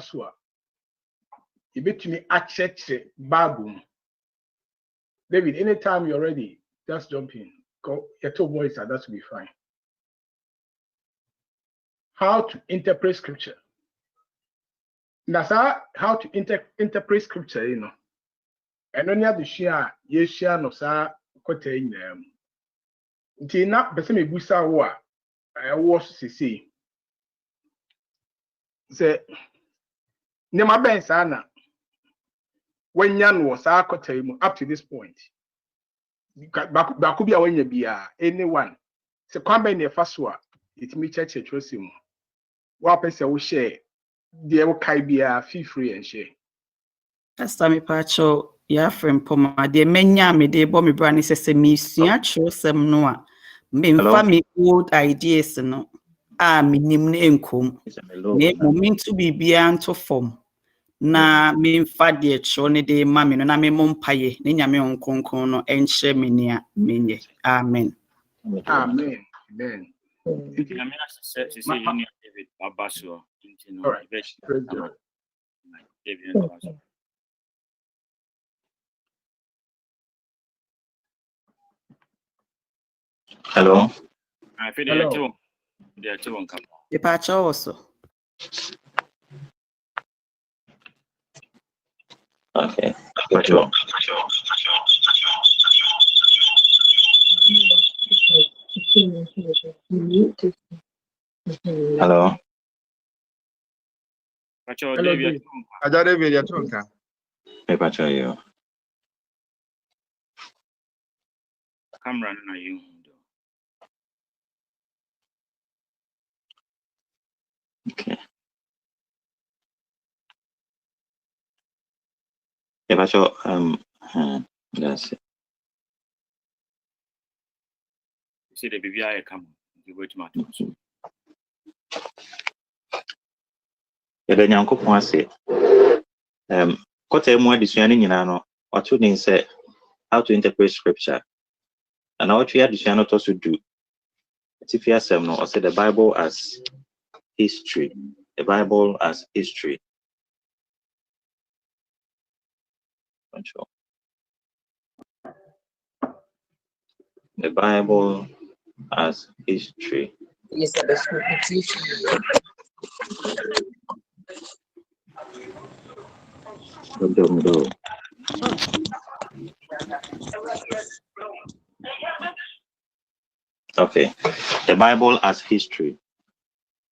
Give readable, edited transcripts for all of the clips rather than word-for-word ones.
so you bet me access Bible. David, anytime you're ready, just jump in. Go, your two boys are that will be fine. How to interpret scripture. That's how to interpret scripture, you know. And only have the share, yes, share no sa kote in them. Tina, the same busa wa. I was to see. Say, Nema Ben Sana. When Yan was our kote up to this point. Bakubia when you be anyone. So come by the first one. It me church him. What person will share? The Okaibia feel free and share. That's time pacho ya friend poma de menya me de bo me brand say me sua tro sem no a me mfa me old ideas no a me nim na enkom me moment to bibia nto form na me mfa de tro ne de ma me no na me mompaye ne nyame onkonkon no enhye me nia menye amen amen amen. Hello. I feel there are two on camera. Departure also. Okay. Hello. David, you camera na you. Okay. That's it. See the BBI come. You go to my house. The Yankopon say, Kote mo adisuane nyina no, oto din say how to interpret scripture. And what we adisuane to so do. If you asem no, I say the Bible as history. The Bible as history. Sure. The Bible as history. Yes, Okay, the Bible as history.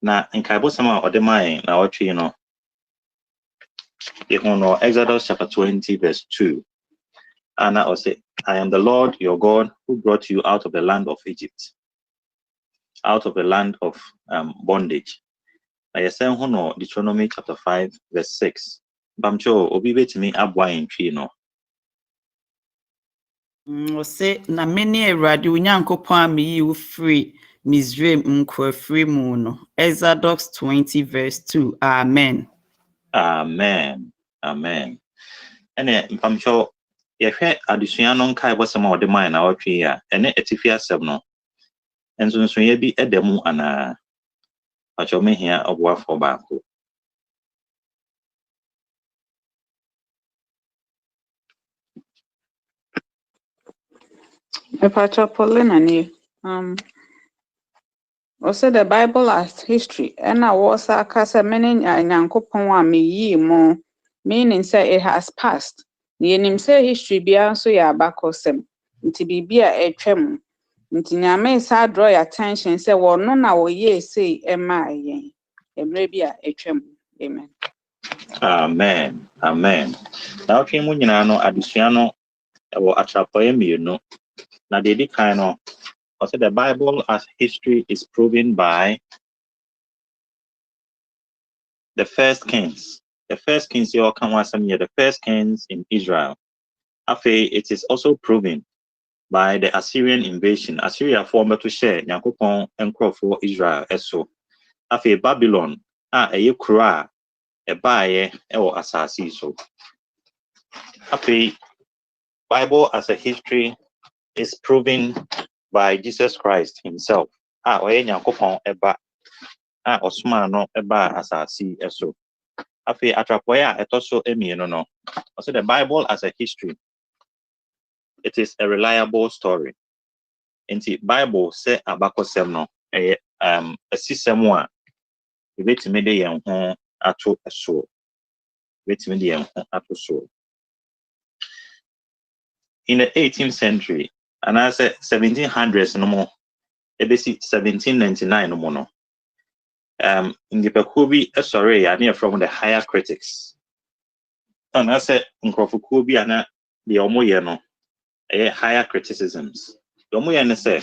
Now, in Kaibosama or the mind, now what you know, Exodus chapter 20, verse 2. And I will say, I am the Lord your God who brought you out of the land of Egypt, out of the land of bondage. I say, Deuteronomy chapter 5, verse 6. Bamcho, obey to me, abwine tree, no. Say, na many a radio Yankopon me you free, Misdream unko free moon. Exodus 20, verse 2. Amen. Amen. Amen. And I'm sure if you addition on Kai was some of the mine our tree, and it's if you have no. And so you be a demo and a shall me here of war for Baku. Also the Bible as history, and I was a casa meaning Yankopon me ye more, meaning say it has passed. The name say history be also ya bakosem, to be a trem. Ntinyame sa draw your attention, say, well, no, now ye say, Emma, ye, maybe a trem. Amen. Amen. Amen. Now, came when you know, Adiciano or Atrapoem, you know. Now, they kind of also the Bible as history is proven by the first kings. The first kings, you all come once a year, the first kings in Israel. After it is also proven by the Assyrian invasion. Assyria formed to share Yankopon and for Israel. So, after Babylon, a kura, a baye, or assassin. So, after Bible as a history is proven by Jesus Christ himself. Yankopon eba, Osmano eba assassin. So, Afi atrapoya etoso emienu no. Also the Bible as a history. It is a reliable story. Inti Bible say abakosem no asisem a ebetime de yen ho ato so. Ebetime de yen ho ato so. In the 18th century, and I said 1700s no more, ebesi 1799 no more no. In the Pekubi, sorry, I near from the higher critics. And I said, Nkrofukubi and the Omoyeno, higher criticisms. The Omoyeno say,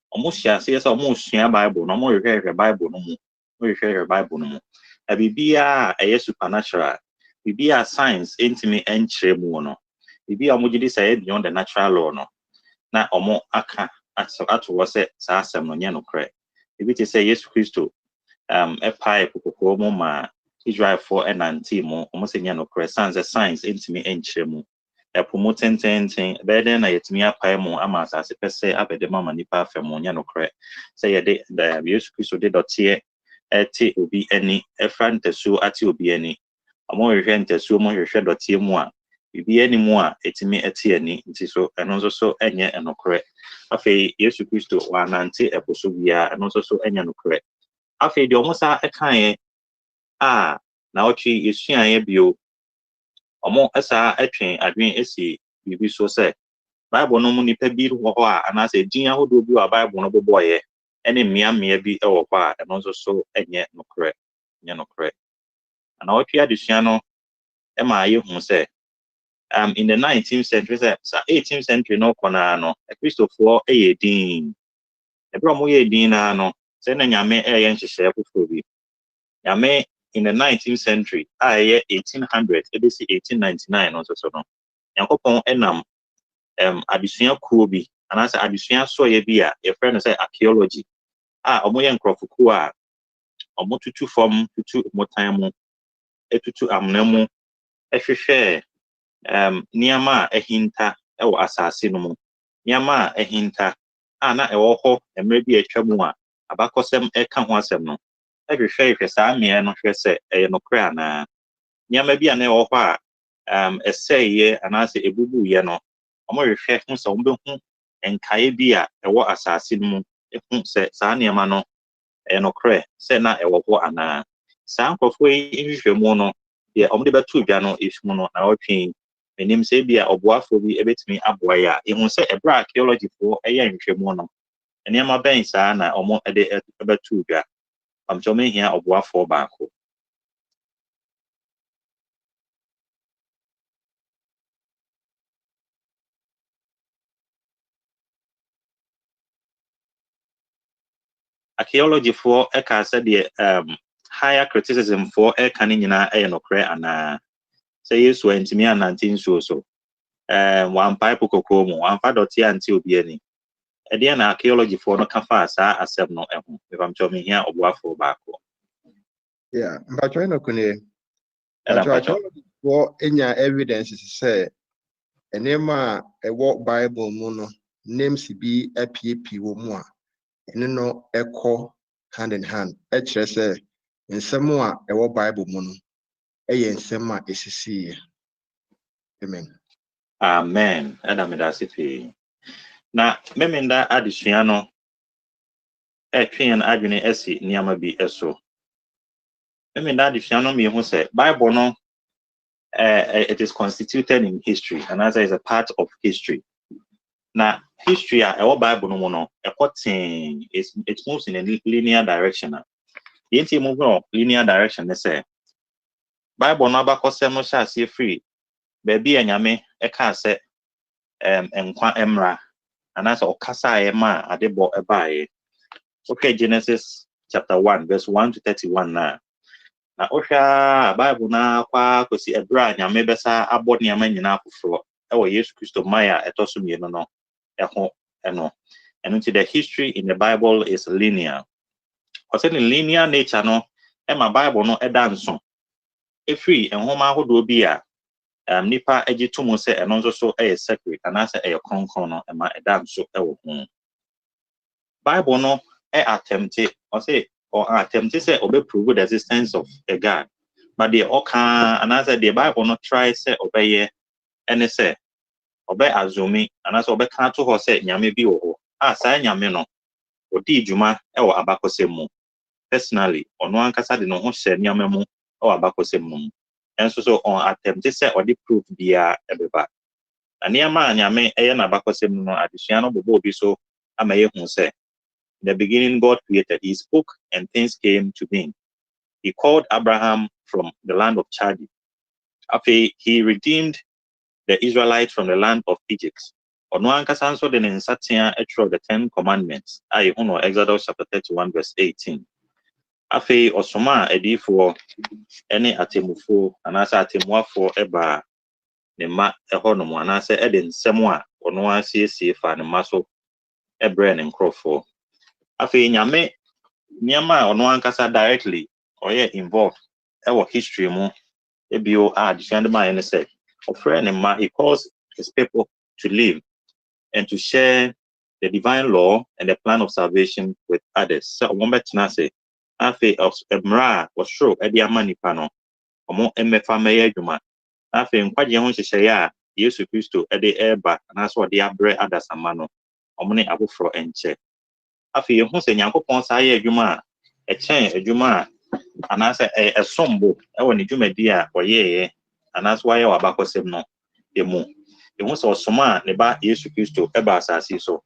almost yes, almost share Bible, no more refer Bible, no more, refer Bible, no more. A bibia a supernatural, bibia science, intimate and tremono. Bibia Mujidi say beyond the natural law, no. Na Omo aka at was it, Sassam no Yano cre. If it is say yes, Christo. A pipe mo ma Israel for an antimo almost in no crescents a science intimate and chemo. A promoting tenting better than a yetmia paimo amas as a per se up at the mamma nipa femoniano cre. Say a day the abuse Christo did not see a tea will be any a friend to sue at you be any. A more event to sue more shed or tea more. You be any more it's me a tea any so and also so any and no correct. A fay yes Christo one anti episode and also so any no correct. After the almost a kind now she is sharing bio almost as a train adwin esi bibi so say Bible no money pe bi ho and I say din ahodo bi wa Bible no boboye ene mmea bi e wo kwa and also so enye no correct no correct and now she addition no e ma ye hu say in the 19th century say 18th century no kona no Christopher din e bro mo ye din na no say na nyame ye nhyehyɛ foforo bi Yame in the 19th century, 1800, it is 1899 also so no. Yankopon enam adesua kuobi, and as adesua so ye bia, your friend say archaeology. Omo ye nkrofo a omo tutu form tutu motan mu, etutu amnemu, ehwehwe niama ehinta ewo asase no mu. Niama ehinta na ewo ho emre bi atwa mu a abakosem eka ho asem no. Every saa mmea no hwɛ sɛ ɛyɛ nokora ana nyama bi ana ɛwɔ hɔ a ɛsɛeɛ anaasɛ ebubuiɛ no ɔmo hwehwɛ ho sɛ ɔmo behu nkae bi a ɛwɔ asase no mu ehu sɛ saa nneɛma no ɛyɛ nokora sɛ na ɛwɔ hɔ ana saa nkurɔfoɔ yi nhwehwɛ mu no deɛ ɔmo de bɛto dwa no efi mu no na ɔtwe menim sɛ bi a ɔboafo bi ebetumi aboa yɛ a ehu sɛ ɛbra archaeologyfoɔ ɛyɛ nhwehwɛ mu no nneɛma bɛn saa na ɔmo de bɛto dwa I'm coming here of what for back. Archaeology for a said the higher criticism for a canning in a no cre and say yes went to me and 19 so one pipe cocomo, one father until be any. Again, archaeology for no cafasa as no if I'm coming here of what for back. Yeah, but trying to for any evidence say a name a walk Bible mono names be a PAP more and no echo hand in hand. Say in some a walk Bible mono a sema is amen. Amen. And I'm that's it. Now, memenda additional a train adwene esi niama bi eso. Memenda additional me who say Bible no it is constituted in history and as is a part of history. Now, history our Bible no it moves in a linear direction. The entire movement linear direction they say Bible no abakose no sha see free baby anyame e ka say enkwa emra and as okasa ema adebo ebae. Okay, Genesis chapter 1 verse 1 to 31 na ohwa Bible na kwa kosi ebra nyame besa abo niama nyina afoforo ewo Yesu Kristo maya etoso mienu no eho eno into the history in the Bible is linear. Because in linear nature no ema Bible no edanso efri enhoma hodo bi a nipa agitumu se eno nso so sacred and as e kronkron no ema edanso ewo ho Bible no attempted or attempted say obe prove the existence of a God but the oka and as the Bible not try say obey and say obey azumi and as obey can to her say nyame bi wo say nyame no odi djuma e wo abakosem mu personally ono ankasa de no ho hye nyame mu e wo abakosem mu enso so on attempt say odi proof bia ebeba aniama nyame eye na abakosem no adesua no bobo obi so amaye hu say in the beginning God created, he spoke and things came to being. He called Abraham from the land of Chad. After he redeemed the Israelites from the land of Egypt. Ono ankasa nso de nsatia etro the 10 commandments. Aye ono Exodus chapter 31 verse 18. After osoma edifo ene atemufo anasa atemuafo eba ne ma eho no mo anasa ede nsem a ono asiesie fa ne maso ebre ne nkrofo. After nyame niama ono ankasa directly or involved our history mu ebio defend my and say a friend and ma he calls his people to live and to share the divine law and the plan of salvation with others. So one better say afi of emra was show edia manipa no omo emefa meye adwuma afi nkwaje ho hyehyɛ ya Yesu Kristo ede eba na so de abre adasama no omo ne abofro enche afi ye hu se Nyankopɔn sa ye adwuma a ɛkyɛn adwuma anase sombo ewo ne dwumadi a oyeye anase waye wabakosem no emu ehu se osoma ne ba Yesu Kristo eba asase so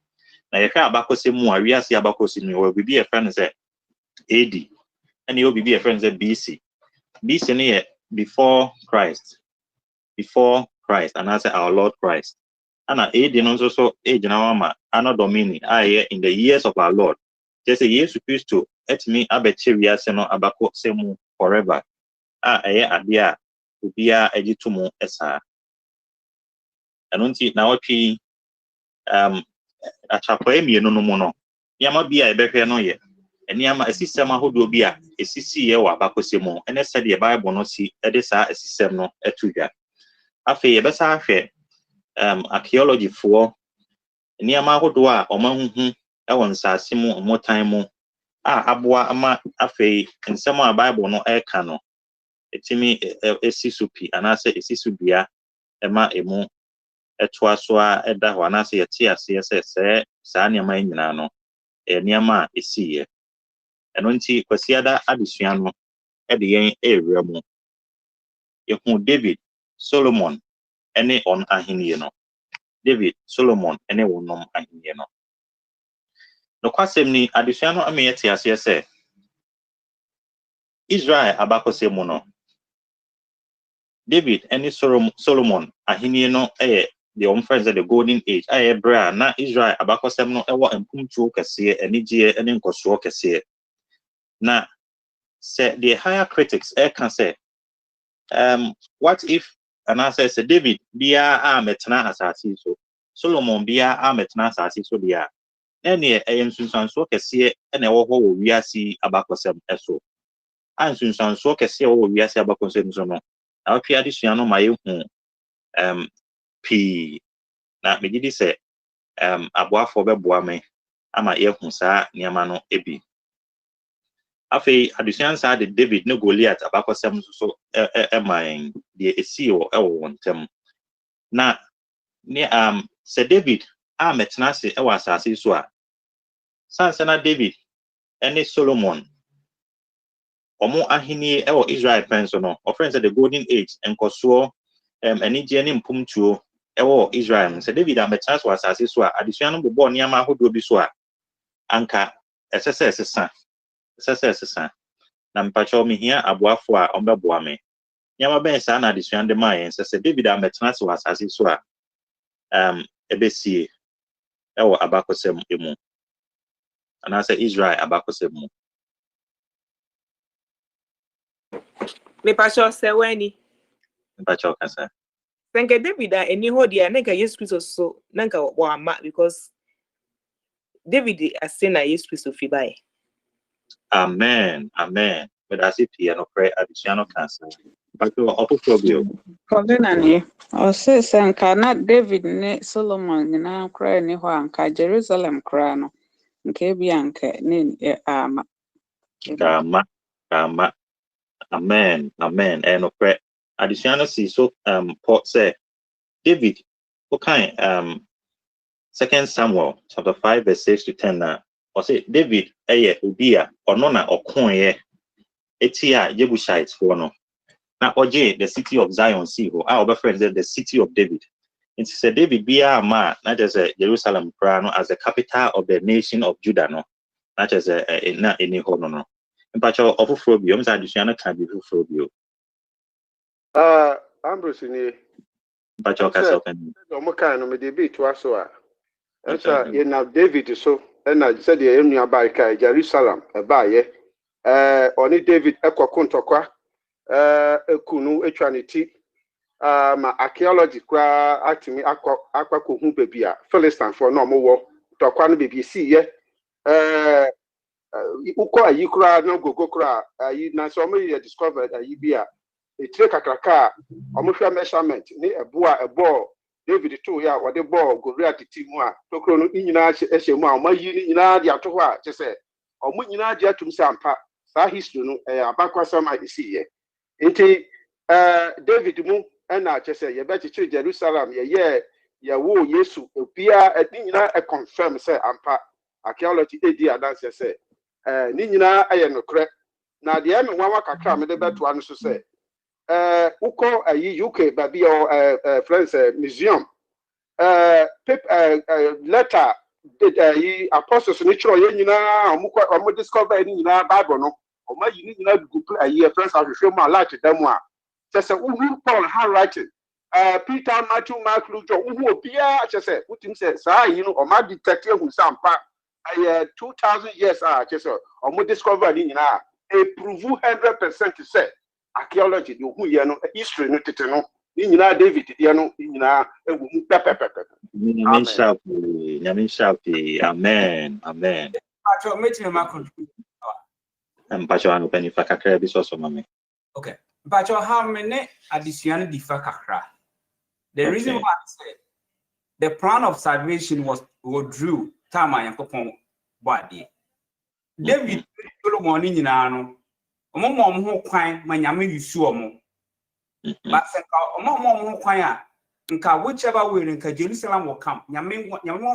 na ye hwɛ abakosem mu a wiase abakosem no bibi e friend say AD and you bibi e friend say BC ne before Christ anase our Lord Christ and AD no so age na wama anno domini aye in the years of our Lord just say Yesu Kristo etimi abeche wiase no abakosem forever eye ade a obia agitumu esa anunti na watwi achakwa emienu no mu no yama bia ebehwe no ye eniama asisem ahodo bia esisi ye wa abakosem ene said the Bible no si ede sa asisem no etudwa afi ye besa ahwe archaeology for eniama ahodo a omahuhu ewon nsase mu omotan mu aboa ama afi nsem a Bible no eka no etimi esisupi anase esisubia ema emu etoaso a eda ho anase yete ase se saa niama nyina no niama esiye eno nti kwasiada adesua no ede yen ewura mu yehu David Solomon ene on ahenie no David Solomon ene wonom ahenie no no kwasem ni adesua no ameyete ase se Israel abakosem no David ene Solomon ahenie no the friends of the golden age bra na Israel abakosem no ewo empumtuo kese enigye ene nkoso kese na say the higher critics can say what if anasa say David bia metna asase so Solomon bia metna asase so bia ene ensunsanso kese ene ewo ho wo wiase abakosem eso ansunsanso kese wo wiase abakosem so no awtwe adesua no maye hu P na megidi se aboafo beboa me ama yehu saa niama no ebi afi adesua saa de David ne Goliath abakosem so man de esi wo ewo wontem na ne se David metna se ewo asase so a sanse na David ene Solomon omo ahini ewo Israel penso no offense the golden age enkoso enigye ne mpumtuo ewo Israel se David ametna so asase so a adesua no bobo niama ahodo bi so a anka esesa na mpacho mi hia aboafo a ombeboa me niama ben sa na adesua de mai se David ametna so asase so a ebesie ewo abakosem emu anase Israel abakosem mu me pacho se weni mpacho kasa Thank David eni ho dia nka Yesu Kristo so nka wo ama because David asena Yesu Kristo fi bai. Amen but as if he no pray additional cancer but opofobio Kodinani o se nka na David ne Solomon na kra ni ho anka Jerusalem kra no nke bi anka ne ama kama Amen. Amen. And pray. Additional see so Paul say David, okay, 2 Samuel chapter 5 verse 6 to 10 now. Or say David ubia or nona or coin etia Jebusites for no. Now oje the city of Zion see who our friends the city of David. It said David be a man, not as a Jerusalem prano as the capital of the nation of Judah, no, not as not any honor. In patch of Phobia, Additional can be Phobia. Ambrose ni Patch of Castle. Omoka no me debate to us so. Esa ye na David so na said ye nua ba kai Jerusalem e ba ye oni David ekokontokwa ekunu etwaniti ma archaeology kwa atimi akwa hu baby a Philistine for no mo wo tokwa no baby si ye ukọ ayi kura no gogo kura ayi na so mo ye discovered ayi bi a etire kakraka omohwa measurement ni ebo David too ya wode ball Goliath team a tokro no nyina ehye mu a omayi ni nyina de ato ho a kyese omo nyina de atum sampa sa history no abakwasama isi ye nti David mu na kyese ye be chichiri Jerusalem ye wo Yesu obia nyina confirm say ampa archaeology edi adanse say ni nyina aye nokre na de me nwa kakra me de beto anu so say uko ayi UK baby or friends museum letter ayi apostles ni chiro ye nyina omo discover ni nyina Bible no omo yi ni nyina Google ayi friends ahwehwe mu alert dem a say Paul handwriting Peter, Matthew, Mark, Luke, who appear, say, put him says, my detective who sampa 2,000 years, or more discovered in a prove 100% to say archaeology, who you know, history, no, in David, you know, in Amen. Amen. Okay. But how many additional differ kakra? The reason why I said the plan of salvation was drew Tama Yankopon body. David morning in Ano, among who quine my yammy you sure more. But among quire, and whichever way in Jerusalem will come, Yamin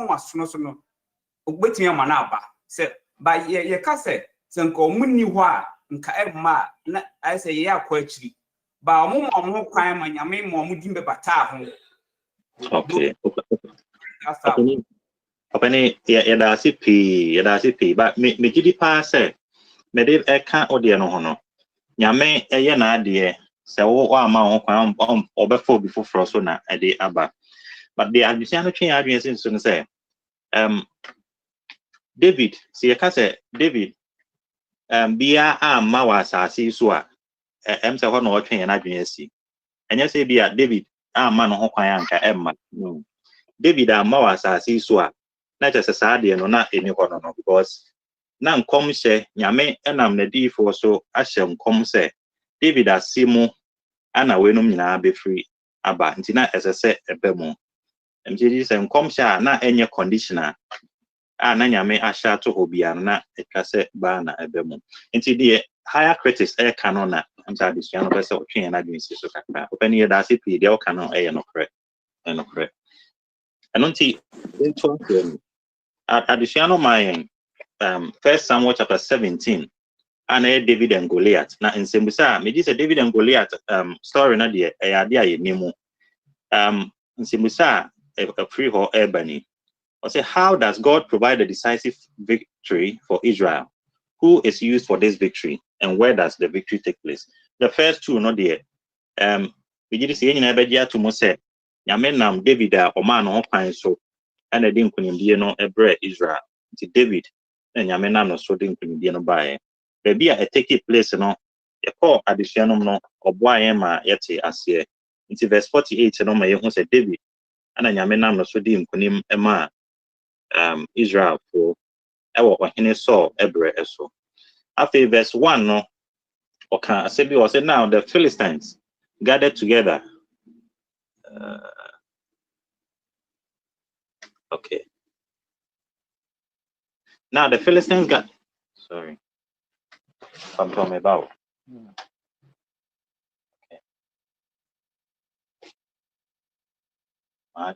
was no waiting a manaba. Said by ye cassette, Sanko Muni wa, and Kaema, I say, yeah, quite. Ba mo kwan ma nyame mo dimbe bata ho. Okay. Openi ya da si but me gidi pa say me dey eka ode no ho no. Nyame eye na ade se wo ama ho kwan obefo bi foforo so na ade aba. But the addition no twen adwen sin so say David se ye ka say David bia ama wa asase so a say ho no otwen na adwen asi. Enye say bia David ama no ho kwan anka emma. David ama wa asase so a na just say ade no na eni ho no because na nkom hye nyame enam na difo so ahye nkom say David asimu ana wenum nyina be free aba nti na esese ebe mu nti say nkom hye na enye conditioner na nyame ahye to hobia na etwa say ba na ebe mu nti de higher critics canon na nti addition no be say otwen na dwen si so kakra open here da CP de canon no correct no correct anonti into addition my 1 Samuel chapter 17 and David and Goliath. Now in Sembusa, me say David and Goliath story na de ade aye nimu. In Sembusa a free ho ebony. I say, how does God provide a decisive victory for Israel? Who is used for this victory and where does the victory take place? The first two no there. We did say nyina be dia to mo say nyame nam David a o man ho kwan so and the nkunimdie no ebre Israel. Ti David and nyame nam no so de nkunimdie no bae. Baby a take place no e call addition no oboa ma yete ase. Into verse 48 no ma ye hu say David and nyame nam no so de nkunim ema Israel for ewo ohene Saul ebre eso. After verse 1 no okay asebi was say now the Philistines gathered together. Okay. Now the Philistines got sorry. I'm talking about. I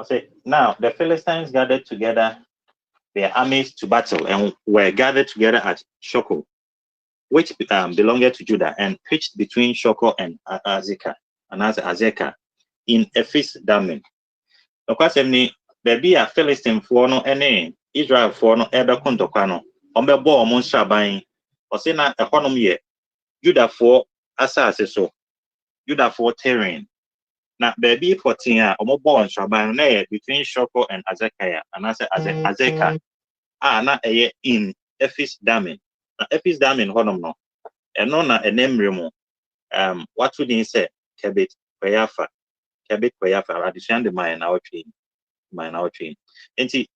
say, now the Philistines gathered together their armies to battle and were gathered together at Shoko, which belonged to Judah, and pitched between Shoko and Azekah in Ephes Dammim. Of course, there be a Philistine for no any Israel for no ever contocano, Ombebo Monshabain, or Sena economy, Judah for Assasso, Judah for terrain. Now, baby 14, Omobo and Shaban between Shoko and Azekah, and Azekah. Na in Ephes Dammim. Na Ephes Dammim honum no. Eno na enemremo what would you say Kebit Kwayafa addition the mine our train. Enti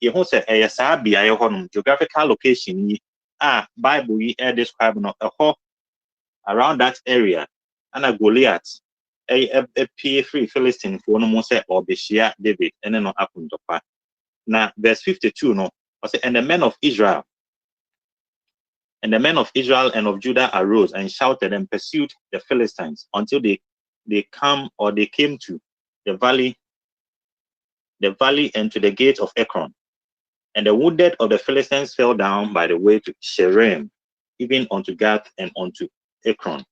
you who say a sabi a honum geographical location yi Bible yi describe no around that area and a Goliath a free Philistine for no more say or Beshia David and no happen to pa. Now verse 52 no say and the men of Israel and and of Judah arose and shouted and pursued the Philistines until they came to the valley and to the gate of Ekron. And the wounded of the Philistines fell down by the way to Sherem, even unto Gath and unto Ekron.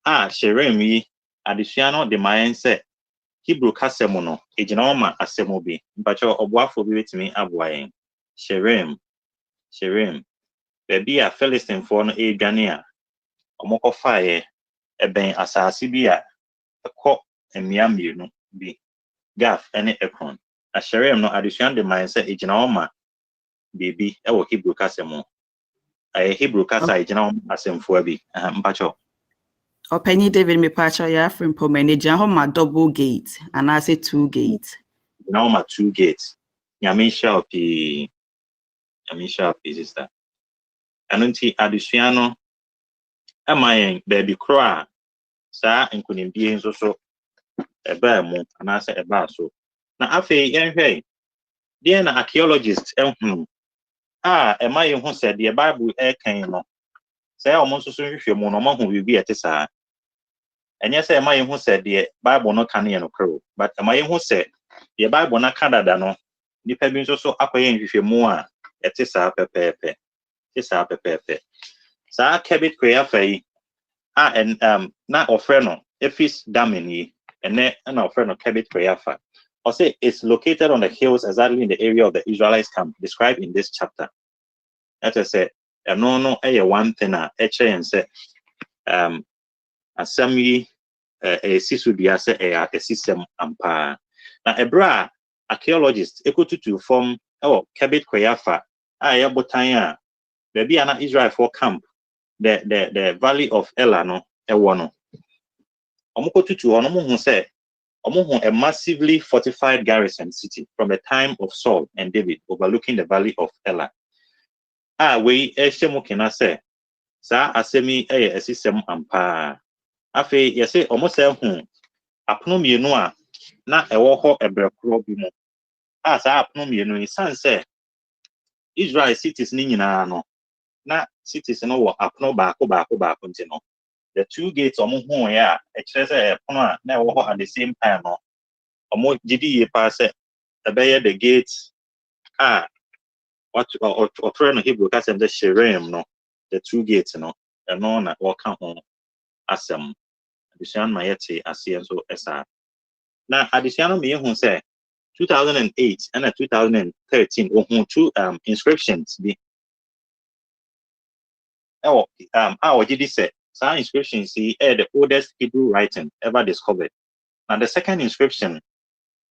Sherem yi adisiano de mayen se Hebrew kasemono ejinaoma asemobi mpacho oboafo bi wetimi aboayen Sherem baby a Philistine for no edwane a omoko faaye eben asase bi a ekọ emiamienu bi Gath ene Ekron. Sherem no addition de man say ejinaoma baby e wo Hebrew kasemo Hebrew kasa ejinaoma asemfo abi mpacho Penny David me pacha ya from pomene jahoma double gate and I say 2 gates. Now my 2 gates. Yamisha opi sister. Anunti adisiano amayen baby croa sa nkunimbi nso so eba mu anase eba so. Na afi yenhwe dey na archaeologist ehunu emayen hu said the Bible kan no. Say omo nso so hwehwe mu no ma hu bibi etesa. And yes, I who said the Bible no can no crow, but my who said the Bible na Canada no, the pebins also acquaint with your more at this pepe. Sa Kebit Kwayafa and not offreno, Ephes Dammim, and then an offreno Kebit Kwayafa. Or say it's located on the hills exactly in the area of the Israelites camp described in this chapter. As I said, no, one thing and say, assembly a sisudia say a system ampa. Na ebra archaeologists ekotutu from Kebit Kwayafa ya botan baby ana Israel for camp the valley of Elah no ewo no omokotutu ono hu say a massively fortified garrison city from the time of Saul and David overlooking the valley of Elah. We ehemu kena say sa asemi a system ampa. Afi yese almost apono mienu a na ewo ho ebrekro bi mu sa apono mienu insan se Israel cities ni nyina no na cities no wo apono baako nti no the 2 gates omo hu ya ekire se apono a na ewo ho at the same time no omo gidi ye pa se ebeye the gates what or try no Hebrew ka se the Sherem no the 2 gates no no na wo ka ho asem addition mayete asian so esa na addition me hu say 2008 and 2013 ohun 2 inscriptions bi did say some inscriptions see the oldest Hebrew writing ever discovered. And the second inscription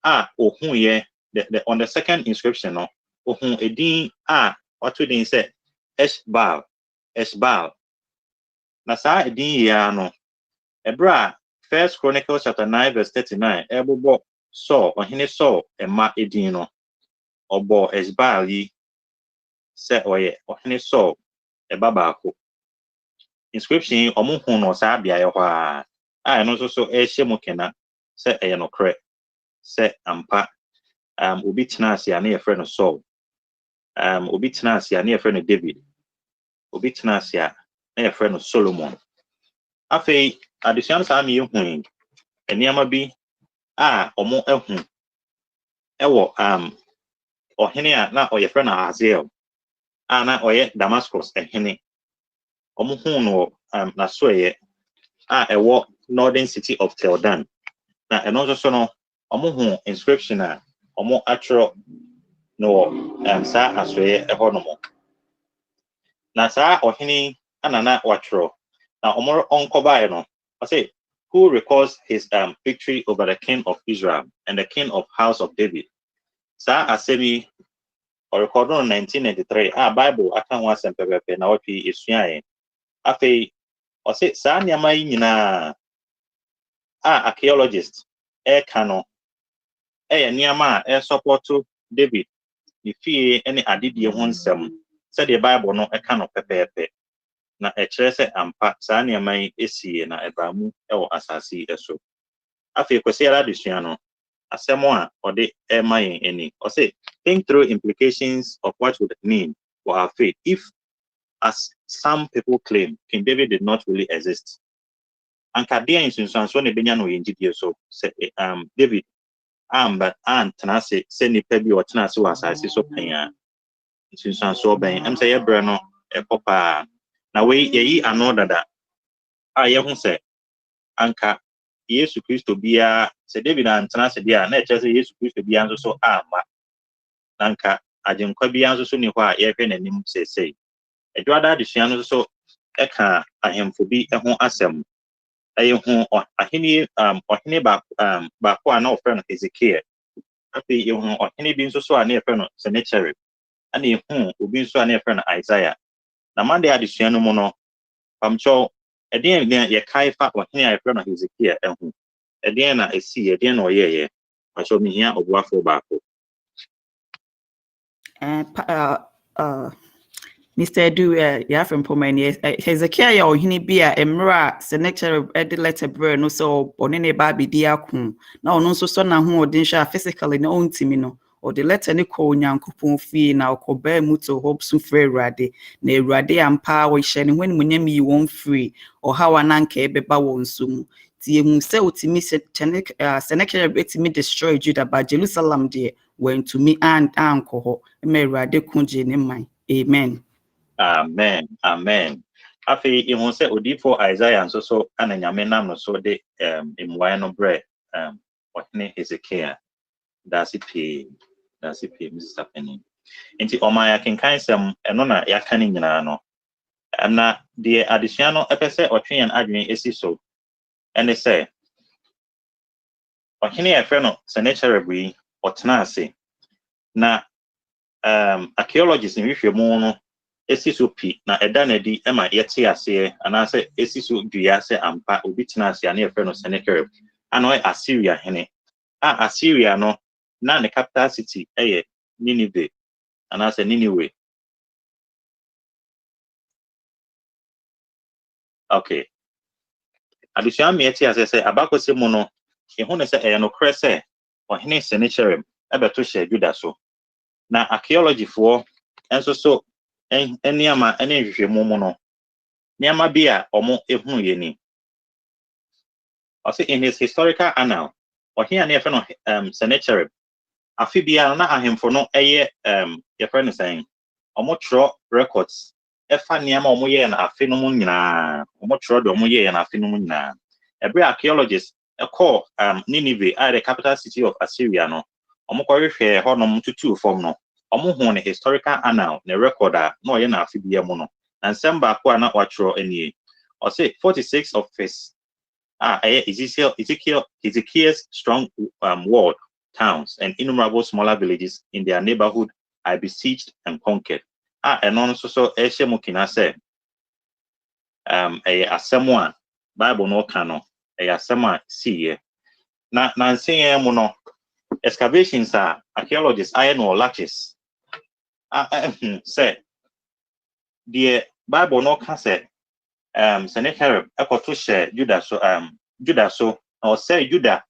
ohun ye the on the second inscription no ohun edin what would they say Eshbal na sa edin ya no ebra 1 Chronicles chapter 9 verse 39 ebobo Saul ohene Saul ema edin no obo Eshbal yi se oye ohene Saul baako inscription omuhu no sa bia ye hwa no so ehye kena se eye no kre se ampa obi tena asia na ye frɛ no Saul obi tena asia na ye frɛ no David obi tena asia na ye frɛ no Solomon afei addition saa me hu eniama bi omo ehu ewo ohene a na oye friend na Hazael na oye Damascus ehene omo hu no na so ye ewo northern city of Teldan na eno so no omo hu inscription a omo atro no saa asoye eho no mo na saa ohene na watro na omo onkobae no I say who records his victory over the king of Israel and the king of house of David. Sa asemi or record on 1993 Bible aka ho asem pepepe na wotwi esuae afei o say sa nyama yi nyina archaeologist kano nyama support David ni fie ene adedie ho nsem said the Bible no kano pepepe na kire se ampa sa nyama yi esie na ebamu ewo asasi eso afei kwesi ala desua no asemo a ode emayin eni o say think through implications of what would it mean for our faith if, as some people claim, King David did not really exist. And Kadia instance so ne benya no yinjidie so say David but tenase say ni pebi o tenase was asase so panya instance so ben am say yebre no popa na we yi another that ye hu say anka Yesu Kristo bia se David tenase bia na eche say Yesu Kristo bia nso so ama nanka ajenkwa bia nso so ni ho a ye hwe nanim sesei edwada de hia no so eka ahemfo bi ho asem aye hu ahene ohene ba ko ana ofre no Ezekiel afi ye hu ohene bi nso so ana efre no Sennacherib ana ye hu obi nso ana efre no Isaiah na mande adesua no mu no pamcho eden ne ye kai fa ohene a efre no Ezekiel hu eden na esi eden na oyeye aso mi hia obuafo ba ko Mr. Edu, yeah, from Pomani, Hezekiah or Hinibia, Emra, Sennacherib, Eddie letter bread, no so, or any baby diacum. No, no, so son, who didn't share physically no own timino, or the letter Nico Yankupon fee now, Cobe Muto, hope soon free rade, ne rade and power sharing when you won't free, or how an anke beba won't soon. The say to me, Sennacherib to me destroy Judah, but Jerusalem, dear, went to me and uncle, may rade kunji in mine. Amen. Amen. Amen. Afi ihu se odifo Isaiah nso so ana nyame nam no so de imwae no bre ohene Hezekiah dasi pe Mr. Penny. Nti omaya kenkan sem eno na yaka ni nyina no. Na de adesua no epese otwen adwen esi so. Ene se ohene efre no Sennacherib yi otena ase. Na archaeologists in hwehwemu no esiso pi na eda na di ema yete ase anase esiso dua se ampa obi tena ase na efre no Sennacherib ano Assyria hene Assyria no na the capital city Nineveh anase Nineveh. Okay adusua me yete ase se abakose mu no ehu ne se no kre se ohene Sennacherib ebeto hye Juda so na archaeology for enso so eniama enhwehwemu mu no niama bia omo ehunu yeni also in his historical annal ohia na efe no Sennacherib afi bia na ahemfo no ye friend saying omo tro records efa niama omo ye na afi no mu nyina omo tro do omo ye na afi no mu nyina every archaeologist call Nineveh the capital city of Assyria no omo ko hwehwe ho no tutu form no omo hu ne historical annal ne record no ye na afi bia mu no and semba ko na watro anie or say 46 of his Ezekiel's strong walled towns and innumerable smaller villages in their neighborhood are besieged and conquered. And also so Eshemukina said a assemwa Bible no canon a asema see na say mono excavations are archaeologists iron or latches say the Bible no can say Sennacherib ekoto share Judah so or say Judah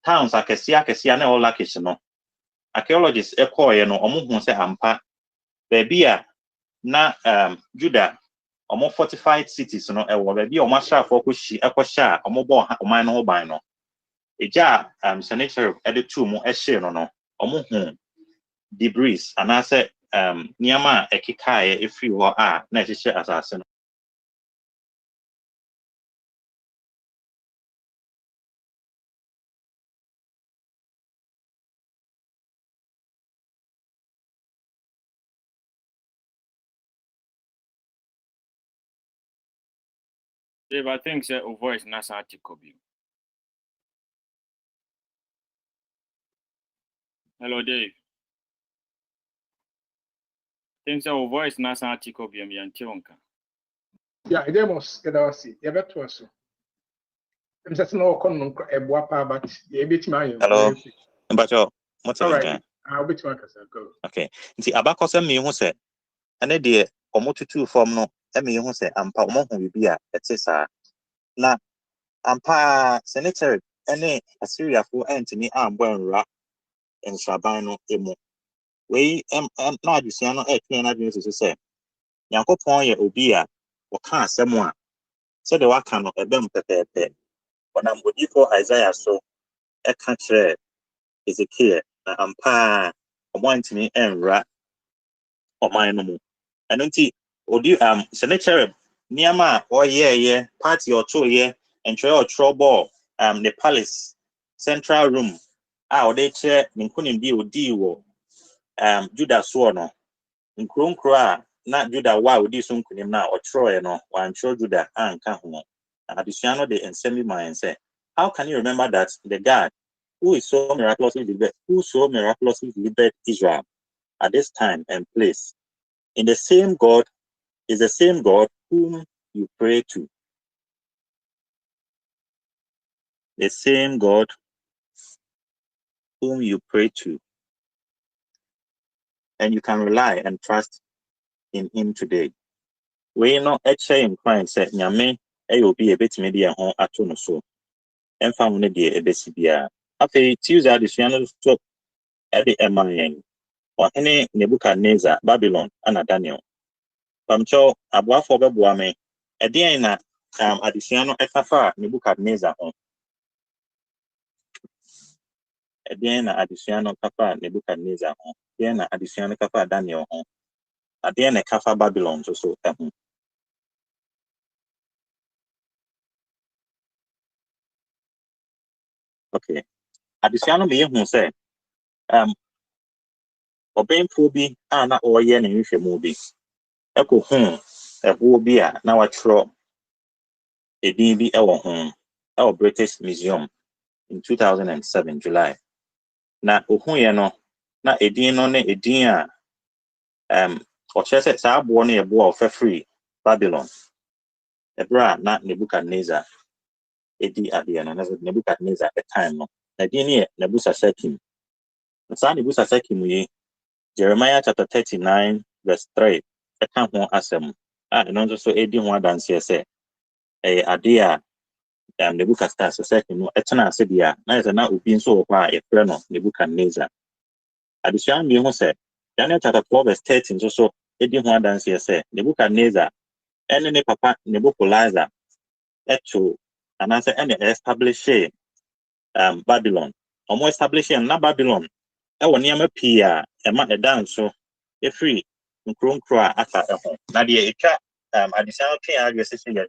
towns akesia na all latches no archaeologists ekoye no omo hu say ampa baby a na Judah almost fortified cities, no, a will be almost sharp for Kushi, a Kosha, a mobile, a mine or bino. A jar, senator at the tomb, a share no, home debris, and I said, Niama, a kikai, if you are necessary assassin. Dave, I think a voice nasa article. Hello, Dave. Things a voice nasa article be me antionka. Yeah, it was see. You better also. I'm just no con a boapa, but you bit my. Hello, but what's all right? I'll bit my go. Okay. See, Abacosa me who said, and a dear, or more to 2 form no, and me who said, and Palmo will be a Tessa. Now, Ampa Senator, any Assyria for Anthony Armborn and Shabano Emo. We am not Luciano a clean address to say. Yanko Poya Obia, or can't someone. Said the Wakano a bem pepe. When I'm with you for Isaiah, so a country is a care. Ampa, or Anthony and Rat or my no. And until Odi Senator Niama or yeah, party or 2 year and try or trouble the palace central room. They chair Ninkunin Dio Judah Swarno. In Krunkra, not Judah, why would this unkunim now or Troy no, or I'm sure Judah and Kahumo. And Adiciano de and send me my and say, how can you remember that the God who is so miraculously delivered Israel at this time and place in the same God is the same God whom you pray to. The same God whom you pray to. And you can rely and trust in him today. We know a shame crying said, Yame, a will be a bit media on Atono so. And found a dear a besibia. After Tuesday, the Shiano stop at the MIN or any Nebuchadnezzar, Babylon, and Daniel. Pamcho, Abwa for Babuame, a dear Adiciano Ekafa, Nebuchadnezzar on. Again, Adiciano Kappa, Nebuchadnezzar on. Then Adiciano Kappa, Daniel on. Again, a Kappa Babylon, so. Okay. Adiciano be who say, Obeying Pubi, Anna or Yen and Yusha movie. Echo home, a who be a now a tro a DB our home, our British Museum in 2007, July. Na Uhuyano, na a dean on a dean, or Chesset Sab a boy for free, Babylon. A bra, not Nebuchadnezzar, a D at the end, another Nebuchadnezzar at the time. A dean Nebusa Sekim. The son Nebusa Sekim, Jeremiah chapter 39, verse 3. I can't want asem. And also a dean one dance here say, a idea. Nebuchadnezzar Sekim, no, eternal Sedia, neither now being so far a friend of Nebuchadnezzar. Addition, you said, Daniel chapter 12, verse 13, so a dean one dance here say, Nebuchadnezzar, any papa Nebuchadnezzar. To and answer any establish Babylon. Almost establishing na Babylon. I want near Pia, a man a dance so a free Nkrum Kra ata a home. Nadia additional key addresses here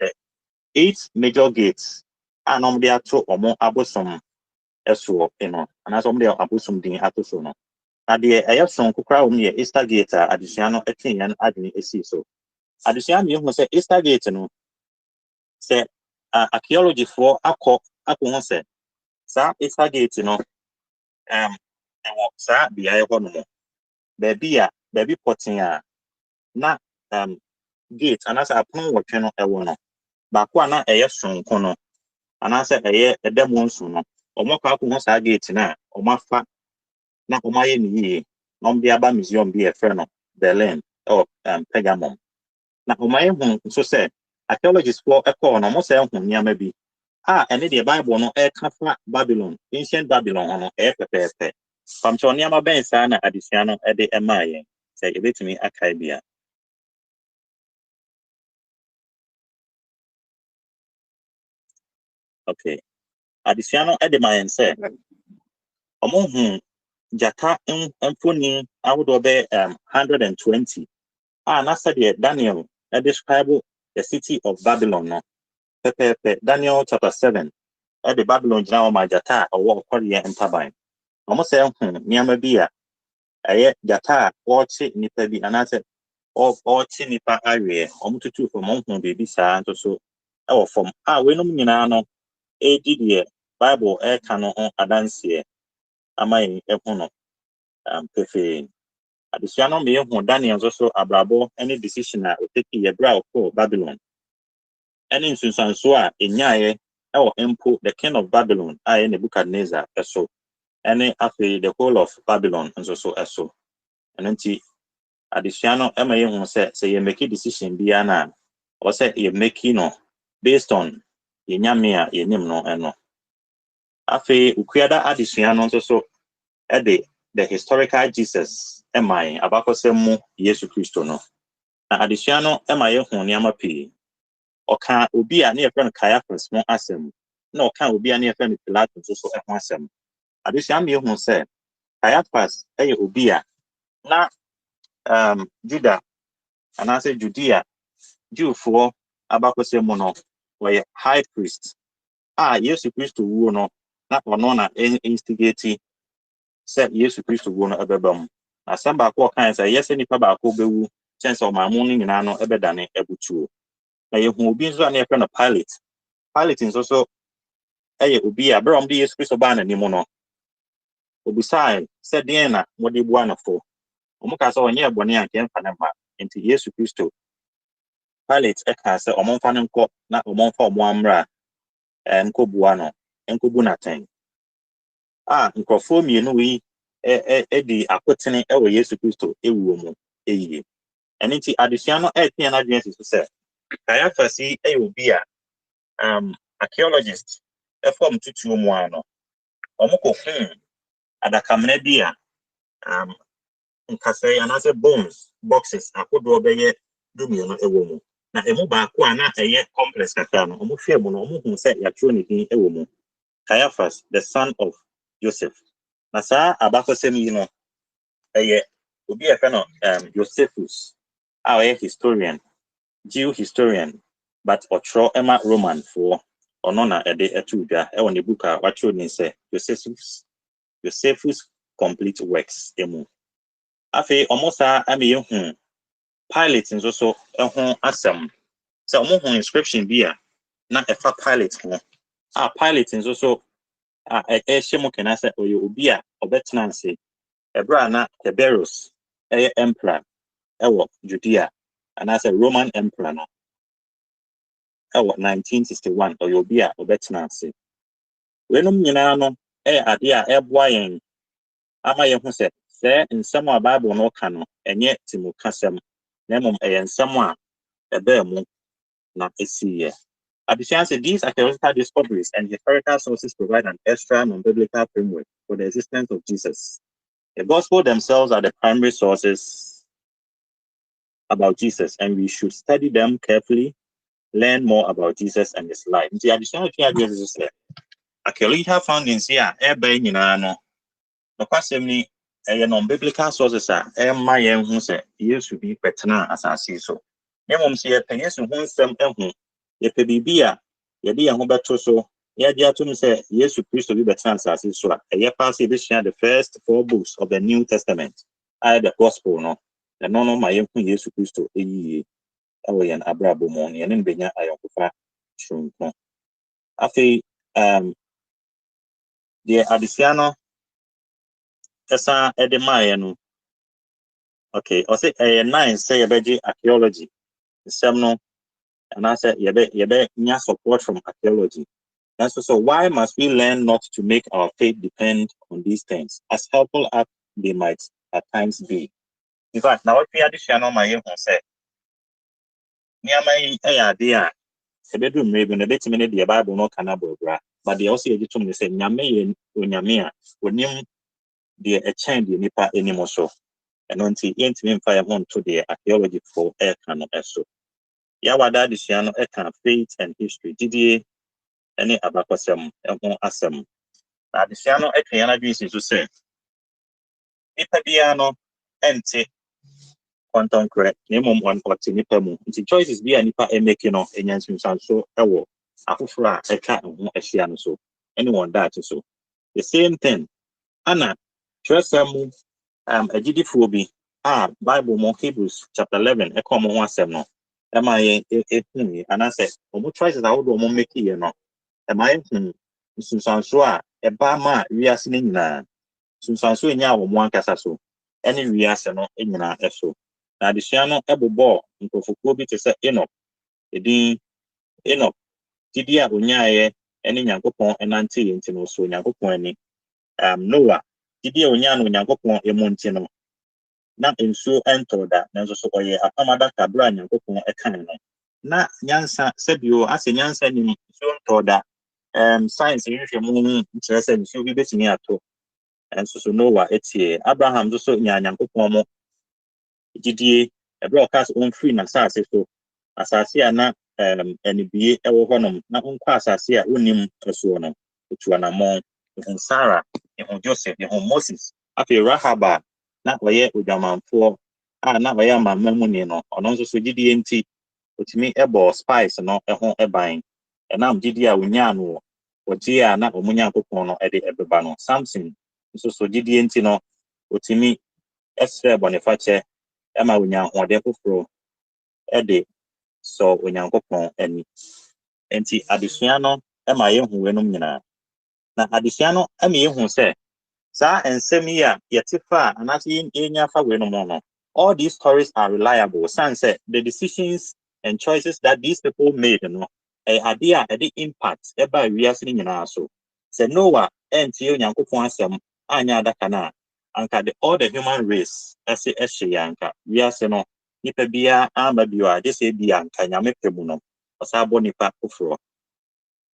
8 major gates. And they are 2 or more abosom SO, and as on their abosom ding atosono. Nadia I have some kukra near Easter Gate additional a king and admin a so. Additional you must say Easter Gate no say archaeology for ako say sa Easter Gate no sa bia ho no baby potin na gate anasa apon wotwe no ewo no ba kwa na eye sonko no anasa eye edemo nso no omokwa ako sa gate na omafa na omaye ni yi no mbia aba museum bi e frɛ no Berlin or Pergamum na omaye hu so say archaeologists for echo no mo say hu niam bi and the Bible no Babylon, ancient Babylon no pepe. From Choniama Ben Sana Adiciano at the Emaye, say a bit to me Akaibia. Okay. Additional edema say among Jata Emphony, I would obey 120. And after the Daniel describe the city of Babylon. No? Daniel chapter 7. At the Babylon now my Jata or war Korea and Tabine. Almost say Niamabia. I Jata or Chi Nipa be another of all Chinipa area, two from Mountain baby sa so our from when no ADD Bible air canon adansie amai ehono pefe adisiano me hu Daniel so abrabo any decision a oteki ye bra for Babylon any nsunsanso a enyae e empo the king of Babylon I Nebuchadnezzar eso any afi the whole of Babylon nso so eso enanti adisiano ema ye hu say ye make decision bia na o say ye make no based on ye nyame a ye nim no eno afi ukuada adisiano nso so the historical Jesus emai abakosemu Yesu Kristo no na adisiano ema ye hu niama pi oka obi a na ye friend Caiaphas mo asem na oka obi a na ye friend Pilato so e ho asem adisiano ye hu say Caiaphas eye obi a na Judah and I say Judea Jew for abakosemu no we high priest Yesu Kristo wu no na ono na instigate said Yesu Kristo wu no ebebam na samba ko kan say yes nipa ba ko bewu sense o ma mu ni nyina no ebedane ebutuo na ye hu obi nso na ye friend Pilate nso so eye obi a brom de Yesu Kristo ba na ni mu no obusai said den na mode bua na fo omuka so onye ebone anke mfa na ma enti Yesu Kristo Pilate eka say omonfa ne nko na omonfa omo amra nko bua no nko bu na ten nkrofo mienu wi di akotene ewo Yesu Kristo ewuo mu eyiye eniti adesua no etia na adwene so se Caiaphas obi a archaeologist form tutuo mu ano omoko adakamna bi a nkasai anase bones boxes akodo obeye dumio no ewo mu na emu ba ko ana eye complex kakra no omohwe mu no omohu se yatro ne din ewo mu Caiaphas the son of Joseph na saa abakosem yi no eye obi efe no Josephus a historian Jew historian but otro ema Roman for ono na ede etudwa e won book a watro ni se Josephus complete works emu afi omosa ameyehu Pilate nso so eho asem se omohu inscription bia na efa Pilate ho Pilate nso so shemo kenase oyo obi a obetena nse ebra na Tiberius emperor ewo Judea and as a Roman emperor no 1961 oyo obi a obetena nse wenum nyina no ade a eboa yen ama ye hu se nsem a Bible no ka no enye timu kasem na mom nsem a ebe mu na esiye Abishan said these archaeological discoveries and historical sources provide an extra non-biblical framework for the existence of Jesus. The gospel themselves are the primary sources about Jesus, and we should study them carefully, learn more about Jesus and his life. The additional thing is that archaeological findings here, non-biblical sources are who say you should be better as I see so. Yepe bibia yedi ya ho beto so yedi atum say Yesu Kristo bi betan asase so a ye pass e be share the first 4 books of the New Testament the gospel no no ma ye hu Yesu Kristo eyiye ewo yen abrabo mo ne ne benya ayokofa shunko afi the adisiano esa edemaye no okay o say 9 say yebeji archaeology sem no and I said, yebe nya support from archaeology. And so why must we learn not to make our faith depend on these things, as helpful as they might at times be? In fact, now what we are this channel, my say, near my idea, a bedroom maybe in a bit minute the Bible no cannabis, but they also to me say, Yame Unyamia, when you a change in Nipa anymore so, and until intimate fire on to the archaeology for air canon so. Yawada Disiano Ekan faith and history. Didier any abakosem ho asem. Na adesua no atwa na dwesi so say nipa bia no ente quantum correct name one or nipa mu. Nti choices bi a nipa make no enyansim so ewo afoforo a etwa ho ahia no so anyone that so the same thing ana tresam agidifo bi Bible mo Hebrews chapter 11 e come ho asem no e ma ye ehunu ana say omo choices a wodo omo make ye no e ma ehunu nsunsanso a e ba ma wiase ne nyina nsunsanso enya wo mo ankasa so ene wiase no nyina eso na adesua no ebobo nkofokuo bi te say edin didi a onyaye ene Nyankopɔn enante yenti no so Nyankopɔn ani Noah didi a onya no Nyankopɔn emonti no na ensuo entoda nanso so oye apamada kabra Nyankopɔn ekan no na nyansa sebio ase nyansa ni ensuo entoda science yehwe mu nkyerɛ sɛ ensuo bi betumi ato enso so Noah etie Abraham so nya Nyankopɔn mo didi ebra okas on free na asase so asase a na enibie ewo honom na onkɔ asase a onim so no otuanamon Sarah Joseph Moses afi Rahaba na oye odwamanfo na oye amamma ni no ono nso so gidi enti otimi ebo spice no ho eban enam gidi a wonya no otie a na omunya kokon no de ebeba no Samson nso so gidi enti no otimi esre boniface ema wonya hode foforo de so onyankopon ani enti adesua no ema yehu wenum nyina na adesua no ema yehu se sa ensem yi a yetifa anase yenya fa wenum no all these stories are reliable sense the decisions and choices that these people made no ade a the impact eba wiase ni nyina so se Noah enti onyankopon asem anya adaka na anka all the human race ase yanka wiase no nipa bia amba biwa de se bia anka nyame pemu no osabo nipa ofro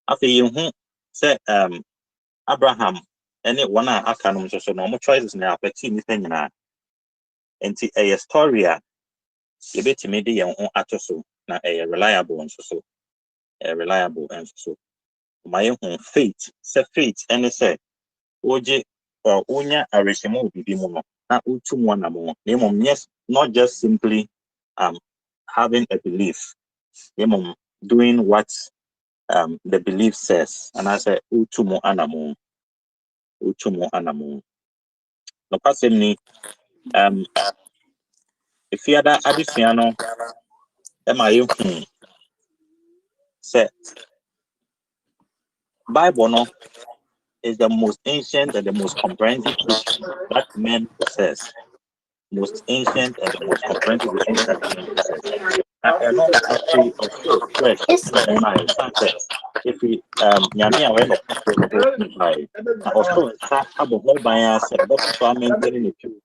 afi yehu se Abraham ene wana aka no so no mo choices na affect nipa nyina enti story ye betimi de ye ho atoso na reliable so reliable and so my own faith ene se oje onya areshimo bibi mu no na utum wana mo yes not just simply having a belief doing what the belief says and I say utumo anamo no pasem ni if you ada adesua no ema yehu say Bible no is the most ancient and the most comprehensive book that men possess. Most ancient and the most comprehensive book that men possess. And not actually also fresh in my sunset. If we Yamia went by also start a whole bias and what's maintaining it too.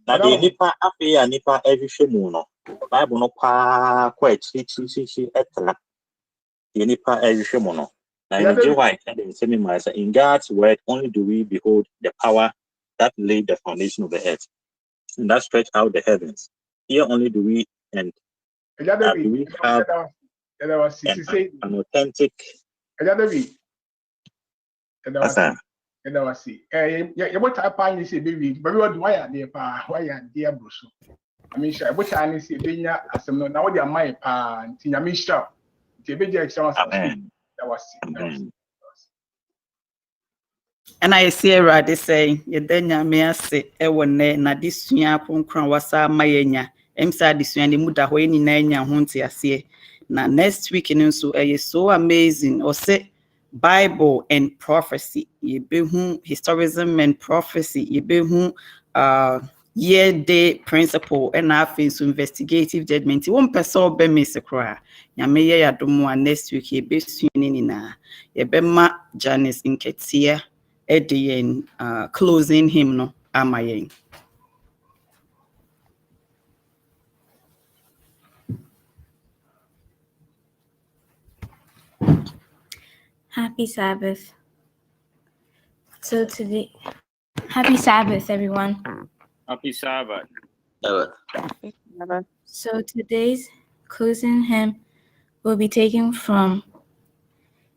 Now the nipa afi and nipa every shemuno. Bible no quite chi etla. The nipa every shemuno. Now in God's word only do we behold the power that laid the foundation of the earth and that stretched out the heavens. Here only do we do we have an authentic And I see Radi say, Yedenya me say, Ewone, na disua konkran wasa mayenya, Emsa disua ni muda ho ni nanya hunti asie. Na next week so so amazing. Or say Bible and prophecy. Yebehu historicism and prophecy. Yebehu year day principle and so investigative judgment. One person be me sekra. Nyame ye yadomo next week yebesu ni na. Yebema Janice Nketia. Edian closing hymn no amayen. Happy Sabbath. So today, happy Sabbath, everyone. Happy Sabbath. So today's closing hymn will be taken from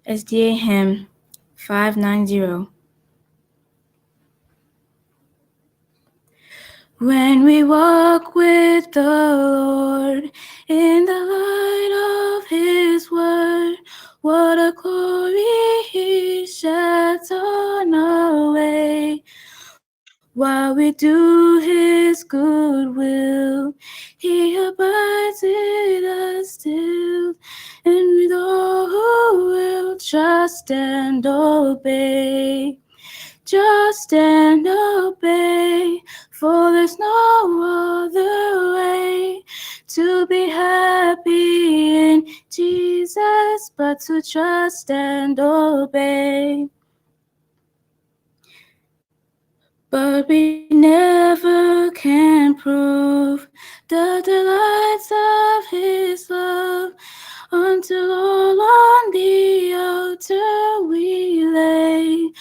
SDA hymn 590. When we walk with the Lord in the light of His word, what a glory He sheds on our way. While we do His good will, He abides with us still, and with all who will trust and obey. Just and obey, for there's no other way to be happy in Jesus but to trust and obey. But we never can prove the delights of His love until all on the altar we lay.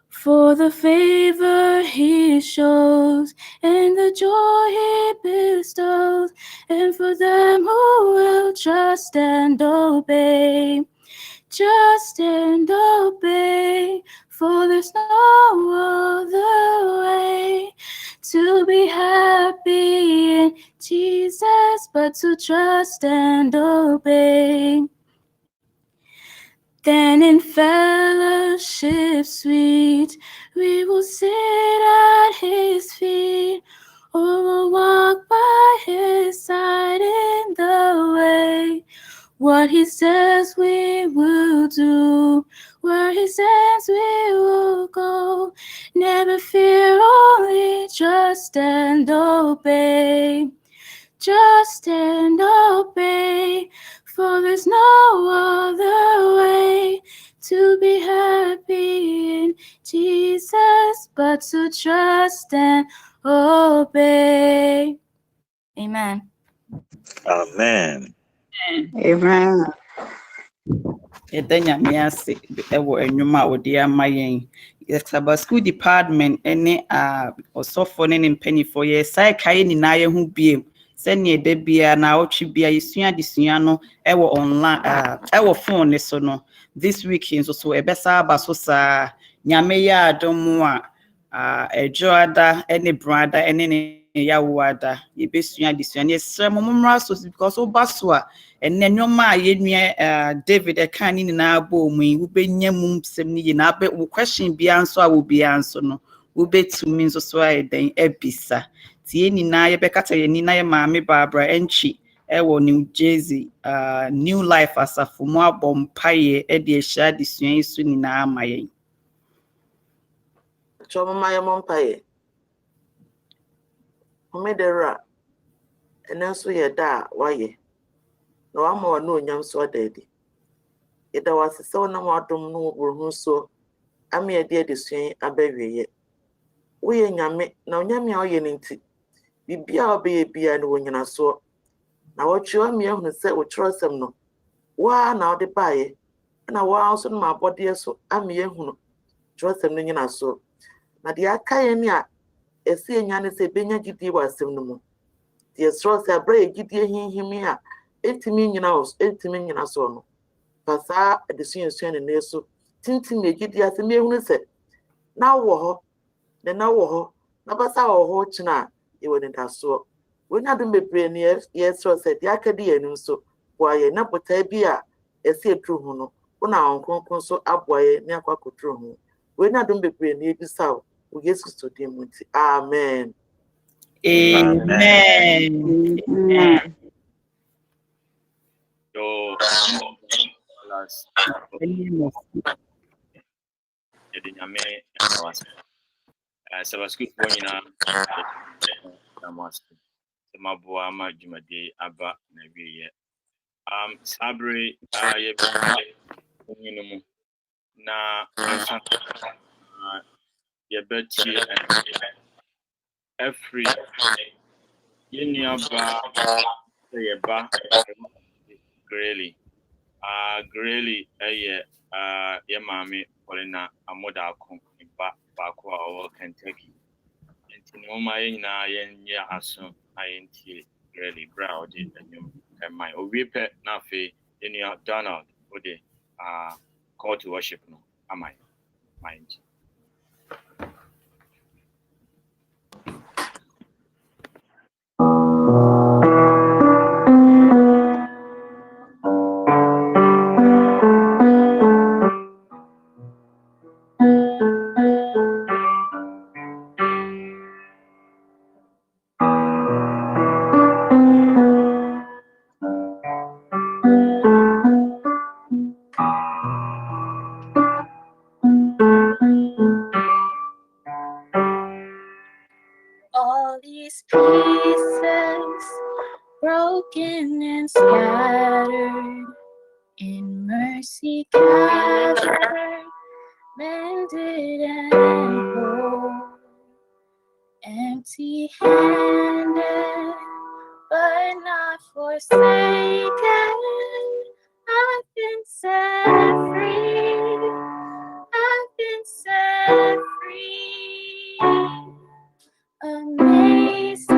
For the favor He shows and the joy He bestows, and for them who will trust and obey, trust and obey, for there's no other way to be happy in Jesus but to trust and obey. Then in fellowship sweet, we will sit at His feet, or will walk by His side in the way. What He says we will do, where He sends we will go. Never fear, only trust and obey. Just and obey, for there's no other way to be happy in Jesus but to trust and obey. Amen. Amen. Amen. Yɛda Nyame ase ɛwɔ nnwom a wɔde ama yɛn. Sabbath School Department ne ɔsɔfo ne ne mpanyinfoɔ yɛsae kae nyinaa yɛn ho biem sɛnea ɛda bia na ɔtwe bia yɛsua adesua no ɛwɔ online ɛwɔ phone ne so no. This week nso so ɛbɛsa aba so saa Nyame yɛ adom a ɛdwoada ne brada ne ne yawada yɛbɛsua adesua no yɛsrɛ mo mmra so because woba so a ɛnɛ nnwoma a yɛnua David ɛka ne nyinaa bɔ mu yi wobɛnya mu nsɛm no nyinaa bɛ wo question bia nso a wo bia nso no wobɛtumi nso so ayɛ den abisa tie nyinaa yɛbɛkata yɛni na yɛ maame Barbara Entry ɛwɔ New Jersey New Life asafo mu abɔ mpaeɛ ɛde ahyia adesua yi so nyinaa ma yɛn Choma ya mompaye. Omedera. Enenso ye da waye. No ama no nyam so adadi. Ida wasese wona wadom no burhu so. Ame ye de adesua abawiye. Wo ye nyame na onyame a oye nti. Bibia obeye bia no wonyina so. Na wotwe ame ehunu se wo kyerosem no. Wa na ode baye. Na wa so no mabode so ame ehunu. Kyerosem no nyina so. Na de aka ye ni a esi enya ne se benya gidi wasem no mu de sro se abra ye gidi hinhimi a etimi nyina so no pasa adesuan ne neso tintim ye gidi ase me ehunu se na wo ho na pasa wo ho kina ye woni da so wonya dum bebre ne ye sro se de aka de yanim so boa ye na pota bi a esi etru hu no wona onkonkon so aboa ye ne akwakotru hu wonya dum bebre ne ebisaw Jesus to them. Amen. Amen. Amen. So, last, Nyame was Sabbath School for Samaboa ma Jumade Abba Nabi. Sabre na Yabeti every Yeniaba Yaba Grely. Grely Yamami Polina Amoda Bakwa or Kentucky. And Tinoma Yen Asun INT Grely Browdy and my Owipe Nafi Yenia Donald Ode call to worship no am I mind. All these pieces broken and scattered, in mercy gathered, mended and whole, empty-handed but not forsaken. I've been set free. I've been set free. Amazing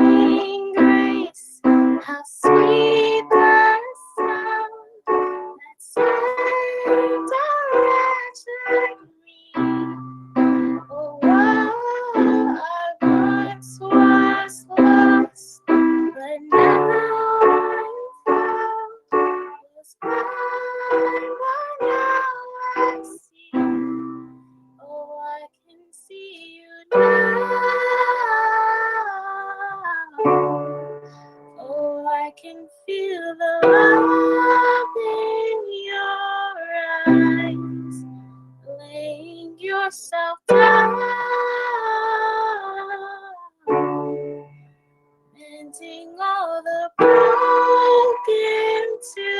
grace, how sweet the sound that saved a wretch like me. Oh, I once was lost, but now I'm found. Was blind, but now I see. Oh, I can see you now. Oh, I can feel the love in your eyes, laying yourself down, mending all the broken to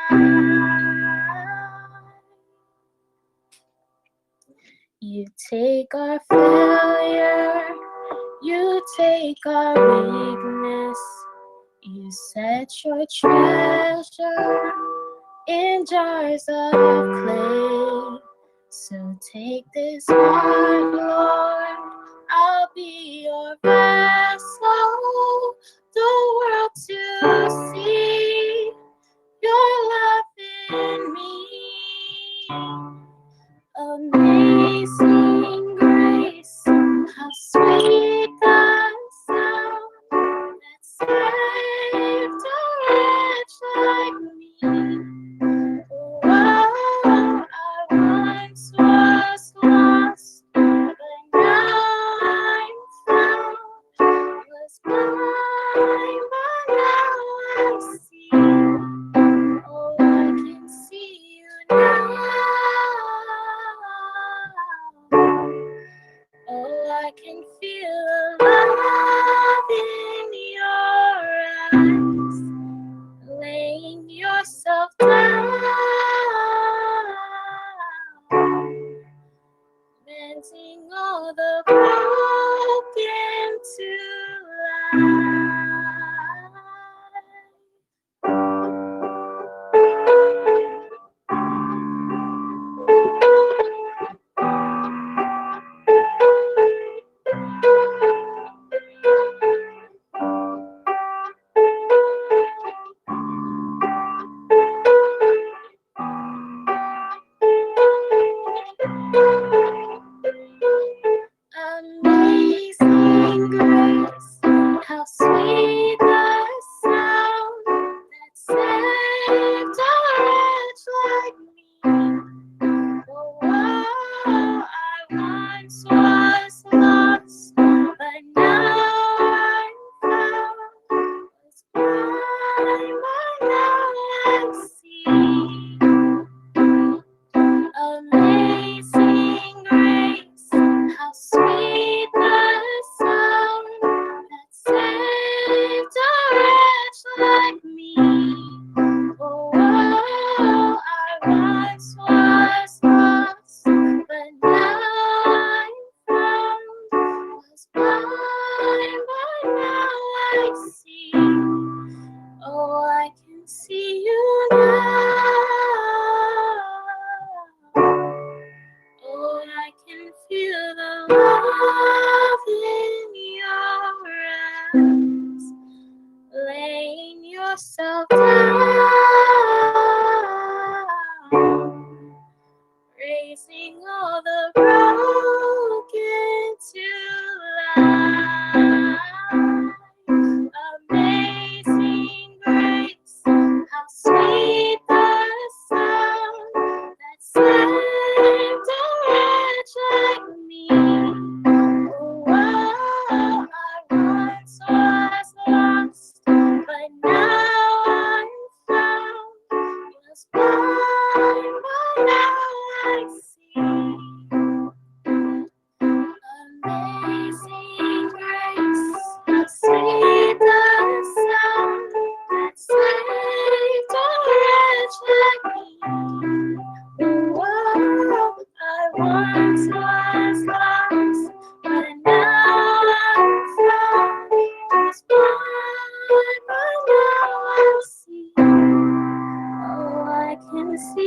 life. You take our failure, you take our weakness, you set your treasure in jars of clay. So take this heart, Lord, I'll be your vessel, the world to see your love in me. Amazing grace, how sweet the sound that saved a wretch like me. Oh, I once was lost, but now I'm found. Was blind, but now I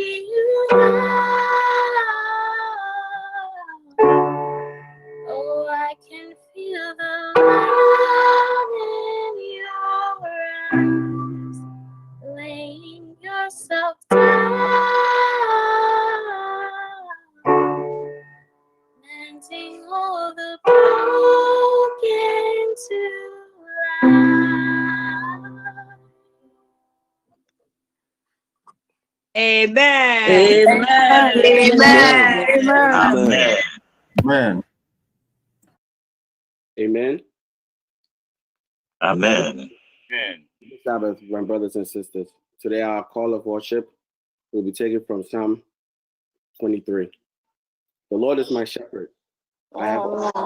you now. Oh, I can feel the love in your eyes, laying yourself down, mending all the broken to life. Amen. Amen. Amen. Amen. Amen. Amen. Amen. Good Sabbath, my brothers and sisters. Today our call of worship will be taken from Psalm 23. The Lord is my shepherd. I have rest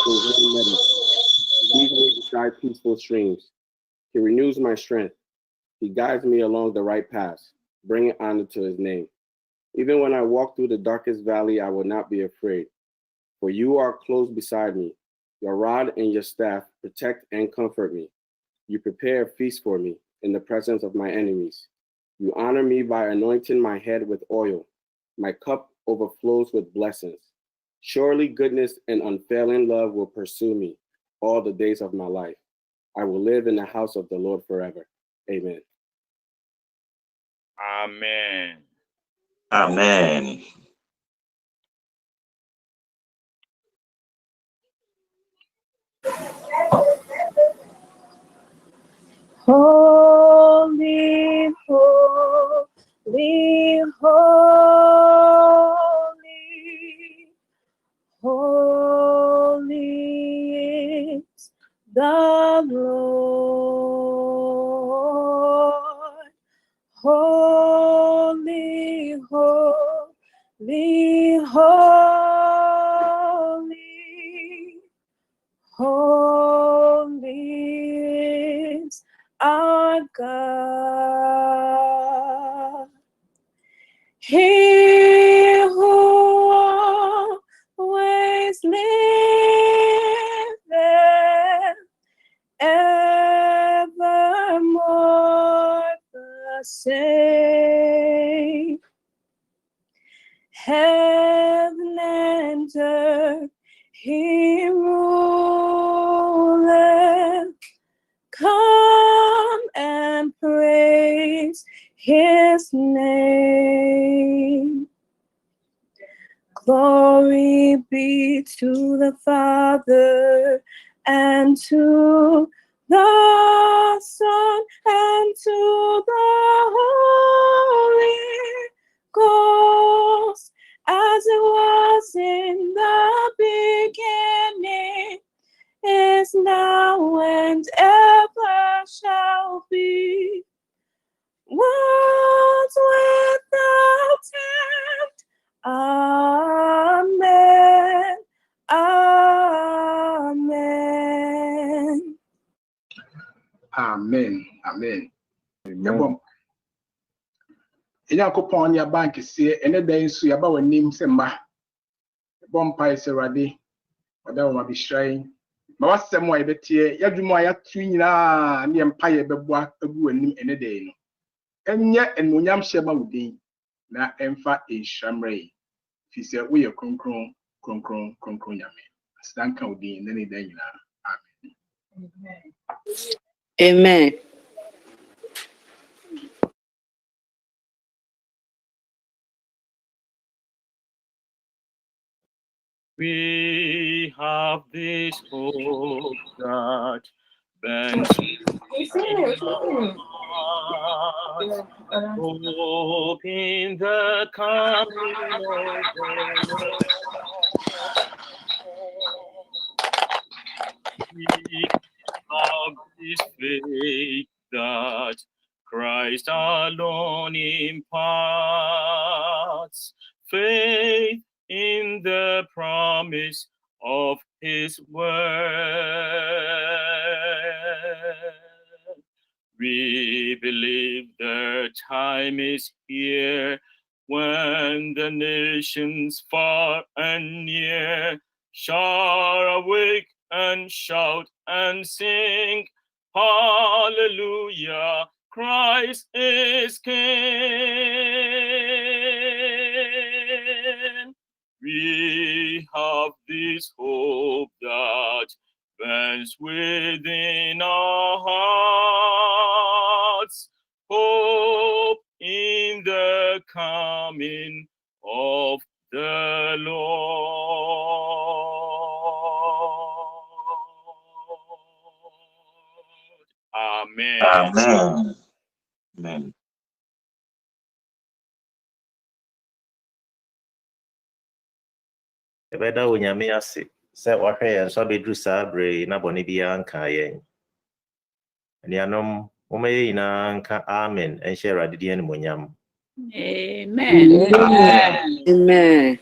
in green meadows. He leads me beside peaceful streams. He renews my strength. He guides me along the right path, bringing honor to his name. Even when I walk through the darkest valley, I will not be afraid, for you are close beside me. Your rod and your staff protect and comfort me. You prepare a feast for me in the presence of my enemies. You honor me by anointing my head with oil. My cup overflows with blessings. Surely goodness and unfailing love will pursue me all the days of my life. I will live in the house of the Lord forever. Amen. Amen. Amen. Holy, holy, holy, holy is the Lord. Holy, holy, holy, holy is our God. He who always liveth, evermore the same. Heaven and earth he ruleth. Come and praise his name. Glory be to the Father and to the Son and to the Holy Ghost, as it was in the beginning, is now and ever shall be, world without end. Amen. Amen. Amen. Amen. Yabom. Enyankopɔn ne aba nkɛseɛ ɛne da nso yaba w'anim sɛ mma. Yɛbɔ mpae sɛ Awurade ɔda wo ma bɛhyira ma wasɛm a yɛbɛteɛ yɛadwuma a yɛato nyinaa ne yɛmpa yɛbɛboa agu w'anim ɛne da yi no. Ɛnyɛ animuonyam hyɛ ma wo din na ɛmfa nhyira mmra yi. Firi sɛ woyɛ kronkron kronkron kronkron Nyame. Aseda nka wo din ne da nyinaa. Amen. We have this hope that bends hope in the coming of the Lord. We have this faith that Christ alone imparts, faith in the promise of his word. We believe the time is here when the nations far and near shall awake and shout and sing, Hallelujah, Christ is King. We have this hope that burns within our hearts, hope in the coming of the Lord. Amen. Amen. Amen. Ebeda onyame ase sɛ wahwɛ yɛn nso abɛduru saa bere na bɔne biara nka yɛn. Anuanom, momma yɛn nyinaa nka amen ɛnhyɛ Awurade din animuonyam. Amen. Amen.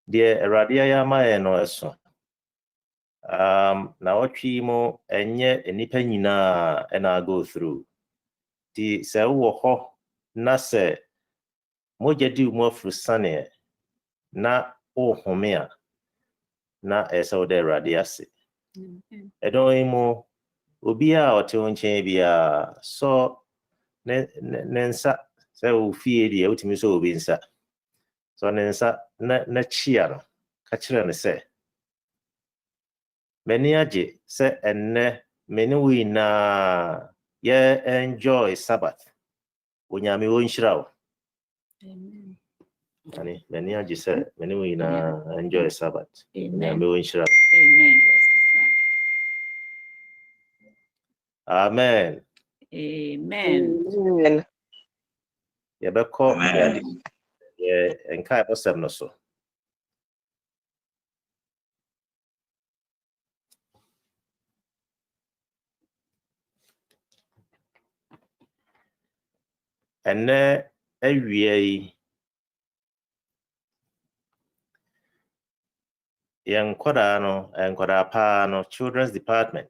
Deɛ Awurade ayɛ ama yɛn no ɛso. Na wɔtwe mu ɛnyɛ nnipa nyinaa ɛna go through. Ti sɛ wowɔ hɔ na sɛ mogya di mu afuru saneɛ na wohome a na ɛsɛ wo dɛ Awurade ase. Ɛdɔn yi mu obiara a ɔte wo nkyɛn biara sɔ ne nsa sɛ wo fie deɛ wotumi sɛ obi nsa. Sɔ ne nsa na kyia no ka kyerɛ no sɛ m'ani agye sɛ ɛnnɛ me ne wo nyinaa yɛ enjoy Sabbath. Onyame wɔnhyira wo. Ani m'ani agye sɛ me ne wo nyinaa enjoy Sabbath. Onyame wɔnhyira wo. Amen. Amen. Yɛbɛkɔ nkae bɔsɛm no so. Ɛnnɛ awia yi yɛn nkɔdaa paa no children's department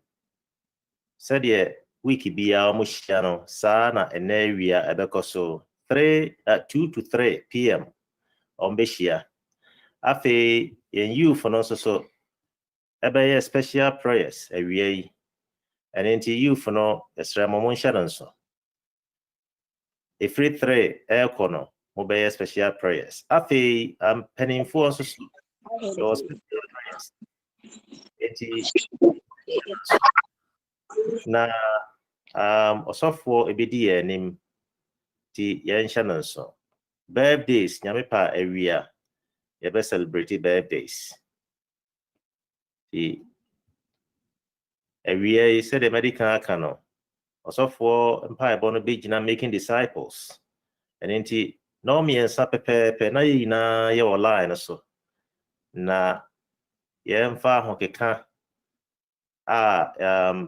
sɛdeɛ week biara mo hyia no saa na ɛnnɛ awia ɛbɛkɔ so 2 to 3 p.m. ɔmbɛhyia. Afei yɛn youth no nso so ɛbɛyɛ special prayers awia yi. Ɛno nti youth no yɛsrɛ mo monhyɛ no nso. Every 3 ɛkɔ no mobɛyɛ special prayers. Afei mpanimfoɔ nso so yɛwɔ special prayers. Enti na ɔsɔfoɔ ebedi yɛn anim ti yɛnhyɛ no nso. Birthdays nyame pa awia yɛbɛ celebrate birthdays. Ti awia yi sɛdeɛ medical aka no ɔsɔfoɔ mpaebɔ no bɛgyina making disciples. Ɛno nti na ɔmmiɛnsa pɛpɛɛpɛ na yɛn nyinaa yɛwɔ line no so na yɛmfa ahokeka a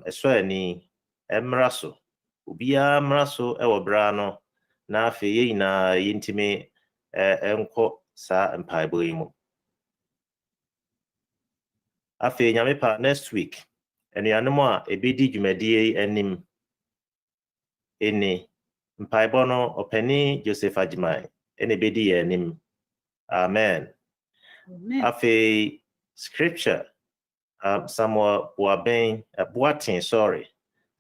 ɛsɔ ani mmra so. Obiara mmra so ɛwɔ bra no na afei yɛn nyinaa yɛntimi ɛnkɔ saa mpaebɔ yi mu. Afei nyame pa next week anuanom a ɛbɛdi dwumadie yi anim ɛni mpaebɔ no ɔpani Joseph Agyeman ɛna ɛbɛdi yɛn anim. Amen. Afei scripture Samuel Boaten Samuel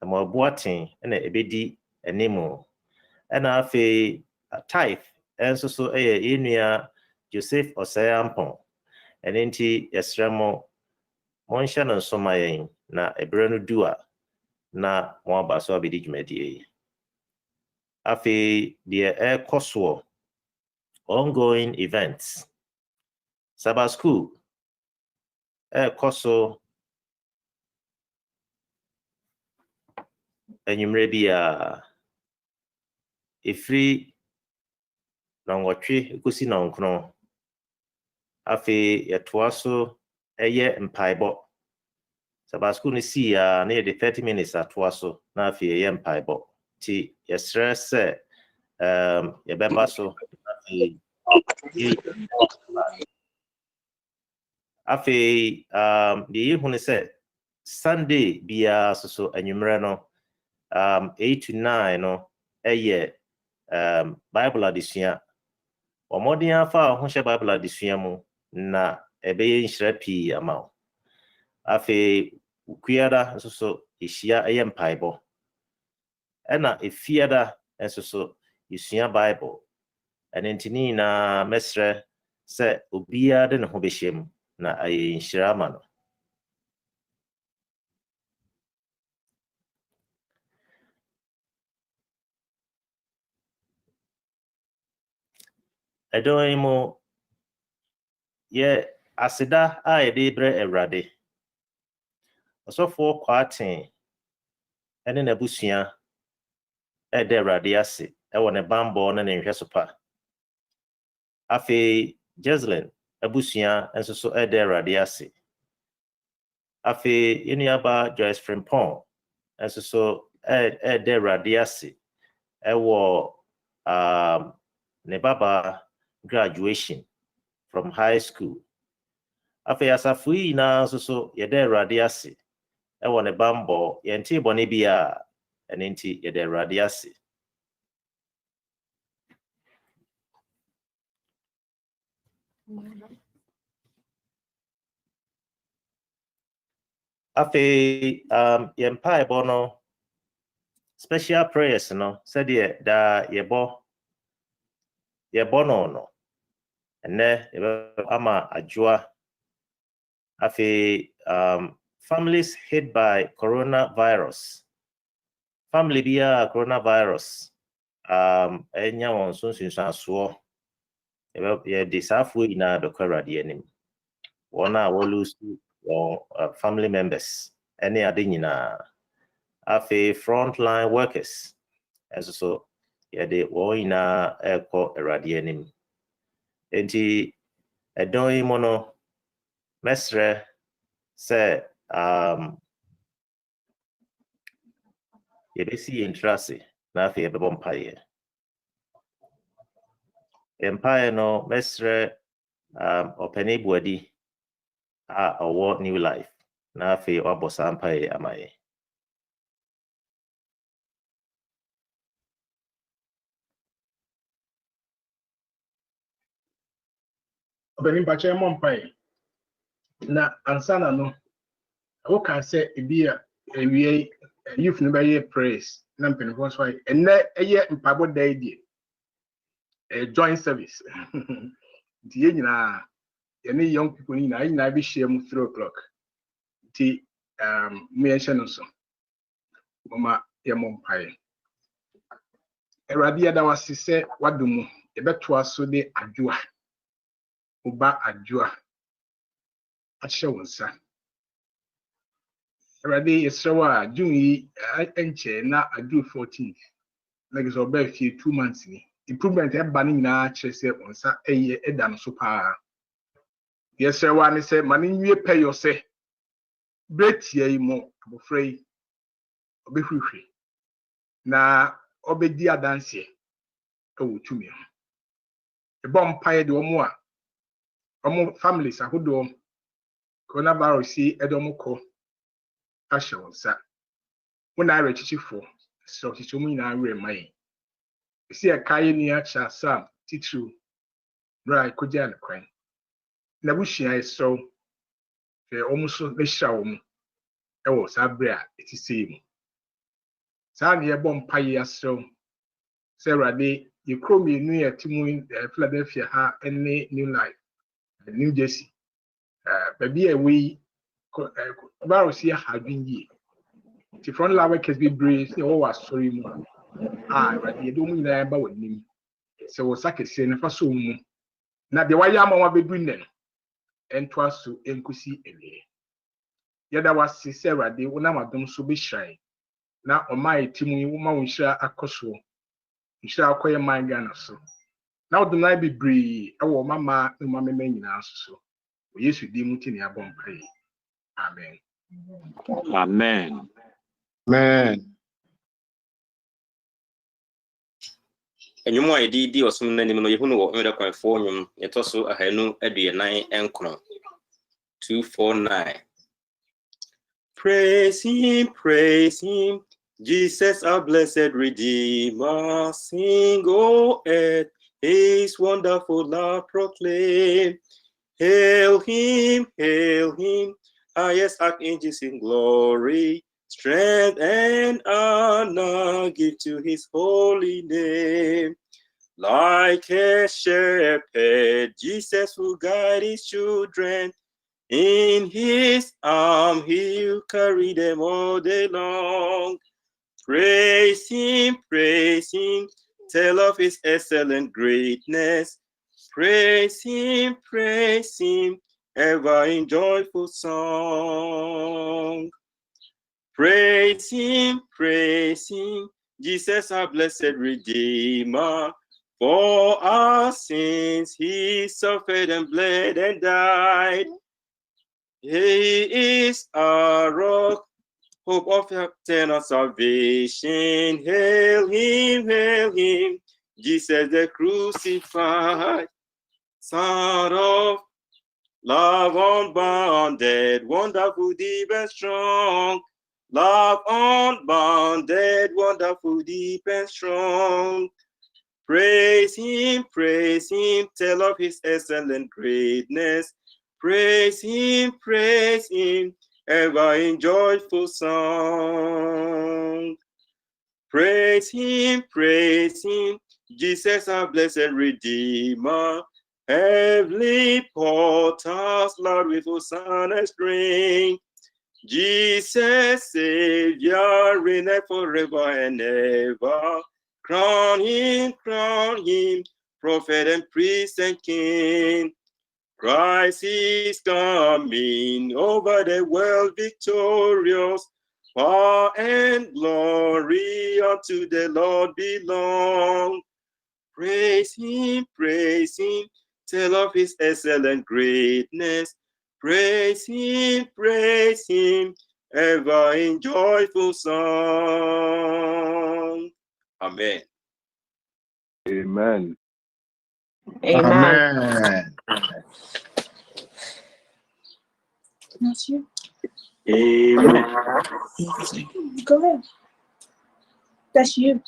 Boaten ɛna ɛbɛdi animu. Ɛna afei tithe ɛnso so ɛyɛ yɛnua Joseph Osayampɔn. Ɛno nti yɛsrɛ mo monhyɛ no nso ma yɛn na ɛberɛ no du a na moaba so abɛdi dwumadie yi. Afei deɛ ɛkɔ soɔ ongoing events. Sabbath school ɛkɔ so anwummerɛ bi a ɛfiri nɔnwɔtwe ekosi nɔnkron. Afei yɛtoa so ɛyɛ mpaebɔ. Sabbath school no sii a na yɛde 30 minutes atoa so na afei ɛyɛ mpaebɔ. Ti yɛsrɛ sɛ yɛbɛba so. Afei deɛ yɛhu ne sɛ Sunday biara so anwummerɛ no 8 to 9 no ɛyɛ Bible adesua. Ɔmmɔden afa ho hyɛ Bible adesua mu na ɛbɛyɛ nhyira pii ama wo. Afei Ukuada nso so yɛhyia ɛyɛ mpaebɔ. Ɛna efiada nso so yɛsua Bible. Ɛno nti ne nyinaa mɛsrɛ sɛ obiara de ne ho bɛhyia mu na ayɛ nhyira ama no. Ɛdɔn yi mu yɛ aseda a yɛde brɛ Awurade. Ɔsɔfoɔ Kwaaten ɛne n'abusua ɛda Awurade ase ɛwɔ ne bambɔ ne ne nhwɛ so pa. Afei Jeslyn abusua nso so ɛda Awurade ase. Afei yɛnuaba Joyce Frimpong nso so ɛda Awurade ase ɛwɔ ne baba graduation from high school. Afei asafo yi nyinaa nso so yɛda Awurade ase ɛwɔ ne bambɔ yɛnte bɔne bi a ɛno nti yɛda Awurade ase. Afei yɛn mpaebɔ no special prayers no sɛdeɛ da yɛbɔ no ɛnɛ yɛbɛ ama adwoa. Afei families hit by coronavirus. Family biya coronavirus ɛnya wɔn so nsunsuasoɔ. Yɛde saa afuo nyinaa bɛkɔ Awurade anim. Wɔn a wɔlose wɔn family members ɛne ade nyinaa. Afei frontline workers ɛnso so yɛde wɔn nyinaa ɛkɔ Awurade anim. Enti ɛdɔn yi mu no mɛsrɛ sɛ yɛbɛsi yɛn tiri ase na afei yɛbɛbɔ mpaeɛ. Mpaeɛ no mɛsrɛ ɔpani Buadi a ɔwɔ New Life na afei wabɔ saa mpaeɛ ama yɛn. Ɔpani mpakyɛ mmɔ mpaeɛ. Na ansana no woka sɛ ebi a ewie youth no bɛyɛ praise na mpanyinfoɔ nso ayɛ ɛnɛ ɛyɛ mpaebɔ da yi deɛ joint service nti yɛn nyinaa yɛne young people nyinaa yɛn nyinaa bi hyia mu 3 o'clock nti mu yɛnhyɛ no so mama yɛmmɔ mpaeɛ. Awurade yɛda wase sɛ wadom mu yɛbɛtoa so de adwoa woba adwoa ahyɛ wo nsa. Awurade yɛsrɛ wo a June yi ɛnkyɛ na adwo 14th na gɛ sɛ ɔbaa fie 2 months ni improvement ɛba no nyinaa kyerɛ sɛ wo nsa ɛyɛ ɛda no so paa. Yɛsrɛ wo a ne sɛ ma no nwie pɛ yɔ sɛ berɛtia yi mu abɔfra yi ɔbɛhwehwɛ na ɔbɛdi adanseɛ ɛwɔ tumi ho. Ɛbɔ mpaeɛ de ɔmo families ahodoɔ coronavirus yi ɛde ɔmo kɔ ahyɛ wo nsa. Wo na ayɛ kyikyifoɔ sɛ ɔkyekyɛ mu nyinaa werɛ ma yɛn. Ɛsi ɛka yɛ nua kyɛ Sam titiriw bra ɛkɔgyaa ne kwan. Na busua ɛsrɛw hwɛ ɔmo so bɛhyira wɔ mu ɛwɔ saa berɛ a ɛti sɛ mu. Saa ne yɛbɔ mpaeɛ asrɛw sɛ Awurade yɛ kuro mmienu yɛ te mu Philadelphia ha ɛne New Life New Jersey. Baabi a ɛwɔ yi virus yɛ hadwin yie. Nti frontline workers bebree sɛ wɔwɔ asɔre mu a Awurade yɛde wɔn nyinaa ba wɔ anim. Sɛ wɔ sa kɛseɛ no fa so mu na deɛ wayɛ ama wɔn abɛdu nnɛ no ɛntoa so ɛnkosi awie. Yɛda wase sɛ Awurade wonam adom so bɛhyira na ɔma yɛ ti mu yi woma wo nhyira akɔ so. Nhyira akɔyɛ man Ghana so. Na wodom na bebree ɛwɔ mama ne mama nyinaa so. Yesu di mu tini abɔ mpaeɛ. Amen. Amen. Amen. Enyumu a yɛde di ɔsom n'anim no yɛhu no wɔ mmerɛ kwanfoɔ nnwom yɛtɔ so 249 249. Praise him, Jesus our blessed Redeemer. Sing, O earth, his wonderful love proclaim. Hail him, highest archangels in glory, strength and honor give to his holy name. Like a shepherd, Jesus will guide his children. In his arm, he'll carry them all day long. Praise him, tell of his excellent greatness. Praise him, ever in joyful song. Praise him, Jesus our blessed Redeemer. For our sins he suffered and bled and died. He is our rock, hope of eternal salvation. Hail him, Jesus the crucified, Son of love unbounded, wonderful, deep and strong. Love unbounded, wonderful, deep and strong. Praise him, tell of his excellent greatness. Praise him, ever in joyful song. Praise him, Jesus our blessed Redeemer. Heavenly portals loud with hosanna string. Jesus Savior, reigneth forever and ever. Crown him, prophet and priest and king. Christ is coming over the world victorious. Power and glory unto the Lord belong. Praise him, tell of his excellent greatness. Praise him, ever in joyful song. Amen. Amen. Amen. That's you. Amen. Go ahead. That's you.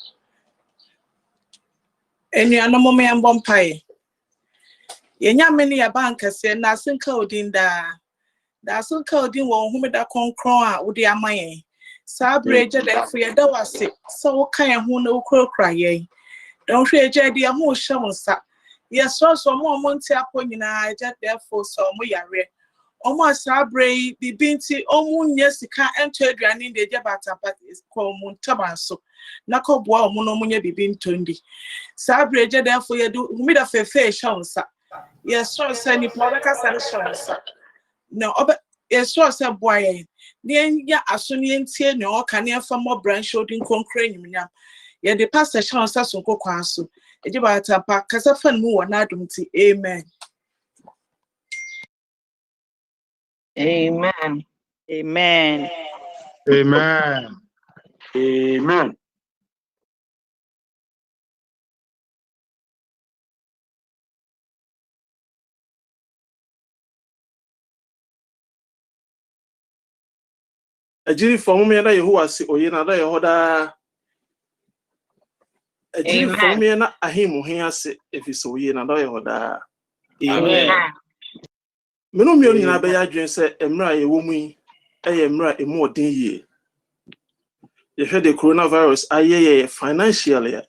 Any anomaly and bumpy. Yenya many a banker said, Nasin coding da. That's all coding one whom that concron with the amaye. Sabre, therefore, your door was sick. So kind who no crow cry. Don't fear, Jaddy, a more shown sap. Yes, so more monty upon you, I just therefore so we are read. Almost Sabre, the binty, almost yes, the car entered running the Jabata, but is called Montabanso. Nako boa monomonia be bin tundi. Sabre, therefore, you do mid of a fair shown sap. Yes, so send Plodaka sanction sap. No, but yes, so said boy. Then ya asunian tea no can you for more branch shooting concrane. Ya the pastor shall so go quasu. A jibata pack, Casafan moo and adumti. Amen. Amen. Amen. Amen. Amen. Ajiri for me na Yehowa si oye na da Yehoda. Ajiri for me na ahimu he ase efisi oye na da Yehoda. Amen. Meno mi oni na be ya dwen se emra ye wo mu yi emra emu odin yie. Ye hwe the coronavirus ayeye financially.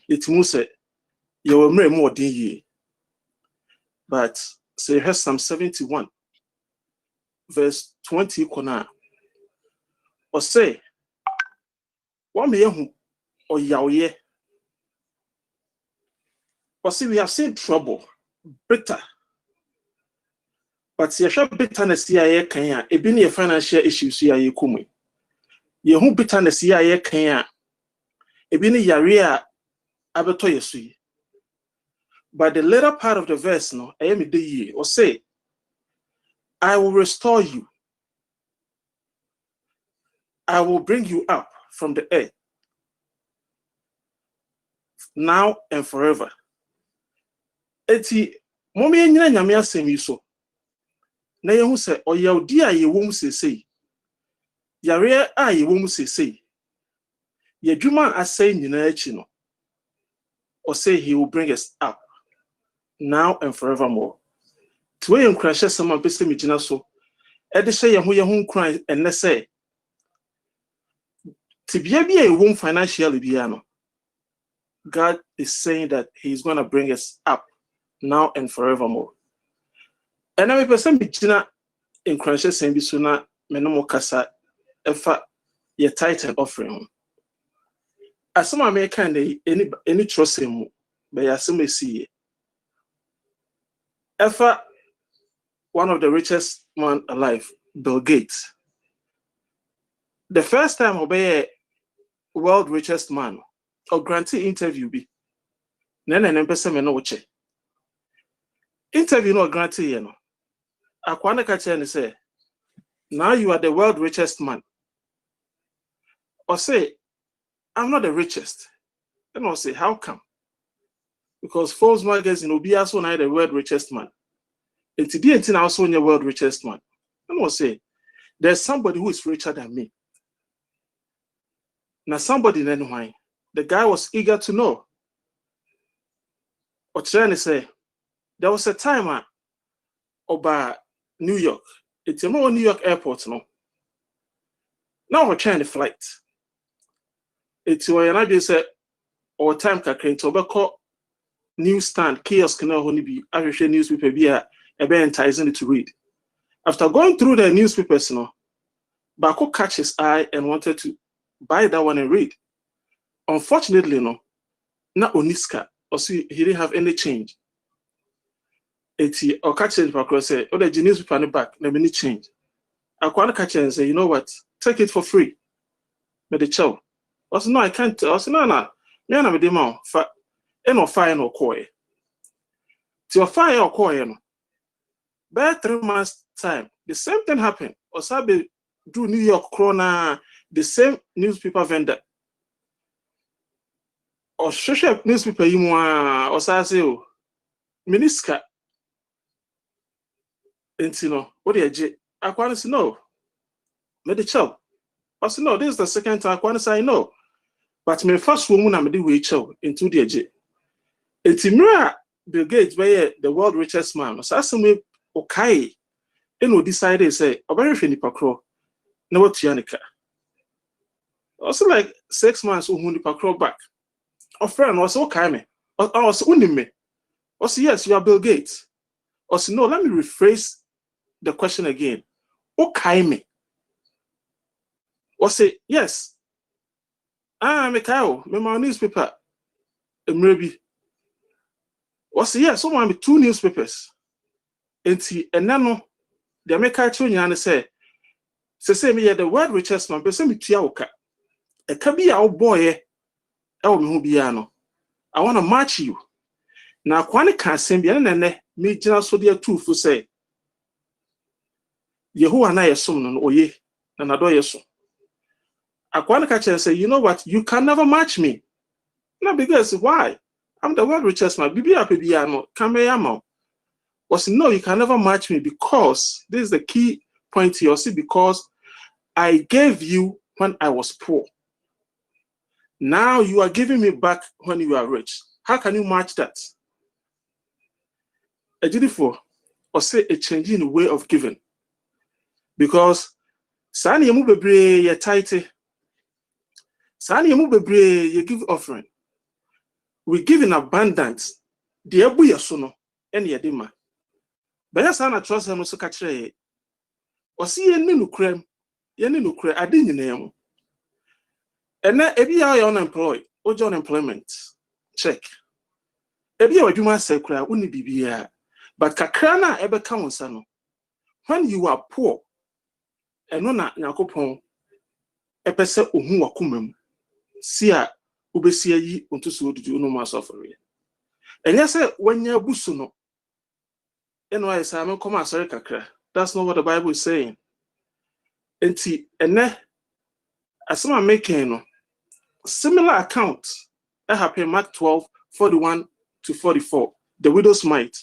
It mu se ye wo emra emu odin yie. But say has Psalm 71 verse 20 kona. Or say what me hu oyaoye. Or see we have seen trouble, bitter. But ye shall bitterness ye kan e bi ne financial issues ye kumu. Ye hu bitterness ye kan e bi ne yare a abeto yesu. But the later part of the verse no I am the ye or say I will restore you. I will bring you up from the earth now and forever. Eti momi enyina nyame asem yi so. Na yehu se oyawdi a yewom sesei. Yare a yewom sesei. Yedwuma asay nyina achi no. Or say he will bring us up now and forevermore. To we encourage some of bese mijina so Ede say ye ho kran enne say tibia bi a won financially bia no. God is saying that he's going to bring us up now and forevermore. And I'm a person between in crunches and bisuna menomo kasa efa ye titan offering. As some American any trust him by assume see efa one of the richest man alive, Bill Gates. The first time obey world richest man or grantee interview be nene person me no che. Interview no grantee no. Akwana kache ni say now you are the world richest man. Or say, I'm not the richest. And I'll say, how come? Because Forbes magazine will be also not the world richest man. And today, it's also in the world richest man. And I'll say, there's somebody who is richer than me. Now, somebody then why? The guy was eager to know. Or trying to say, there was a time about New York. It's a New York airport, no. Now we're trying to flight. It's why I just said, or time kakrin to obeko newsstand kiosk na ho ni bi ahwehwe newspaper bi a ebe enticing it to read. After going through the newspapers no, Bako catch his eye and wanted to buy that one and read. Unfortunately no, na oniska or see he didn't have any change. Eti or catch it Bako say, "Oh, the newspaper on the back, let me change." Akwana catch and say, "You know what? Take it for free." But the chow. I said, "No, I can't." I said, "No. Me na me dey ma fa eno fire no koye. Ti o fire o koye no. By 3 months time, the same thing happened. Osabe do New York Corona, the same newspaper vendor. Or social newspaper you want osase o miniska. Entino, what do you Akwana say no. Me the chow. I said, "No, this is the second time Akwana say no." But my first woman I'm the way chow into the edge. It's Bill Gates by the world richest man. So as me okay, and decided say, "Obere fe nipa kro na watu yanika." Also like 6 months who nipa kro back. A friend was okay me. I was unim me. Also yes, you are Bill Gates. Also no, let me rephrase the question again. Okay me. Also yes. Me kayo, me my newspaper. Maybe. Also yes, someone me 2 newspapers. Enti enano the America chunya say me the world richest man, but say me tia oka. E ka bi a boy e wo me ho bia no. I want to match you. Na kwane kan sem bia ne me gina so de atufu say Yehowa na yesom no oye na nado yeso. Akwane ka chen say, "You know what? You can never match me." Na because why? I'm the world richest man. Bibi apebia no kameyama. Was no, you can never match me because this is the key point here. See, because I gave you when I was poor. Now you are giving me back when you are rich. How can you match that? A beautiful or say a change in the way of giving. Because Sani yamu bebre ye tithe. Sani yamu bebre ye give offering. We give in abundance. The ebu yasono eni yedima. Baya sana trust him so kachre. Osi ye ni nukrem. Ye ni nukre adi nyina yamu. Ena ebi ya unemployed. Ojo unemployment. Check. Ebi ya wadwuma sekura uni bibia. But kakrana ebe kaunsa no. When you are poor, eno na Nyankopon epese ohu wakomam. Si a ubesi ayi ontuso odudu no ma sofore. Enya se wanya busu no. Eno ayi sa me koma asore kakra. That's not what the Bible is saying. Enti ene asema making no similar account that happened Mark 12:41-44. The widow's mite.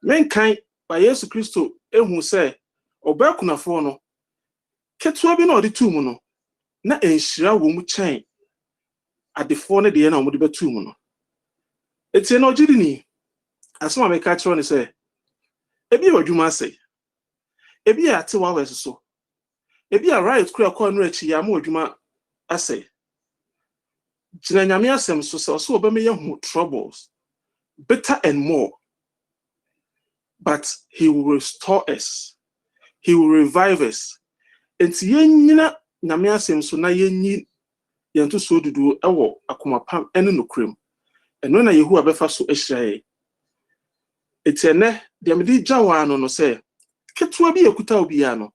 Mankind by Jesus Christo ehu say obakunafo no ketua bi na odi tu mu no na enhyira wo mu chen adefo ne de na wo de betu mu no. Etie na ogidi ni asoma me ka kiro ne say ebi wadwuma say ebi a te wa so ebi a right kura kwa no achi ya ma odwuma asɛ gyina nyame asɛm so sɛ ɔso obɛmɛyɛ hu troubles better and more, but he will restore us, he will revive us. Enti yenyina nyame asɛm so na yenyi yento so dudu ɛwɔ akomapam ɛne nokrem ɛno na Yehowa bɛfa so ahyirae. Eti ene de mede gyawa no sɛ ketewa bi ekuta obi ya no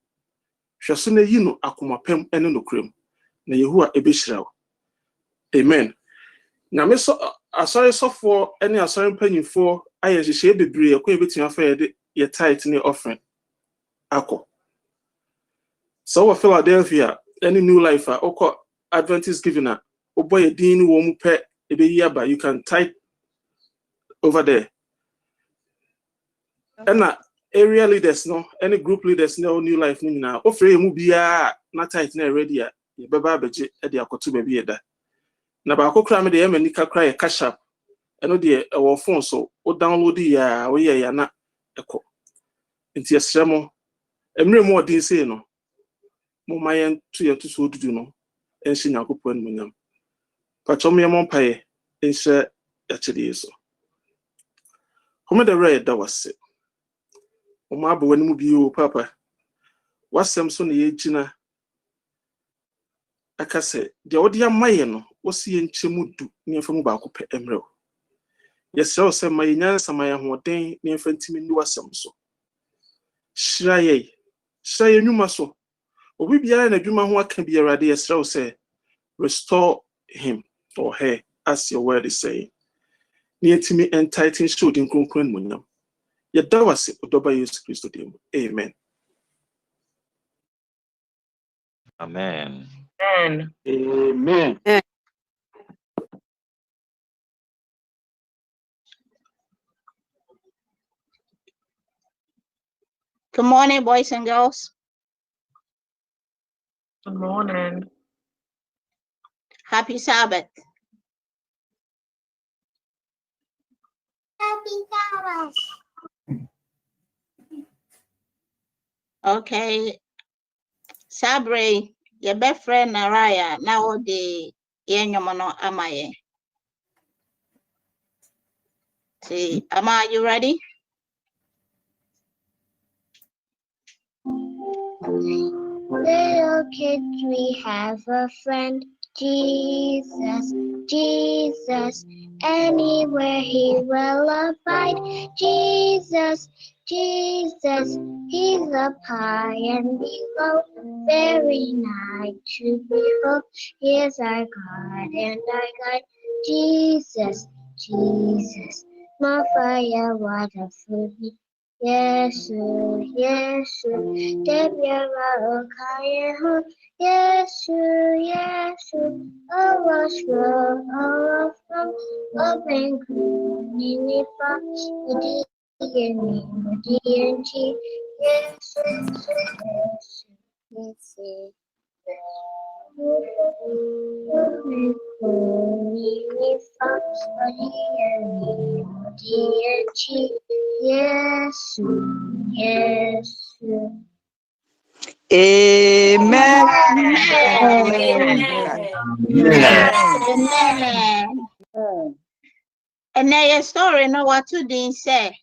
hwɛ so na yi no akomapam ɛne nokrem na Yehowa ɛbɛhyira wo. Amen. Nyame so asɔre sɔfo ɛne asɔre mpanyimfo ayɛ hyehyɛ bebree ɛkɔ ebetumi afa yɛde yɛ tithe ne offering akɔ. So wɔ Philadelphia ɛne New Life a ɔkɔ Adventist giving a ɔbɔ yɛ din wɔ mu pɛ ebeyi aba, you can tithe over there. Ɛna area leaders no ɛne group leaders no New Life no nyinaa ofre mu bia na tithe na ready a yɛbɛba abɛgye ɛde akɔto baabi yɛda. Na ba akokra me de yɛ mani kakra yɛ cash app ɛno de ɛwɔ phone so o download ya o yɛ ya na ɛkɔ. Nti ɛsrɛ mo emre mo ɔdin sei no mo ma yɛn to yɛ to so dudu no ɛnhyɛ Nyankopɔn no munyam. Patwom yɛ mo mpae ɛnhyɛ yɛkyɛde Yesu. Home de red da wase. O ma abo wani mu bi o papa. Wasɛm so na yɛgyina akase de odi amaye no osi yenchemu du ne mfa mu baako pɛ emrew. Yesrɛ wo sɛ ma yenya samaya hoden ne mfa ntimi ni wasɛm so. Hyira yɛ nnwuma so. Obi biara na adwuma ho aka bi Awurade yesrɛ wo sɛ restore him or her as your word is saying. Ne yɛtimi entitle show din kronkron mu nyam. Yɛda wase odoba Yesu Kristo dim. Amen. Amen. Amen. Good morning, boys and girls. Good morning. Happy Sabbath. Happy Sabbath. Okay. Sabre, your best friend Naraya, now the Yenyomono Amaye. See, Ama, you ready? Little kids, we have a friend, Jesus, Jesus. Anywhere he will abide, Jesus, Jesus. He's up high and below, very nigh to behold. He is our God and our guide, Jesus, Jesus. My fire, what a food. Yesu, Yesu, Debiara Okayehu, Yesu, Yesu, Owasro, Owafam, Obenku, Ninifa, Udiyeni, Udiyenchi, Yesu, Yesu, Yesu. Yes, yes. Amen. Amen. And now your story, no what to do say.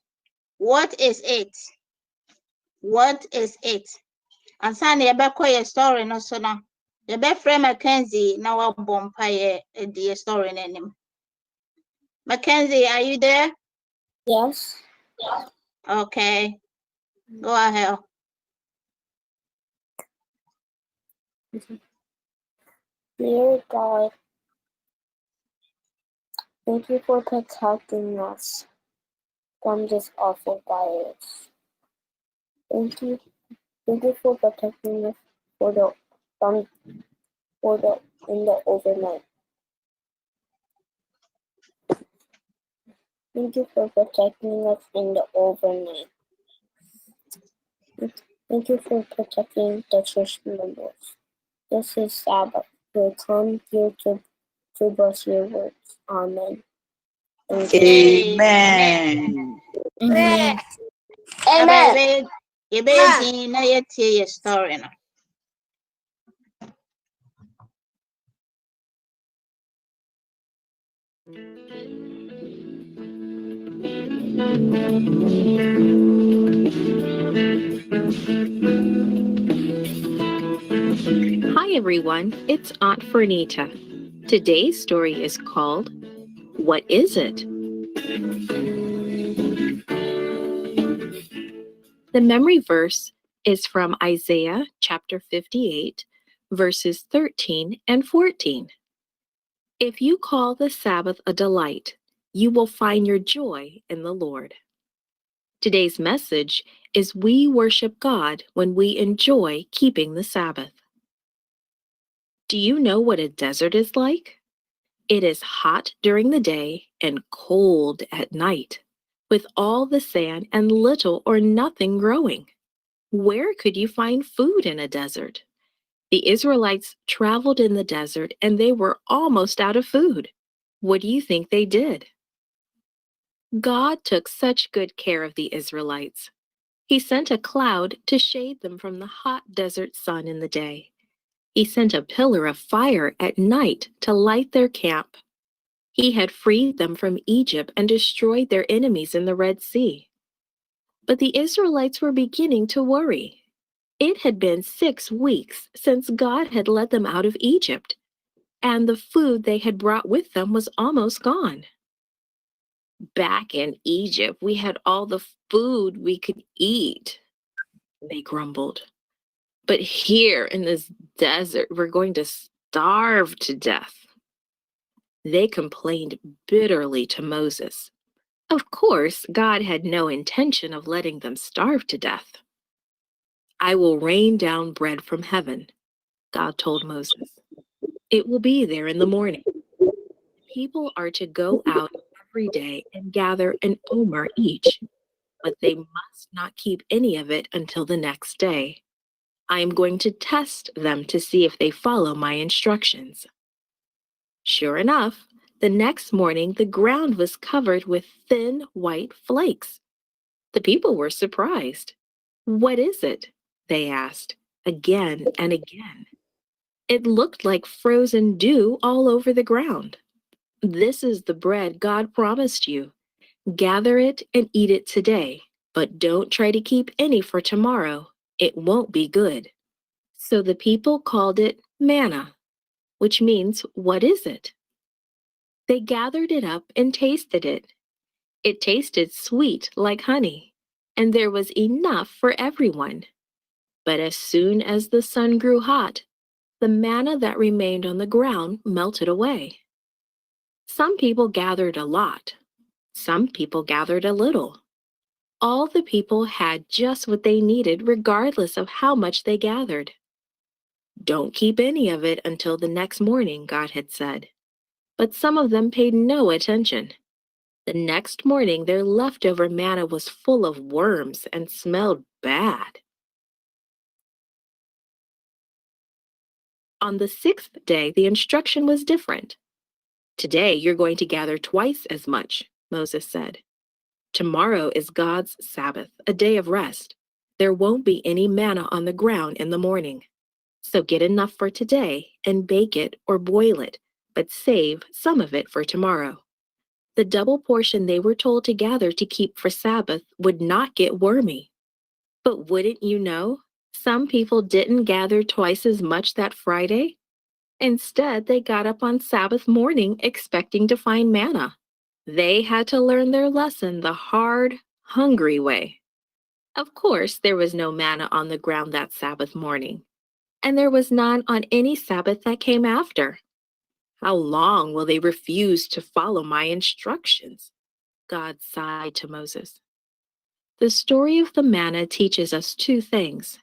What is it? What is it? And Sunday, your story, no so now. Your best friend Mackenzie, now a bompire, the story name. Mackenzie, are you there? Yes. Okay. Go ahead. Dear God, thank you for protecting us from this awful virus. Thank you for protecting us in the overnight. Thank you for protecting us in the overnight. Thank you for protecting the church members. This is Sabbath. We come here to bless your words. Amen. Amen. Amen. Amen. Yɛbɛyɛ din na yɛtie yɛ story no. Hi everyone, it's Aunt Fernita. Today's story is called, What Is It? The memory verse is from Isaiah chapter 58, verses 13 and 14. If you call the Sabbath a delight, you will find your joy in the Lord. Today's message is we worship God when we enjoy keeping the Sabbath. Do you know what a desert is like? It is hot during the day and cold at night, with all the sand and little or nothing growing. Where could you find food in a desert? The Israelites traveled in the desert and they were almost out of food. What do you think they did? God took such good care of the Israelites. He sent a cloud to shade them from the hot desert sun in the day. He sent a pillar of fire at night to light their camp. He had freed them from Egypt and destroyed their enemies in the Red Sea. But the Israelites were beginning to worry. It had been 6 weeks since God had led them out of Egypt, and the food they had brought with them was almost gone. Back in Egypt, we had all the food we could eat, they grumbled. But here in this desert, we're going to starve to death. They complained bitterly to Moses. Of course, God had no intention of letting them starve to death. I will rain down bread from heaven, God told Moses. It will be there in the morning. People are to go out every day and gather an omer each, but they must not keep any of it until the next day. I am going to test them to see if they follow my instructions. Sure enough, the next morning the ground was covered with thin white flakes. The people were surprised. What is it? They asked, again and again. It looked like frozen dew all over the ground. This is the bread God promised you. Gather it and eat it today, but don't try to keep any for tomorrow. It won't be good. So the people called it manna, which means, what is it? They gathered it up and tasted it. It tasted sweet like honey, and there was enough for everyone. But as soon as the sun grew hot, the manna that remained on the ground melted away. Some people gathered a lot. Some people gathered a little. All the people had just what they needed regardless of how much they gathered. Don't keep any of it until the next morning, God had said. But some of them paid no attention. The next morning, their leftover manna was full of worms and smelled bad. On the 6th day, the instruction was different. Today, you're going to gather twice as much, Moses said. Tomorrow is God's Sabbath, a day of rest. There won't be any manna on the ground in the morning. So get enough for today and bake it or boil it, but save some of it for tomorrow. The double portion they were told to gather to keep for Sabbath would not get wormy. But wouldn't you know, some people didn't gather twice as much that Friday? Instead, they got up on Sabbath morning expecting to find manna. They had to learn their lesson the hard, hungry way. Of course, there was no manna on the ground that Sabbath morning, and there was none on any Sabbath that came after. How long will they refuse to follow my instructions? God sighed to Moses. The story of the manna teaches us 2 things.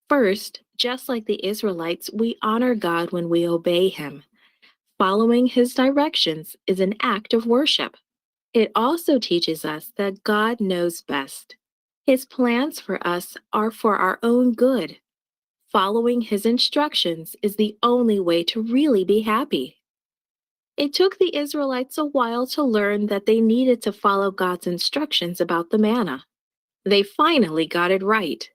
First, just like the Israelites, we honor God when we obey Him. Following His directions is an act of worship. It also teaches us that God knows best. His plans for us are for our own good. Following His instructions is the only way to really be happy. It took the Israelites a while to learn that they needed to follow God's instructions about the manna. They finally got it right.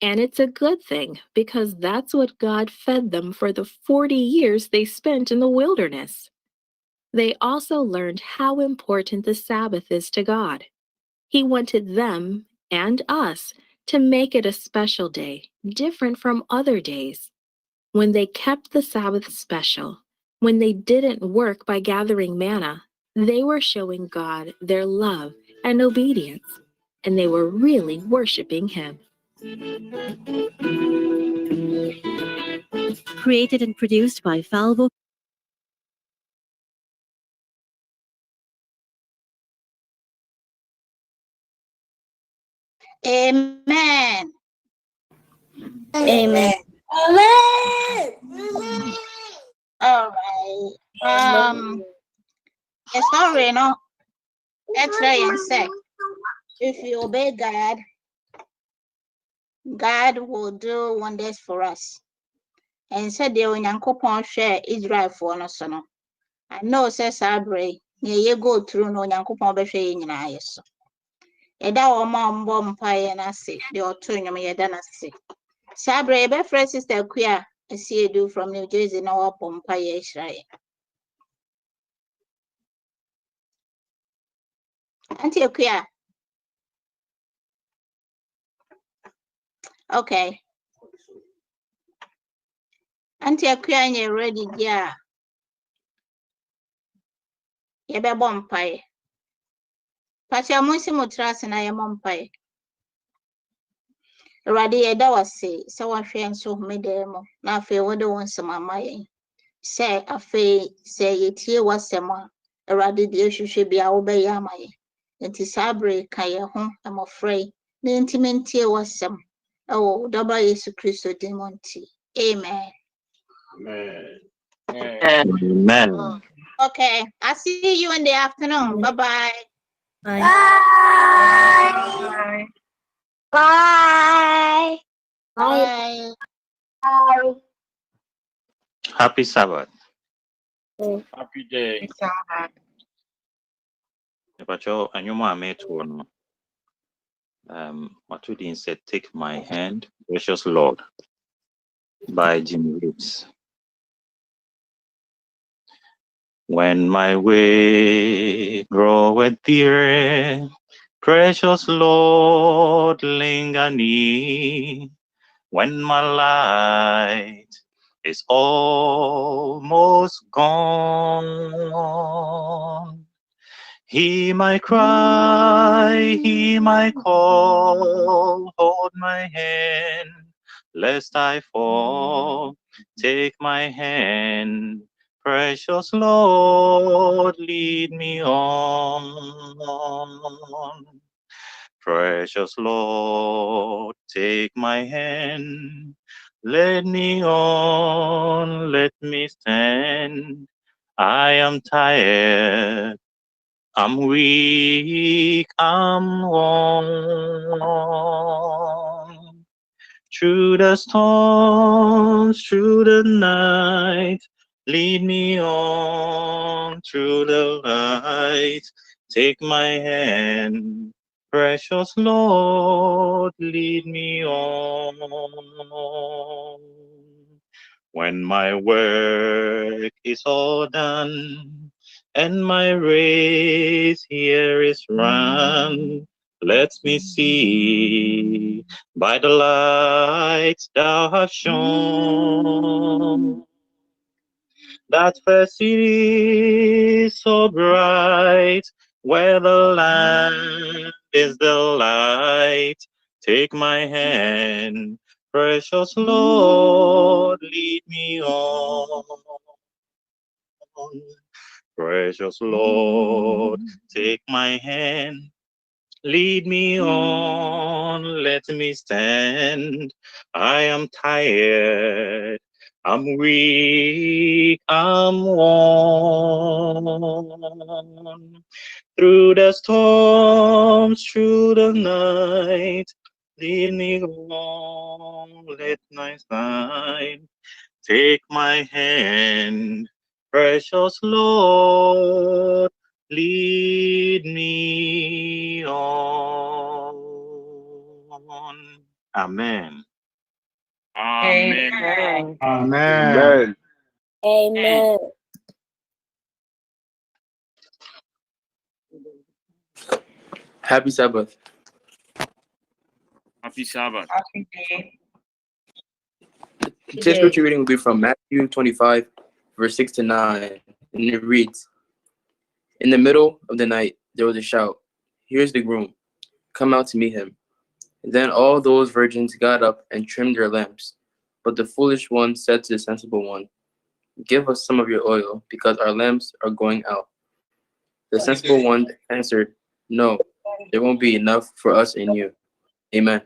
And it's a good thing because that's what God fed them for the 40 years they spent in the wilderness. They also learned how important the Sabbath is to God. He wanted them and us to make it a special day, different from other days. When they kept the Sabbath special, when they didn't work by gathering manna, they were showing God their love and obedience, and they were really worshiping Him. Created and produced by Falvo. Amen. Amen. All right. The story, no. Let's try and say, if you obey God, God will do wonders for us. And said the Onyankopon share Israel for no so no. I know says Sabre, ye go through no Onyankopon be hwe nyina yeso. Eda o ma mbo mpaye na se, de oto nyom ye da na se. Sabre be friend sister Kuya Asiedu from New Jersey na wa mpaye Israel. Auntie Kuya. Okay. Auntie Akuya nye ready dia. Ye be bompae. Pacha munsi mutrase na ye mompae. Radi ye da wase se wahwe nso homede mo. Na afi wode won semama ye. Se afi se yetie wasem a Radi de hwehwe bia wo be ya maye. Enti sabre ka ye ho amofrei. Na intimentie wasem. Oh, daba Yesu Kristo dimonti. Amen. Amen. Okay, I'll see you in the afternoon. Bye-bye. Bye. Bye. Bye. Bye. Happy Sabbath. Happy day. Pacho, anyuma met one. Matudin said, "Take my hand, precious Lord," by Jimmy Roots. When my way groweth dear, precious Lord, linger near. When my light is almost gone, hear my cry, hear my call, hold my hand, lest I fall. Take my hand, precious Lord, lead me on. Precious Lord, take my hand, lead me on, let me stand. I am tired, I'm weak, I'm worn. Through the storms, through the night, lead me on through the light. Take my hand, precious Lord, lead me on. When my work is all done, and my race here is run, let me see by the light thou hast shone. That fair city so bright, where the Lamb is the light. Take my hand, precious Lord, lead me on. Precious Lord, take my hand, lead me on, let me stand. I am tired, I'm weak, I'm worn. Through the storms, through the night, lead me on, let my side. Take my hand, precious Lord, lead me on. Amen. Amen. Amen. Amen. Happy Sabbath. Happy Sabbath. Happy day. Today's scripture reading will be from Matthew 25, verse 6 to 9, and it reads, "In the middle of the night, there was a shout, 'Here's the groom, come out to meet him.' Then all those virgins got up and trimmed their lamps. But the foolish one said to the sensible one, 'Give us some of your oil, because our lamps are going out.' The sensible one answered, 'No, there won't be enough for us and you.' Amen."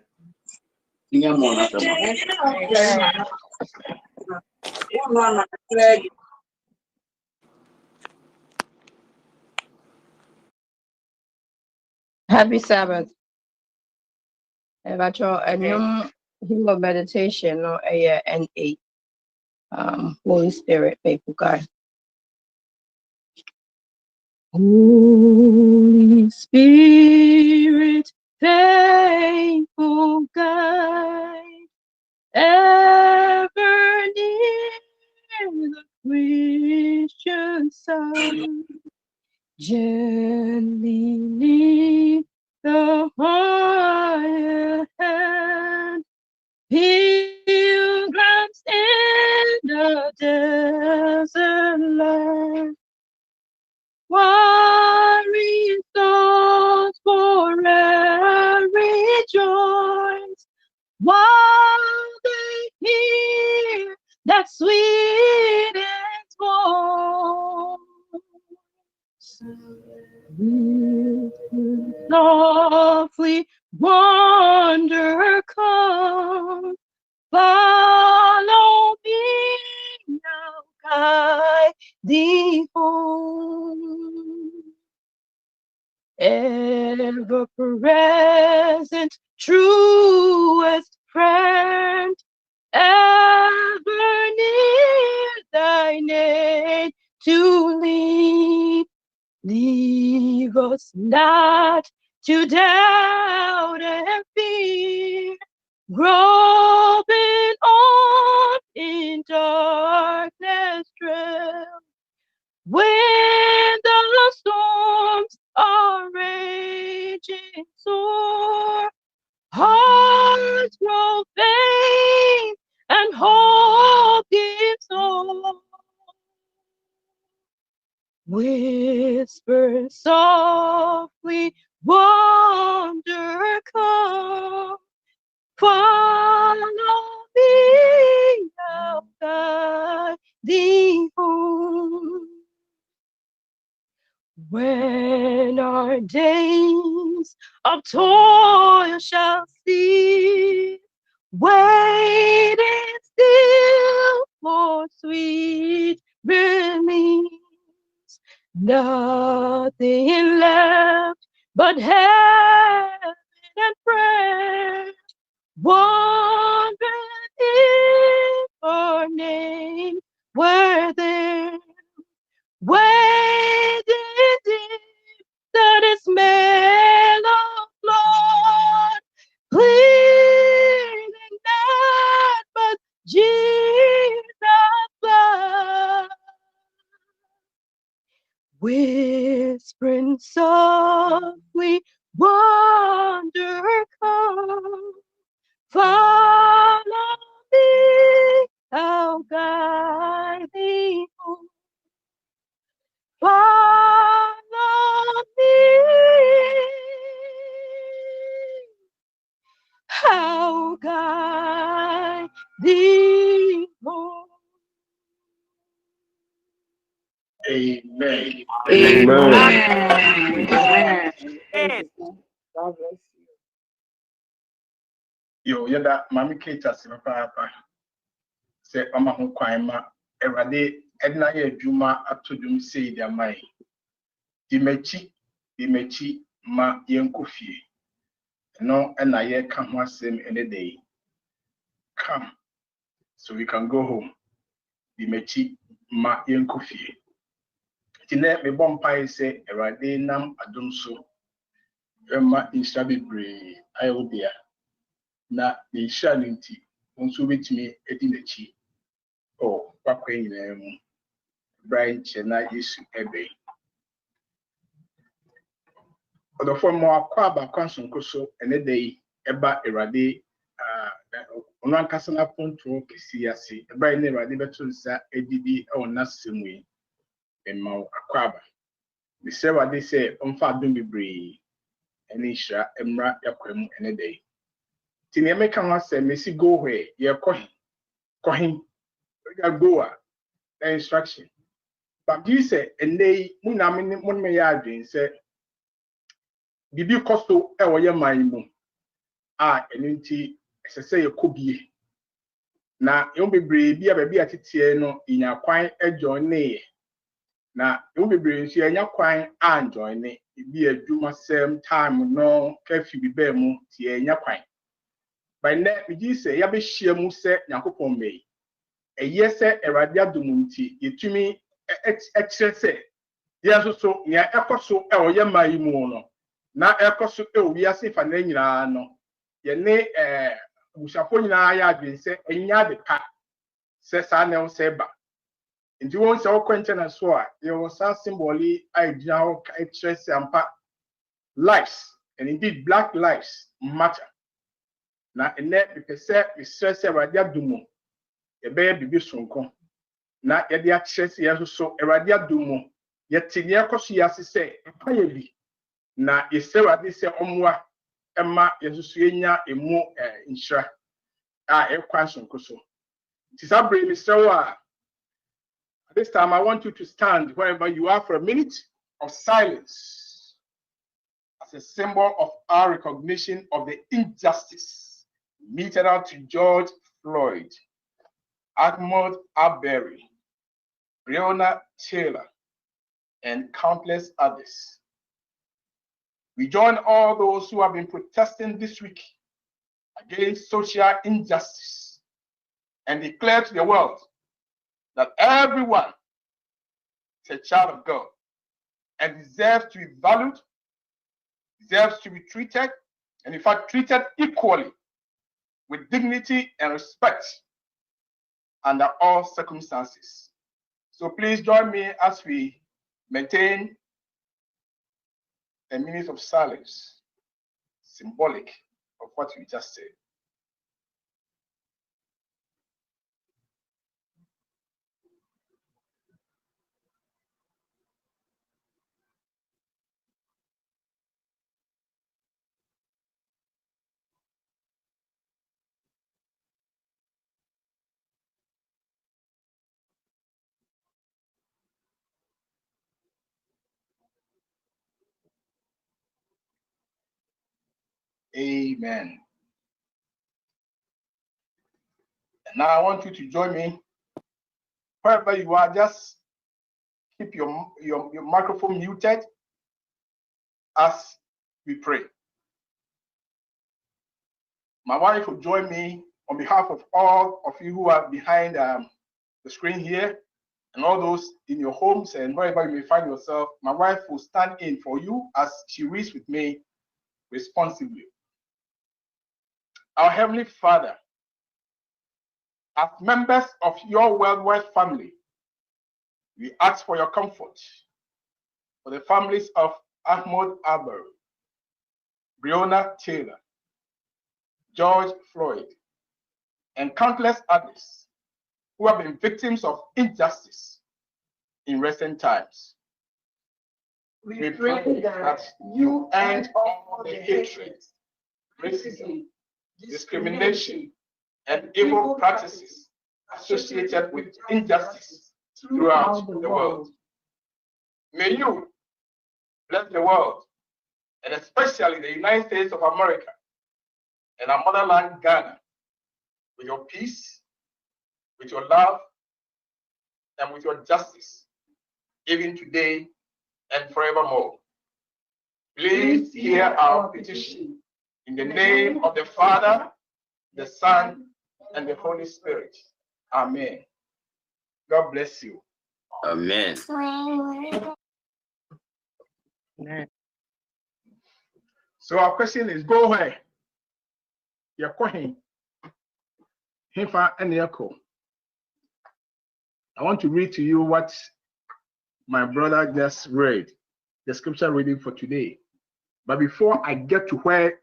Happy Sabbath. About your hymn of meditation or NA. Holy Spirit, faithful God. Holy Spirit, faithful guide, ever near the Christian side, gently lead the higher hand, pilgrims in the desert land. Worry thoughts forever rejoice, while they hear that sweetest voice. Softly wander come, follow me now, guide thee home. Ever present, truest friend, ever near thy name to lead. Leave us not to doubt and fear, groping on in darkness dread. When the storms are raging sore, hearts grow faint and hope gives hope. Whisper softly, wonder come, follow me, I'll guide thee home. When our days of toil shall cease, waiting still for sweet release, nothing left but heaven and prayer, wondering if our names were there. Waiting deep the smell of blood, pleading that but Jesus' blood. Whispering softly, wonder come, follow me, I'll guide thee home. Follow me, I'll guide thee home. Amen. Amen. God bless you. Yo, yada mami Kate asema papa. Se mama ho kwan ma Ewrade edna ye adwuma atodum sei dia mai. Di mechi ma yenkofie. No na ye ka ho asem ene dey. Come so we can go home. Di mechi ma yenkofie. Tine me bompai se Ewrade nam adom so. Ema inshabi bre ayodia. Na insha ninti nso betumi edi n'akyi wakwa nyinaa mu Brian Chena Yesu ebe odofo mo akwa abakwa sonko so ene dai eba Awurade ono ankasa na ponto kesi ase Brian ne Awurade beto nsa edidi nasemu yi emma akwa aba the Awurade say omfa adom bebre ene hira emra yakwa mu ene dai tini emeka ho asɛ mesi go where ye kohin go the instruction but you say ene mun me ya adwen sɛ bibi kosto e wo ye man mu ene nti esese ye kobie na e bebre bi ababi atetie no inya kwan join ne na e bebre nso enya kwan join ne bi adwuma same time no kafi bi ba mu ti enya kwan by net we say ya be hia mu se Yakopon me eye se Awurade adom nti yetumi ekire se yeso so ya ekoso e wo ye man mu no na ekoso e owi ase fa na nyina no ye ne busafo nyina ya adwen se enya de pa se sa na wo se ba nti won se wo kwente na so a ye wo sa symboli idea ho ekire se ampa lives and indeed black lives matter na ene bepese misrese Awurade adumo ebe bibi sonko na ye de akyerese yeso so Awurade adumo ye tini ekoso yase se apaye bi na yese Awurade se omwa emma yeso so yenya emu nhyira ekwan sonko so tisabre misrewo this time I want you to stand wherever you are for a minute of silence as a symbol of our recognition of the injustice meted out to George Floyd, Ahmaud Arbery, Breonna Taylor, and countless others. We join all those who have been protesting this week against social injustice and declare to the world that everyone is a child of God and deserves to be valued, deserves to be treated, and in fact treated equally with dignity and respect under all circumstances. So please join me as we maintain a minute of silence, symbolic of what we just said. Amen. And now I want you to join me. Wherever you are, just keep your microphone muted as we pray. My wife will join me on behalf of all of you who are behind the screen here and all those in your homes and wherever you may find yourself. My wife will stand in for you as she reads with me responsibly. Our Heavenly Father, as members of your worldwide family, we ask for your comfort for the families of Ahmaud Arbery, Breonna Taylor, George Floyd, and countless others who have been victims of injustice in recent times. We pray that you end all the hatred, racism, discrimination, and evil practices associated with injustice throughout the world. May you bless the world, and especially the United States of America and our motherland, Ghana, with your peace, with your love, and with your justice, even today and forevermore. Please hear our petition in the name of the Father, the Son, and the Holy Spirit. Amen. God bless you. Amen. So our question is, go where? You're going. Hefa and Echo. I want to read to you what my brother just read, the scripture reading for today. But before I get to where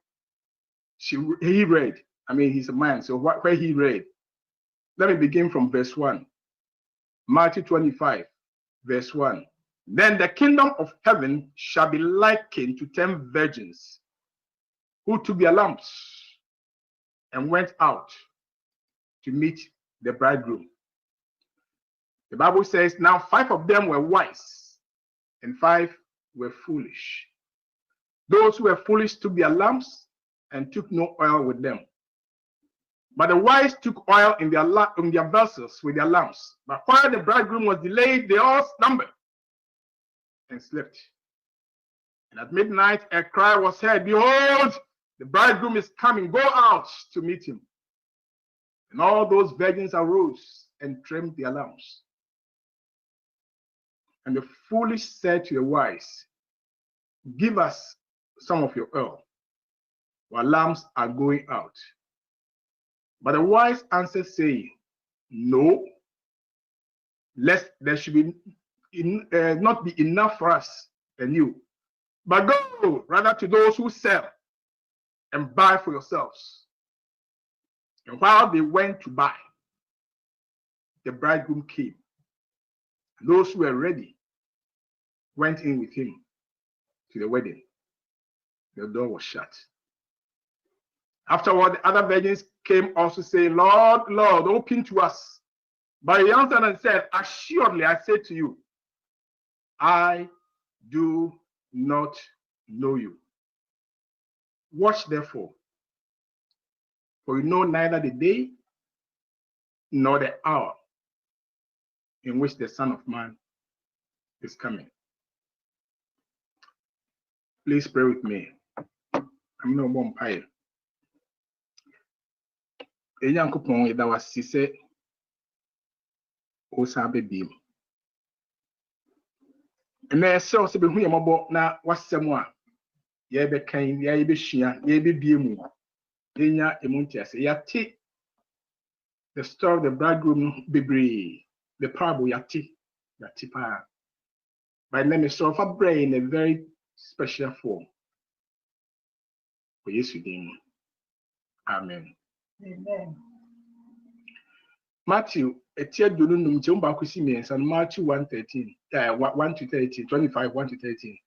he read, I mean, he's a man, so where he read, let me begin from verse 1. Matthew 25, verse 1. Then the kingdom of heaven shall be likened to 10 virgins who took their lamps and went out to meet the bridegroom. The Bible says, now 5 of them were wise and 5 were foolish. Those who were foolish took their lamps and took no oil with them. But the wise took oil in their vessels with their lamps. But while the bridegroom was delayed, they all slumbered and slept. And at midnight a cry was heard, behold, the bridegroom is coming, go out to meet him. And all those virgins arose and trimmed their lamps. And the foolish said to the wise, give us some of your oil, while lamps are going out. But the wise answered, saying, no, lest there should be not be enough for us and you, but go rather to those who sell and buy for yourselves. And while they went to buy, the bridegroom came. And those who were ready went in with him to the wedding. The door was shut. Afterward, the other virgins came also saying, Lord, Lord, open to us. But he answered and said, assuredly, I say to you, I do not know you. Watch therefore, for you know neither the day nor the hour in which the Son of Man is coming. Please pray with me. I'm no more empire. Eyankopon yeda wasi se o sa bebiem. Ena ese o se be hu yemabo na wasem a ye be kan ye be hia ye be biemu. Enya emuntiase yate the story of the bridegroom bebre, the parable yate pa. But let me solve a brain in a very special form. For yes, amen. Amen. Matthew, etia dunu num che mba kwesi me san Matthew 1:13, 1 to 13, 25, 1 to 13.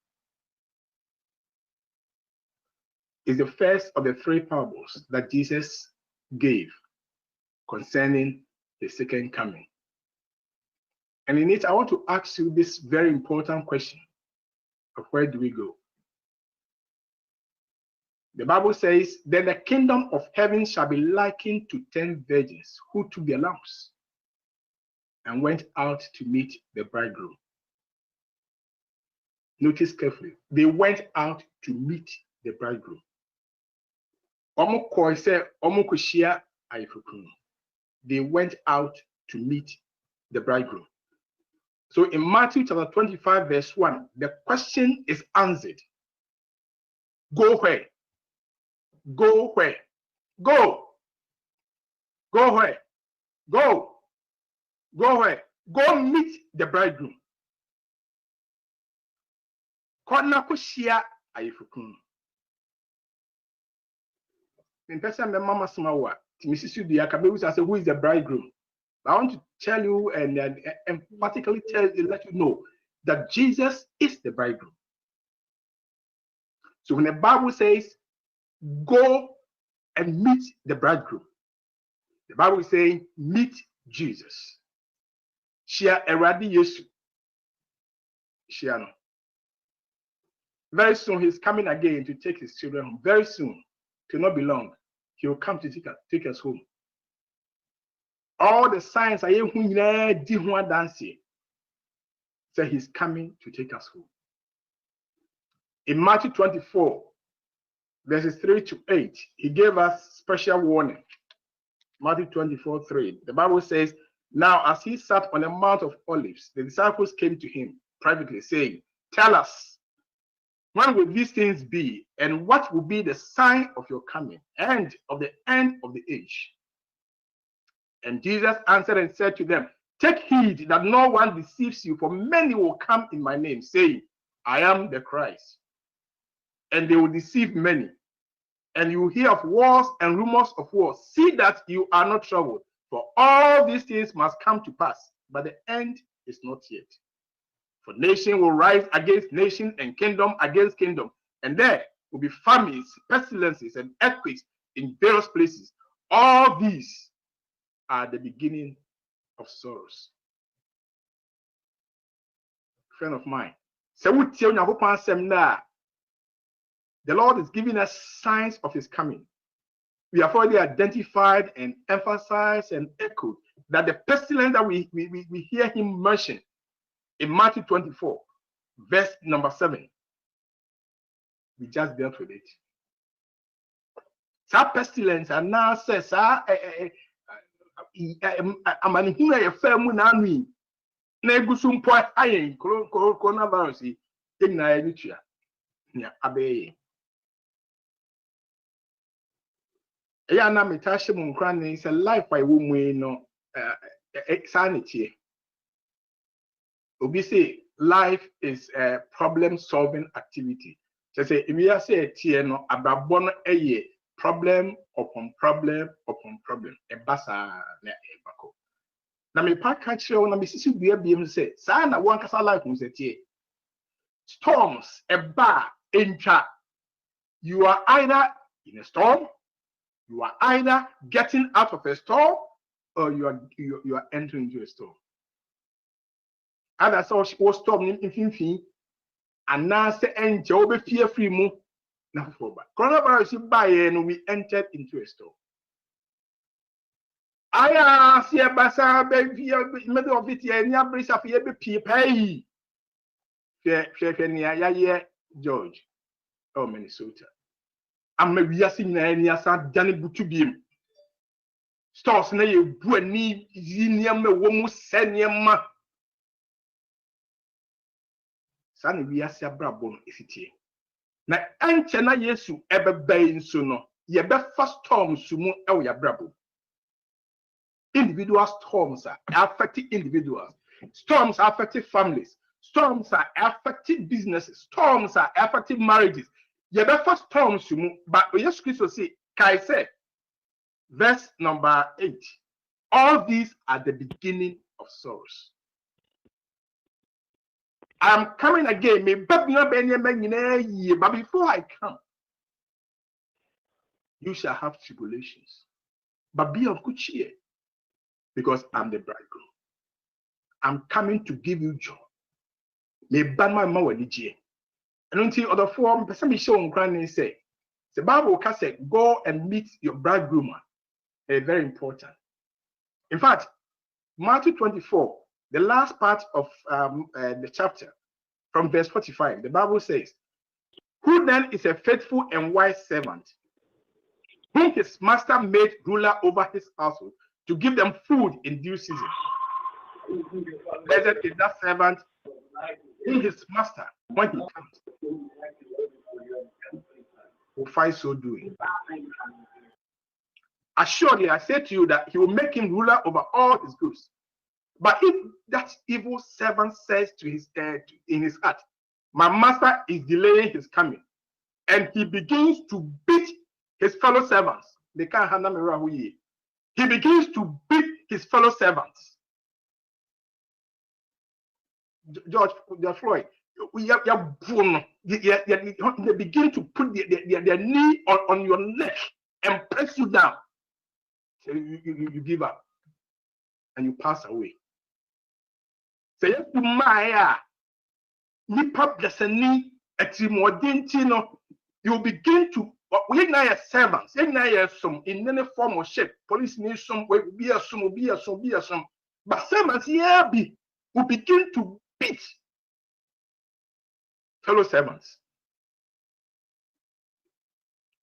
Is the first of the 3 parables that Jesus gave concerning the second coming. And in it, I want to ask you this very important question of where do we go? The Bible says, then the kingdom of heaven shall be likened to 10 virgins who took their lamps and went out to meet the bridegroom. Notice carefully. They went out to meet the bridegroom. They went out to meet the bridegroom. So in Matthew chapter 25, verse 1, the question is answered. Go where? Go where? Go. Go where? Go. Go where? Go meet the bridegroom. Kona kushia ayifukun. In person, my mama smawa. Mrs. Sudia Kaberu says, who is the bridegroom? I want to tell you and emphatically let you know that Jesus is the bridegroom. So when the Bible says, go and meet the bridegroom, the Bible is saying, meet Jesus. Shia eradi Yesu. Shiano. Very soon he's coming again to take his children home. Very soon. It will not be long. He will come to take us home. All the signs are dancing. So he's coming to take us home. In Matthew 24, verses 3 to 8, he gave us special warning. Matthew 24:3. The Bible says, now as he sat on the Mount of Olives, the disciples came to him privately, saying, tell us, when will these things be, and what will be the sign of your coming and of the end of the age? And Jesus answered and said to them, take heed that no one deceives you, for many will come in my name, saying, I am the Christ. And they will deceive many. And you will hear of wars and rumors of wars. See that you are not troubled, for all these things must come to pass, but the end is not yet. For nation will rise against nation and kingdom against kingdom, and there will be famines, pestilences, and earthquakes in various places. All these are the beginning of sorrows. Friend of mine, the Lord is giving us signs of his coming. We have already identified and emphasized and echoed that the pestilence that we hear him mention in Matthew 24, verse number 7, we just dealt with it. That pestilence and now says, coronavirus it's a life by woman no sanity. Obi say life is a problem solving activity. Just say if you say tie no ababon eye problem upon problem upon problem. E basa na e bako. Na me pa catch you na me sisi bia biem say sa na wan kasa life mu say tie. Storms e ba entwa. You are either in a storm, you are either getting out of a storm, or you are entering into a storm. And that's how she was storm in and now say enter be fear free mu na for back. Coronavirus by and we entered into a storm. Aya see a basa be middle of it here near bridge of here be pay. Share near George or Minnesota. I'm a biasing na asa Danny Butubim. Stores na you bu ani yiniam na wo mu seniam. Sani biase abrabo no efitie. Na enche na Yesu ebebe nso no ye be first storm sumu e wo yabrabo. Individual storms are affecting individuals. Storms are affecting families. Storms are affecting businesses. Storms are affecting marriages. Ye be first storm sumu, but Jesus Christ say, Kai said, verse number 8. All these are the beginning of sorrows. I'm coming again. But before I come, you shall have tribulations. But be of good cheer, because I'm the bridegroom. I'm coming to give you joy. Me ban my mouth with the and until other form, person show on crying say, the Bible can say, go and meet your bridegroom. Very important. In fact, Matthew 24, the last part of the chapter, from verse 45, the Bible says, who then is a faithful and wise servant, whom his master made ruler over his household, to give them food in due season? Blessed is that servant whom his master, when he comes, will find so doing. Assuredly, I say to you that he will make him ruler over all his goods. But if that evil servant says to his in his heart, my master is delaying his coming, and he begins to beat his fellow servants, they can't handle me. He begins to beat his fellow servants. George Floyd, they begin to put their knee on your neck and press you down. So you give up and you pass away. So you begin to we now servants, in any form or shape. Police need some way, be a some. But servants will begin to beat fellow servants.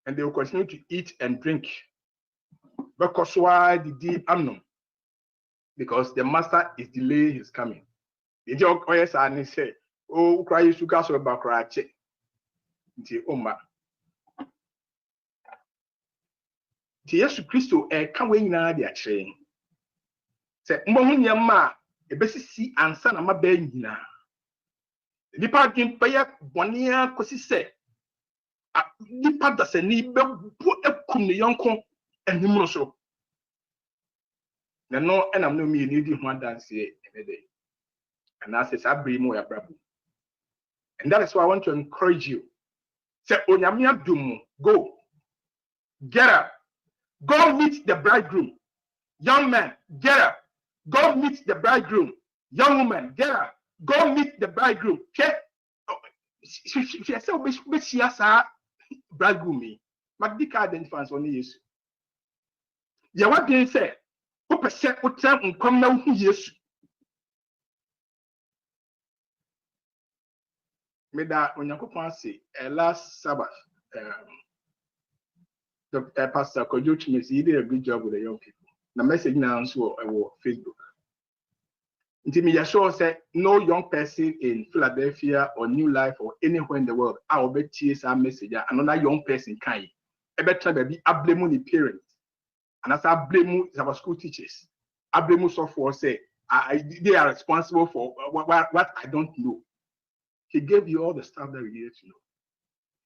And they will continue to eat and drink. Because why did he unknown? Because the master is delaying his coming. The joke yes and say, oh, cry you sugar so about cry check. Oma. Jesus Christo come when you their train. Say Mohunia ma, a besi ansa na ma benina. Nipa din paya bonia kosi se. Nipa da se ni be bu ekum ne yonko enimro so. Na no enam no mi ni di ho dance enede. And I says I bring more brabo. And that is why I want to encourage you. Say onyamia dum, go. Get up. Go meet the bridegroom. Young man, get up. Go meet the bridegroom. Young woman, get up. Go meet the bridegroom. She said, "But she has a bridegroom." Me, Magdika identifies only yes. Yeah, what did he say? Who percent what time come now? Yes. Me that when you say last Sabbath, the pastor Kojo he did a good job with the young people. The message now on Facebook. Until me sure say no young person in Philadelphia or New Life or anywhere in the world, I will bet TSA message another young person can. I bet baby I blame the parents. And as I blame our school teachers, I blame software say they are responsible for what I don't know. He gave you all the stuff that you need to know.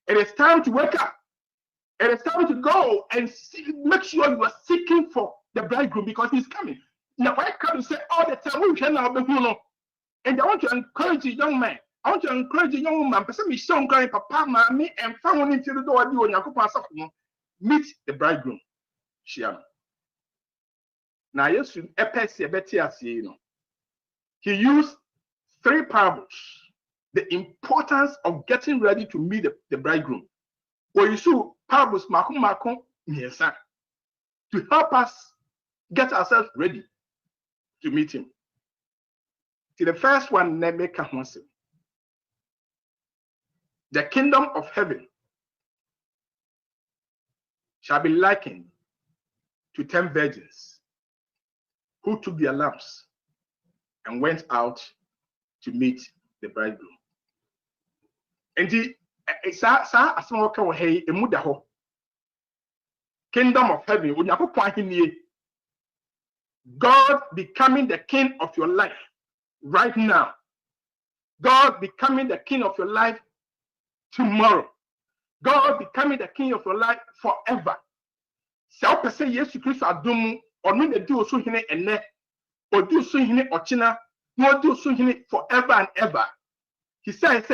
It is time to wake up. It is time to go and make sure you are seeking for the bridegroom because he's coming. Now, I come to say all the time, we cannot be who. And I want to encourage a young man. I want to encourage a young woman. Person me show crying papa, mommy, and found into the door. You and meet the bridegroom. Shiam. Now, yes, you know. He used 3 parables. The importance of getting ready to meet the bridegroom. Well, you see, parables to help us get ourselves ready to meet him. See, the first one, the kingdom of heaven shall be likened to 10 virgins who took their lamps and went out to meet the bridegroom. And kingdom of heaven, God becoming the king of your life right now. God becoming the king of your life tomorrow. God becoming the king of your life forever. So per se Yesu Christ adumu onu na di oso hene ene odi oso hene ochina no di oso hene forever and ever. He said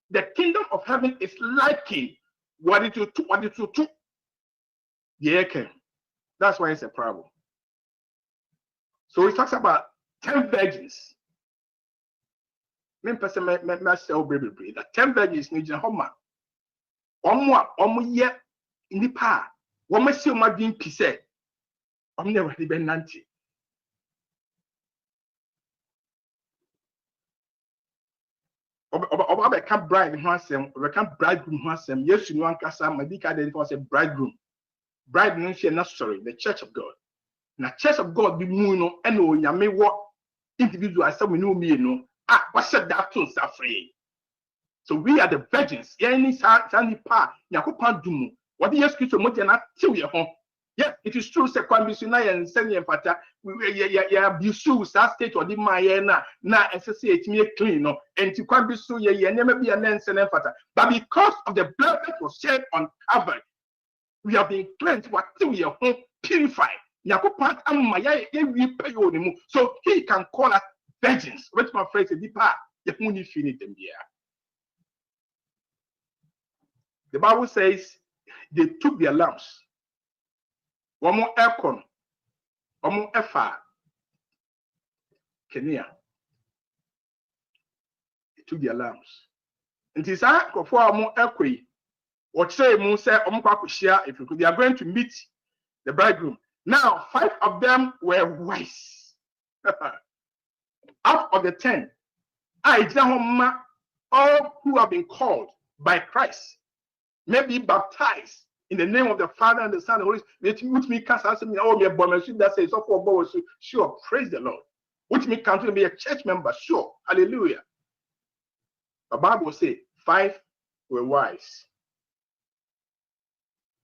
the kingdom of heaven is liking what it will do. Yeah, that's why it's a problem. So he talks about 10 virgins. Men person me sell baby. The 10 virgins need to home. Omo ye nipa. Woman see my being pisse. I'm never even nanti. Oba become bride in Hansem, become bridegroom Hansem. Yes, you want Casa, my dick identified as a bridegroom. Bride no share not sorry, the church of God. Now, church of God be moving and no yame what individual I said we know me, no. What said that to free? So we are the virgins. Any sandy pa, Yakopan dumu. What the excuse of Motina till your home. Yes, it is true, second missionary and sending pata. You shoes that state or the Mayana, now associate me clean, no, and to come be so ye never be an answer. But because of the blood that was shed on Calvary, we have been cleansed, what till your home purified. Yakopan Amaya, we pay you. So he can call us virgins. What's my phrase? The Bible says they took their lamps. One more aircon, one more effort. Kenya. They took their lamps. And it's for more equi. What say Moon said, if you could, they are going to meet the bridegroom. Now, 5 of them were wise. Out of the 10, all who have been called by Christ may be baptized in the name of the Father and the Son and the Holy Spirit. Which me can't answer me. Oh, me that says so for sure. Praise the Lord. Which me can't be a church member. Sure. Hallelujah. The Bible says 5 were wise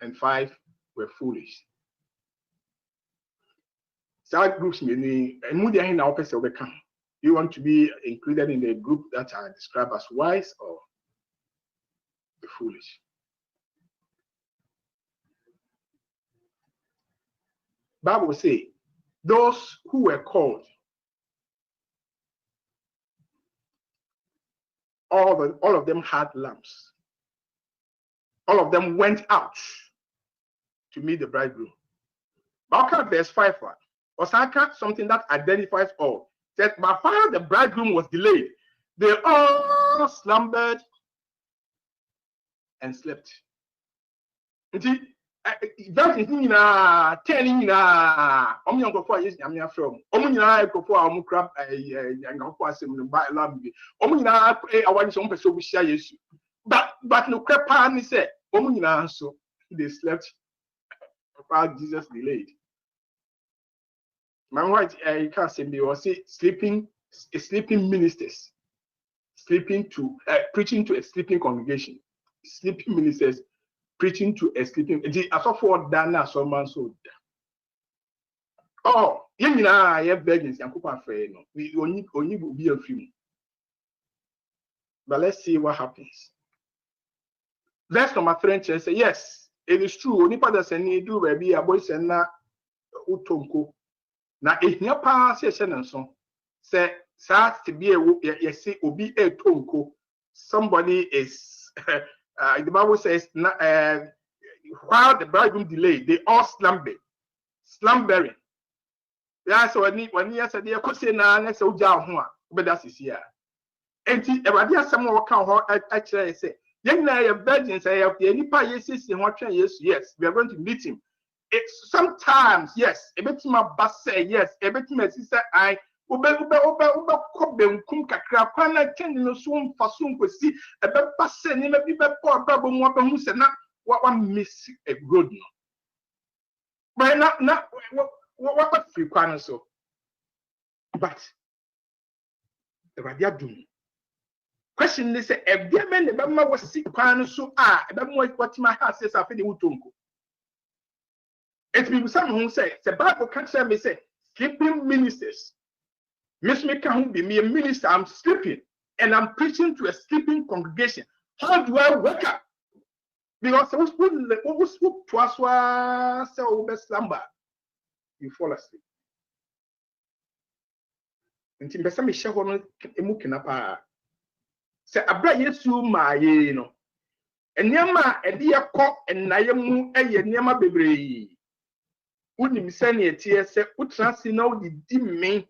and 5 were foolish. Child groups meaning and now you want to be included in the group that are described as wise or the foolish. Bible say those who were called, all of them had lamps. All of them went out to meet the bridegroom. But verse 5 or something that identifies all. Said, but while the bridegroom was delayed, they all slumbered and slept. That is na 10 na omnyango for yes nyamia from omnyina ekofo a omkrab yango asem no ba lambi omnyina awani so mpese obuhia yesu but no krepa ni say omnyina so they slept while Jesus delayed. Man right you can say they were sleeping ministers, sleeping to preaching to a sleeping congregation, sleeping ministers preaching to a sleeping. As of for Dana, so man so. Oh, you know, I have begging and coupon fair. No, we only will be a few. But let's see what happens. That's my friend say, yes, it is true. Only part that any do will be a boy and na utonko. Now, if your pa session and so say, to be a say, obi a tonko, somebody is. The Bible says, while the bridegroom delayed, they all slumbering. Yeah, so when you said, "I could say now, let's go down." But that's here. And if someone will come, actually say, "Young now, your virgins, I have the any part yes, yes, we are going to meet him." It's sometimes yes, a bit my boss say yes, a bit my sister I. Kum kakra kwana kendi no so fasun kwesi e be passe ni me bi be po ba bo mo ba hu se na wa miss a road no but na what free kwana so but the radia dum question is say e bia me ne be ma wasi kwana so e be mo what my house says afi de wutonko it be some who say the Bible can say me say sleeping ministers. Miss me can't be me a minister. I'm sleeping and I'm preaching to a sleeping congregation. How do I wake up? Because I was put to us say slumber. You fall asleep. Until the same share one emukinapa. Say abra yesu ma ye no. Enyama edi akọ enayamu eye nyama bebre. Unim sane etie se utrasi na udi me.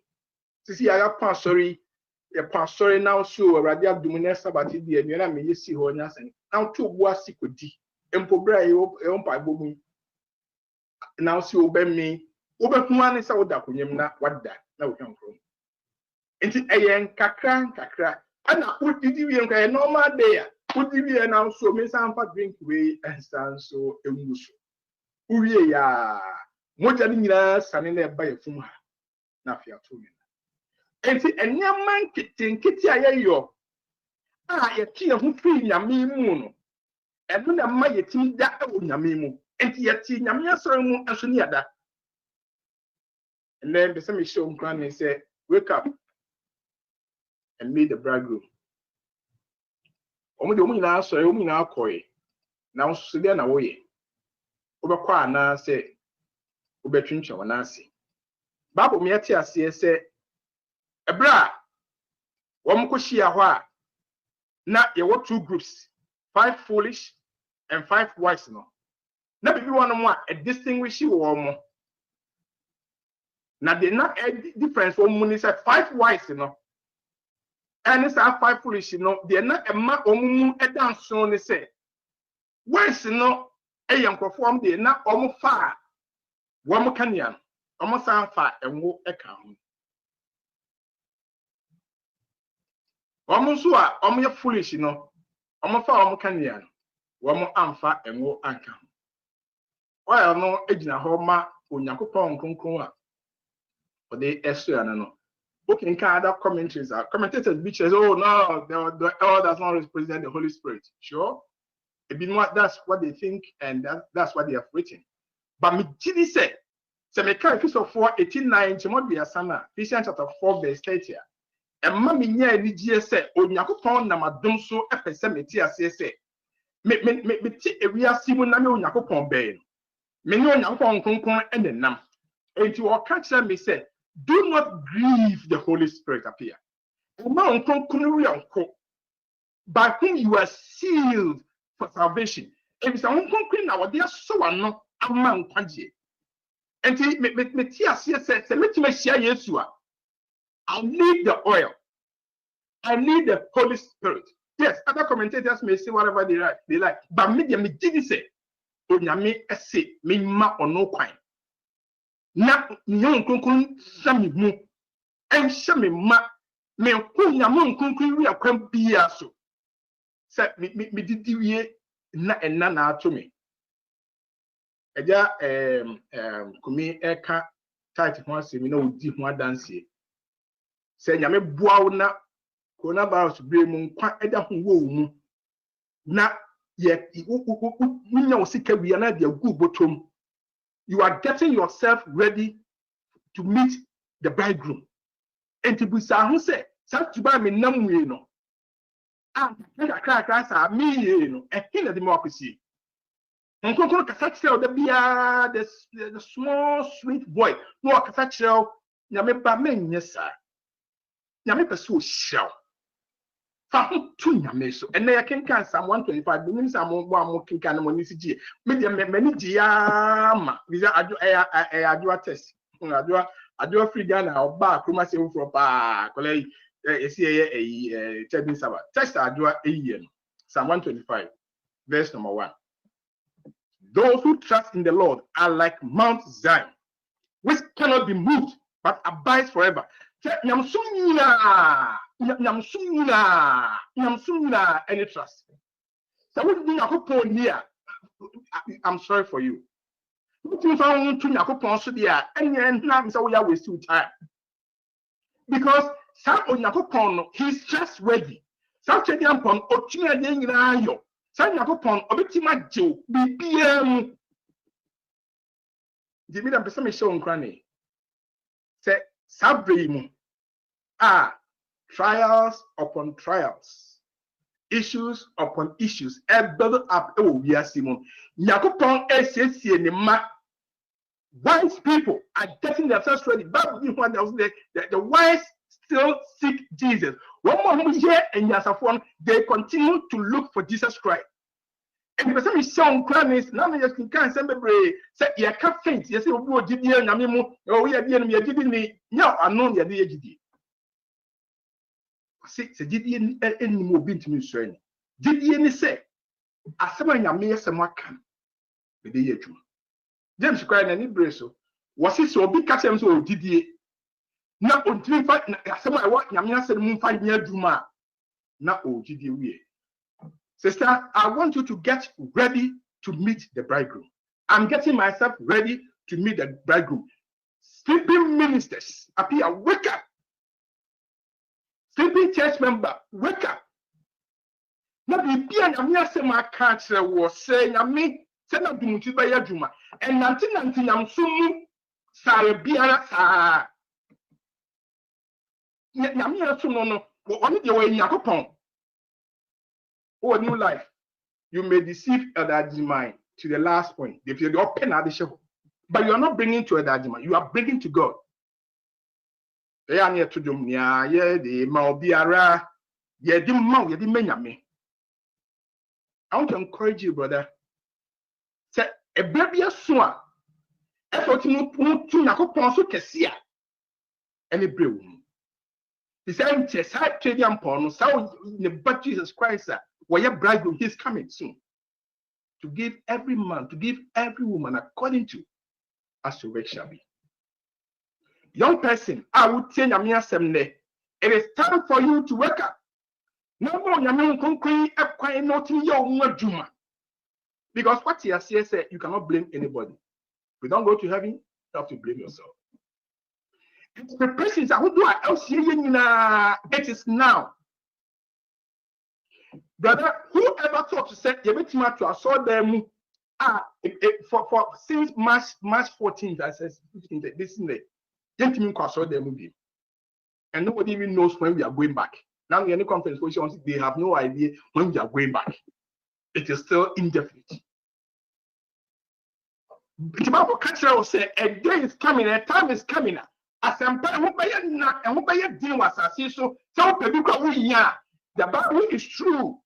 Sisi ya pastori now so radio dumine Sabbath di enu na me yesi ho nya sen now to bu asikodi empobra e on pa bomu now si obemi obehu ani sa oda konyem na wada na wo kan from enti eyen kakra ana udidi wi nka normal day a udidi wi now so me san fa drink we and stand so emuso uwie ya moja ni nyina sane na eba yefum ha na afia to me. And see, and your man kitty ayo. You tea who feel Yamimuno. And when a my team that Yamimu, and yet tea Yamia Soromo and Suniada. And then the same show granny said, wake up and meet the bridegroom. Only the woman answer, a woman now coy. Now, Sudan away. Over na say, Ubetrincha or Nancy. Babu Miatia say, Ebra, Wamkushia, now there were 2 groups, 5 foolish and 5 wise. No, now if you want to a distinguish you or now they not a difference from when it's 5 wise, and it's 5 foolish, they're not a man or a dance on the say. Wise, a young perform, they're not almost far. One more canyon, almost far and more account. Almost are foolish, almost far canyon, one more amfa and more anchor. Well, no, Edna Homa, Unyakupon Kunkua, for the Estuano. Booking Canada commentaries are commentators, bitches. Oh, no, the all does not represent the Holy Spirit. Sure, that's what they think, and that's what they have written. But me, Jimmy said, So me can Ephesians 4:89 Timothy Asana, Ephesians chapter 4 verse 30. And mammy nya ni GS Onyankopon na madom so epese meti ase se. Me ti ewia simu na me Onyankopon ben. Me ne Onyankopon kronkron enenam. Enti o ka kire me say, do not grieve the Holy Spirit appear. Uma kronkron wi anko. By whom you are sealed for salvation. If it's a kronkron na wode so ano ama nkwaje. Enti me ti ase se metime hia Yesu a, I need the oil. I need the Holy Spirit. Yes, other commentators may say whatever they like. But me did say, Onyame ese me ma ono kwan. Na nyon kunkun sami mu. En shame ma me ku nyame kunkun wi akwan bia so. Say me didi wie na enna na ato me. Eja kumi eka tight ho asemi na odi ho adanse. Say nyame boawo na coronavirus be mu kwa eda ho wo mu na ye munya osika wi na de agu botom. You are getting yourself ready to meet the bridegroom. And to be sa say to buy me nam we no ah na kra sa me no e hina democracy. Nkonkon kasa kire the bia the small sweet boy no kasa kire nyame ba menye sa nyame peso show to nyame so and na can Psalm 125 meaning Psalm 1 can money CG media many ma visa adu test adu free Ghana or back kuma say from pa kole esi chebin Sabbath test adu Psalm 125 verse number 1. Those who trust in the Lord are like Mount Zion, which cannot be moved but abides forever. Any trust. So what do you here? I'm sorry for you. Because he's trustworthy. Trials upon trials, issues upon issues, build up. We are Simon. Wise people are getting themselves ready. The wise still seek Jesus. One more year and they continue to look for Jesus Christ. And the person is shown cronies. Now you can say you can't faint. You say, "Oh, did you know? Oh, we are doing me. No, I know you are doing." See, did you any more been to me, sir? Did you say, "As someone you may some can be the year?" James cried any brasso. Was it so big? Catch him so did you? Now, until you find someone I want Yamina said, "Moon 5 year Juma." Now, oh, did you? Sister, I want you to get ready to meet the bridegroom. I'm getting myself ready to meet the bridegroom. Sleeping ministers appear, wake up. Sleeping church member, wake up. Now, the Sema cancer was saying, I mean, send up to Mutibaya Juma, and 1990 I'm soon Sarabiana Sa Yamia Sunono, only the way Yakopon. Oh, new life. You may deceive Elder mind to the last point. If you're open at the show, but you're not bringing to Elder mind, you are bringing to God. They are near to Jumnia, yeah, the Malbiara, yeah, the Mau, yeah, the Menyame. I want to encourage you, brother. Say a baby swan. Effort to Nakopon so Cassia. Any brave woman. He said, "Chesai Tradian Pon, so in the but Jesus Christ, where your bridegroom is coming soon to give every man, to give every woman according to as your work shall be." Young person, I would say, it is time for you to wake up. No more, because what he has said, you cannot blame anybody. If you don't go to heaven, you have to blame yourself. The person it is now. Brother, whoever thought to say, you bet to saw them for since March 14th, I said 15th, this is the gentleman saw the movie, and nobody even knows when we are going back. Now, in any conference positions, they have no idea when we are going back. It is still indefinite. The Bible will say a day is coming, a time is coming. As I'm and deal was so the Bible is true.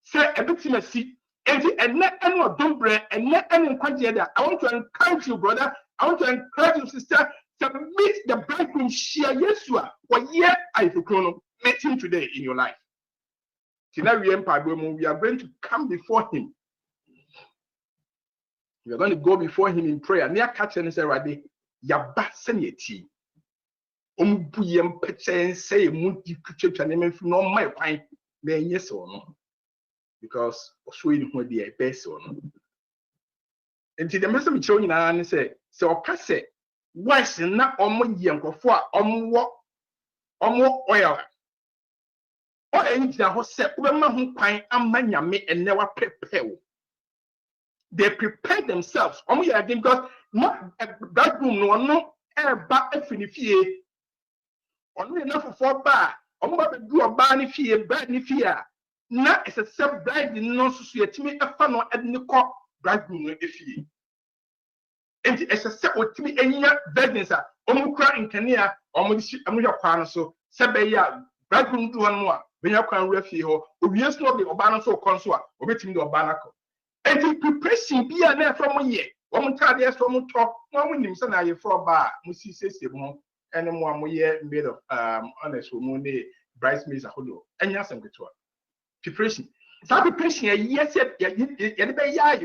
Say everything I see. And not any don't bread and not any that. I want to encourage you, brother. I want to encourage you, sister, to meet the bridegroom share Yeshua. What year I meet him today in your life. Tonight we are going to come before him. We are going to go before him in prayer. Near catching and say, Radi, Yaba Seneti. Buyem Pechen say, Munti Kuchip and name no my pine, then yes or no. Because Sweden would be a best or no. And to the message showing and say, so Casse, why is not on young for what oil? Or any who said, Women who pine and manyame and never prepare. They prepare themselves. Because not that room no air back if in the fear. Only enough for bar. Do a bar if fear, bad if fear. Not as a self bride in non society, me a fan or ethnic bridegroom if fear. And as a set with me any business, cry in Kenya, almost so Sabaya, bridegroom do one more. When you can refuse, we are not the Obana so consort, or waiting to Obanaco. And the preparation be an air from 1 year. One time there's someone talk, one winning son I for a bar, Mussi says, and 1 year made of honest woman, bridesmaids a hollow, and yes, I'm good to preparation. Some preparation, yes, yet,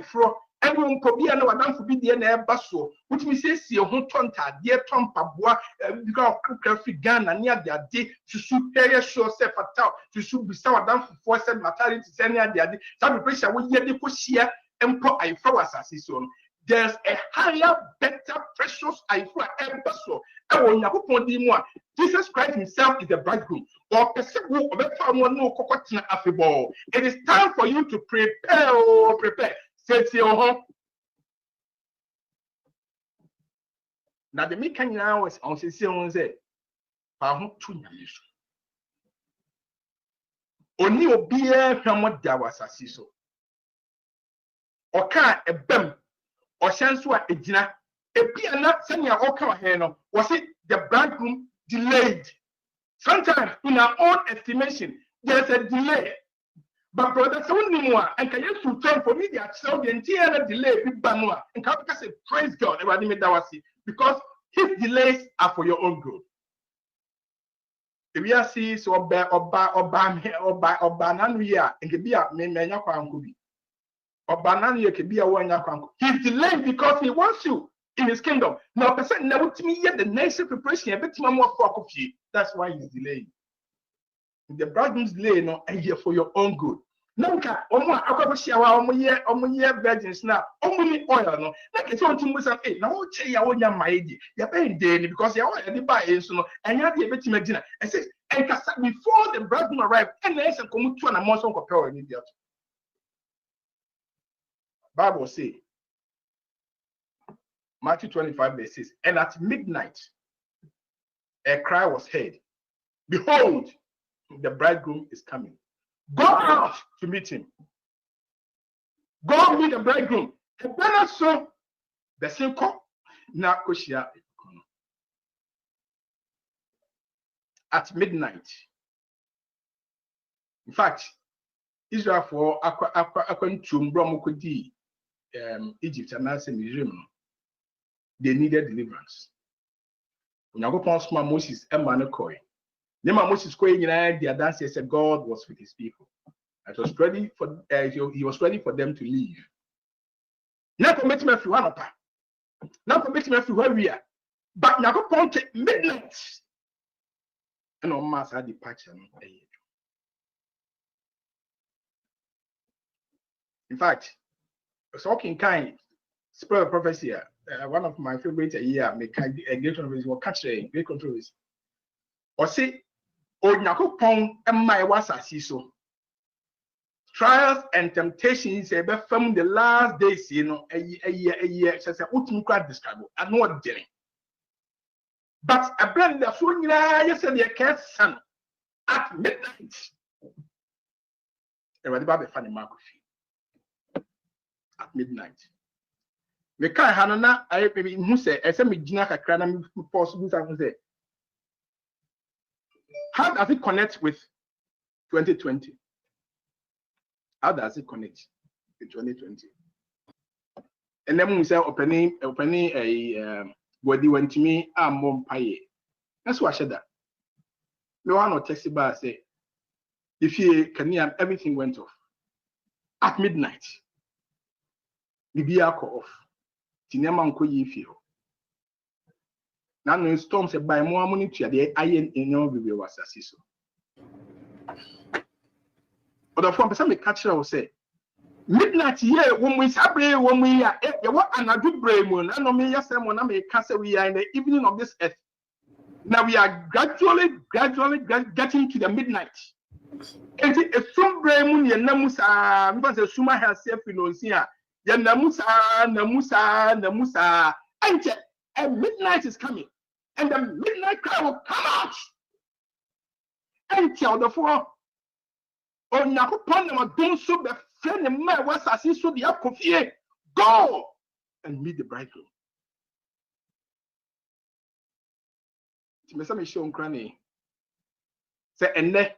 for everyone could be another done for be the air basso, which we say, see a whole tonta, dear Tom Pabua, because of Ghana near their day to superior show self at all, to should be sour down for 4 maternity, send their day. Some preparation will yet push here and put I for us as his own. There's a higher, better, precious I for embassy. And when you put the more, Jesus Christ himself is the bridegroom. Or it is time for you to prepare. Say to your home. Now the making now is on say, Only obey from what there was a so. Or can't a bem or chance what a dinner. A piano sending your okra hand was it the bridegroom delayed? Sometimes in our own estimation, there's a delay. But brother, so more and can you to turn for me so the entire delay big banwa and can say praise God because his delays are for your own good. If we are see so oba nanuya and can be a menya kwankubi. Oba nanuya can be a one yakwanku. He's delayed because he wants you in his kingdom. Now person never to me yet the nation preparation a bit more for coffee. That's why he's delaying. The bridegroom's delay no and here for your own good. Nanka year virgins now only oil no like it's on to say hey now che ya wonya maidi ya be dey because ya want to buy so no and ya dey beti magina and say and before the bridegroom arrive and they say come to na mo so compare any dia Bible say Matthew 25 verse 6 and at midnight a cry was heard, behold, the bridegroom is coming. Go out to meet him. Go meet the bridegroom. And then so the same call. Now, at midnight. In fact, Israel for Egypt and Israel, they needed deliverance. When I go upon Moses and Manakoi. Moses the dance said God was with his people. It was ready for he was ready for them to leave. Now permit me if you want to. Now permit me if you where we are. But now go point midnight. And on mass had departure. In fact, talking kind spirit of prophecy. One of my favorite year make a great controversy or catch a great controversy. Or say Onyakopon and my was as so. trials and temptations from the last days, you know, a year, just a ultimate describe. I know what doing. But a brand that soon yesterday can't sun at midnight. Everybody funny mark at midnight. Me kai hanana I maybe who say ese me gina kakra na me possible say how does it connect with 2020? How does it connect with 2020? And then we say opening a body went to me and mom pay. That's what I said that. No one will text about say if you can hear everything went off at midnight. The beer off. Tinema nko yi feel. Now no storm say by more money to the iron in your video was so. But the person me catch will say midnight here when we sabre when we are what another brain moon and no me yesem na me can say we are in the evening of this earth. Now we are gradually getting to the midnight. And a some brain moon ye namusa because the suma has safe here. Ya namusa and midnight is coming. And the midnight cry will come out and tell the four. Oh, Nakupon, don't so be friend and man was as he saw the apofie. Go and meet the bridegroom. Timesami show cranny. Say, and then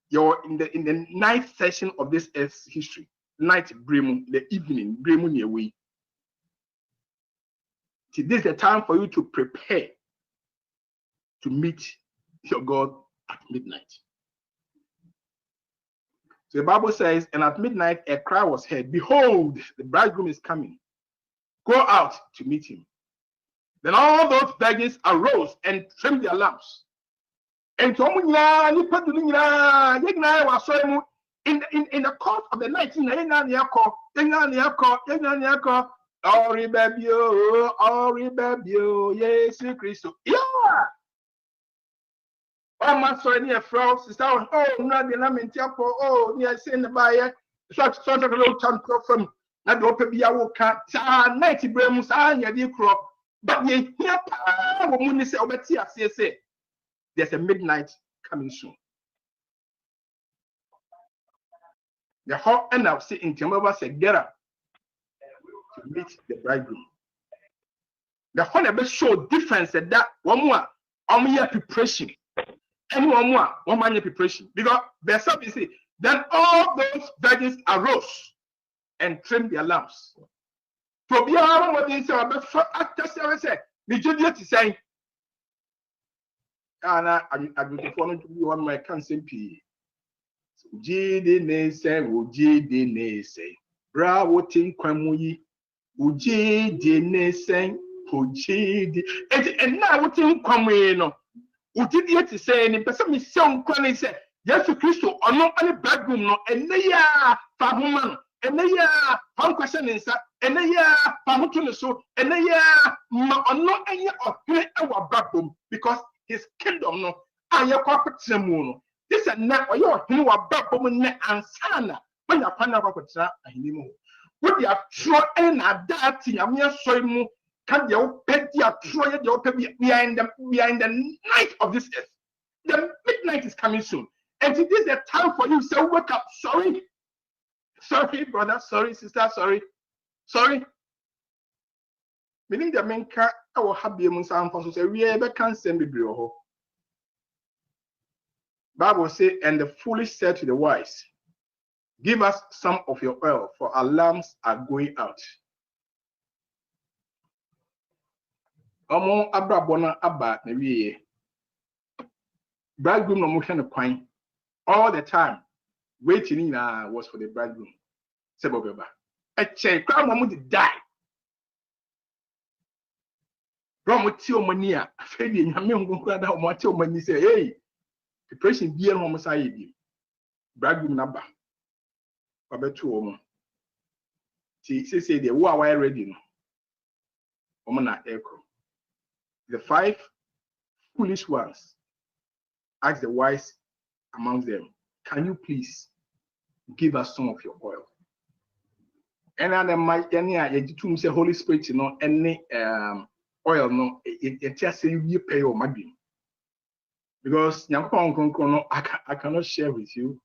you're in the ninth session of this earth's history. Night brim, the evening brim on your way. This is the time for you to prepare to meet your God at midnight. So the Bible says, and at midnight a cry was heard, behold, the bridegroom is coming. Go out to meet him. Then all those virgins arose and trimmed their lamps. And in the course of the night, yes, Christ. Yeah. Oh, my son, near frogs is out. Oh, not the lament. Oh, near sin the buyer. Such sort of little town from not open be our cat. 90 brams, and your crop. But ye hear, woman is over here. Say, there's a midnight coming soon. The whole end of say in Timber said, get up to meet the bridegroom. The whole ever show difference that one more year preparation. And one year preparation. Because verse 7 you see, then all those virgins arose and trimmed their lamps. So be all what they say about after 7 said, the Juliet is saying, and I will follow to be on my consent P. Ujidi nese, bravo tin kwamuyi, ujidi nese, ujidi, and now what in kwamuyi no, ujidi yet is saying, in person is so cranny say, yes, Christo, or not any bridegroom, no, and they are Fahuman, and they are Fan question inside, and they are Fahutun so, and they are not any of our bridegroom, because his kingdom, no, and your corporate moon. This is not what you are doing about women and sana when you find out what's anymore. What you are trying at that thing, I'm here showing you can you pay your try your pay behind the night of this earth. The midnight is coming soon. And it is the time for you. So wake up. Sorry, brother, sorry, sister, sorry. Meaning the main car I will have the Musa and say we ever can send me below. Bible says, and the foolish said to the wise, give us some of your oil, for our lamps are going out. Omo abrabona aba na wiye. Bridegroom no motion the coin. All the time, waiting was for the bridegroom. Sebobeba. A check, crown moment to die. Romotio mania, Fabian, Yamin Gungrada, Motio Mani say, hey. Preparation be on side. Bridegroom number. About 2 or more. Say the wire ready. Omana echo. The 5 foolish ones ask the wise among them, can you please give us some of your oil. And then my you say Holy Spirit, you know, any oil, no, it just say you pay your money. Because I cannot share with you.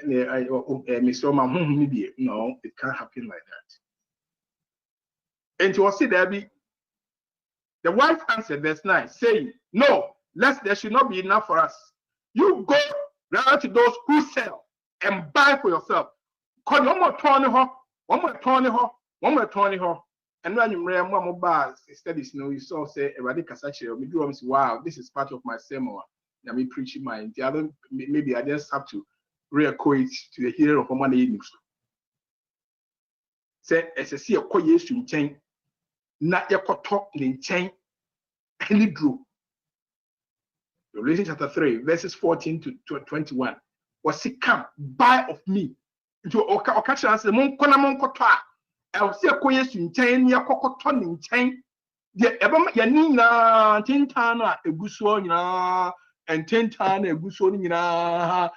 No, it can't happen like that. And to see there be the wife answered verse 9, saying, no, there should not be enough for us. You go rather to those who sell and buy for yourself. Call one more twenty ho, one more twenty ho, one more twenty ho. And when you remember more bars studies, you saw say a radical such wow, this is part of my sermon. I mean preaching my the other maybe I just have to re-equate to the hero of money news. Say as a see a call yes to chain, not your talk in chain, any drew. Revelation chapter 3, verses 14 to 21. Was he come buy of me? Into occasion as the monk I see a coyes in chain, near cocoton in chain. The Yanina, Tintana, a gusona, and Tintana, a gusonina,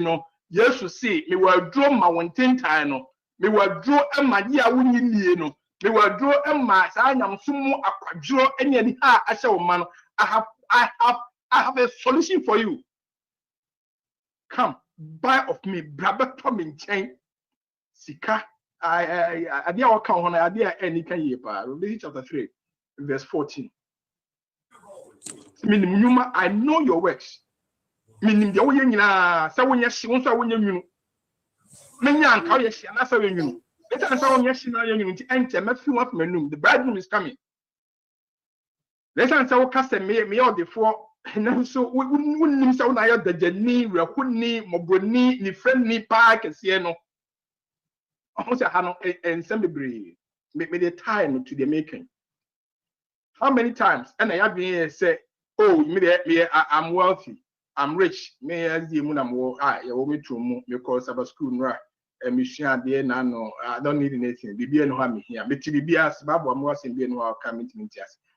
no. Yes, you see, me will draw my one Tintano, me will draw a Madia winning, me will draw a mass. I am sumo a quadro any I shall man. I have a solution for you. Come, buy of me, brother Tom in chain. Sika. I dear account on idea any can ye pa. Revelation chapter 3, verse 14. Meaning, I know your works. Meaning the way you are, so when you see one, so when you many uncle, yes, and that's how you let us all yes, now you enter, Matthew of Menum, the bridegroom is coming. Let us all cast me all the four, and so we wouldn't so now the Jenny, Rakuni, Mobroni, ni friend ni park and Sieno. And somebody make me the time to the making. How many times? And I have been say, oh, immediately I'm wealthy, I'm rich. May as the moon I'm me to because I was school right. And Michigan there no, I don't need anything. Be no harm here. But to be as Bible I'm watching be no coming to me.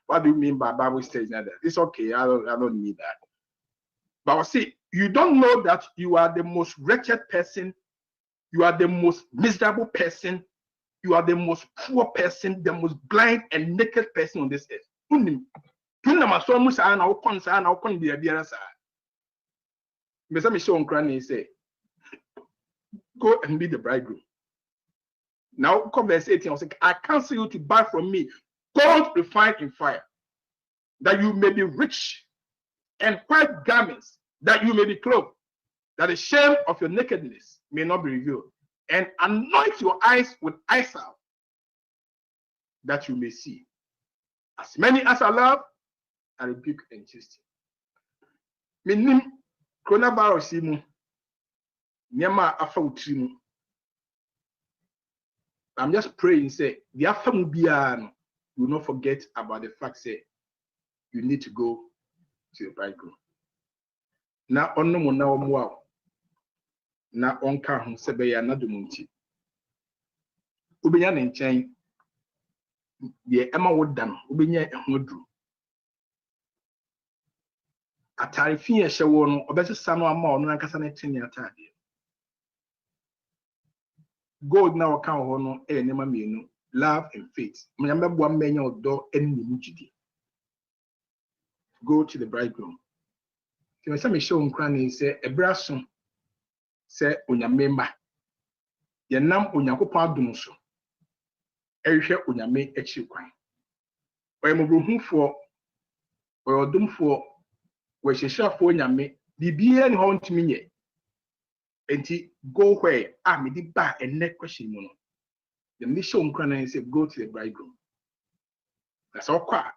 What do you mean by Bible stage now? It's okay. I don't need that. But see, you don't know that you are the most wretched person. You are the most miserable person. You are the most poor person, the most blind and naked person on this earth. Say, go and be the bridegroom. Now, verse 18, I was like, I counsel you to buy from me gold refined in fire, that you may be rich, and white garments, that you may be clothed, that the shame of your nakedness may not be revealed, and anoint your eyes with eye salve, that you may see. As many as I love, I rebuke and chasten. Meaning, coronavirus, Nyama afa utrimu. I'm just praying, say, the afamubiano will not forget about the fact, say, you need to go to the bridegroom. Na ono mo na omo na onka ho sebeya na domunti. Ubenya ne nchen de ema wodan, ubenya ehudru. Atare fi ye hyewo no obesesa no ama ono ankasa na tini atade. Gold na waka ho no enema mienu, love and faith. Mnyambebwa mmenya odo enimu jidi. Go to the bridegroom. When some show nkran say ebraso say onyamemba. Ye nam onyankopon adom so. Ehwe onyame echi kwan. Oyemobrohufo oyodomfo we hyehyafo onyame bibia ne ho ntimi nye. Enti go where me di ba ene question mu no. The mission nkran say go to the bridegroom. That's all kwa.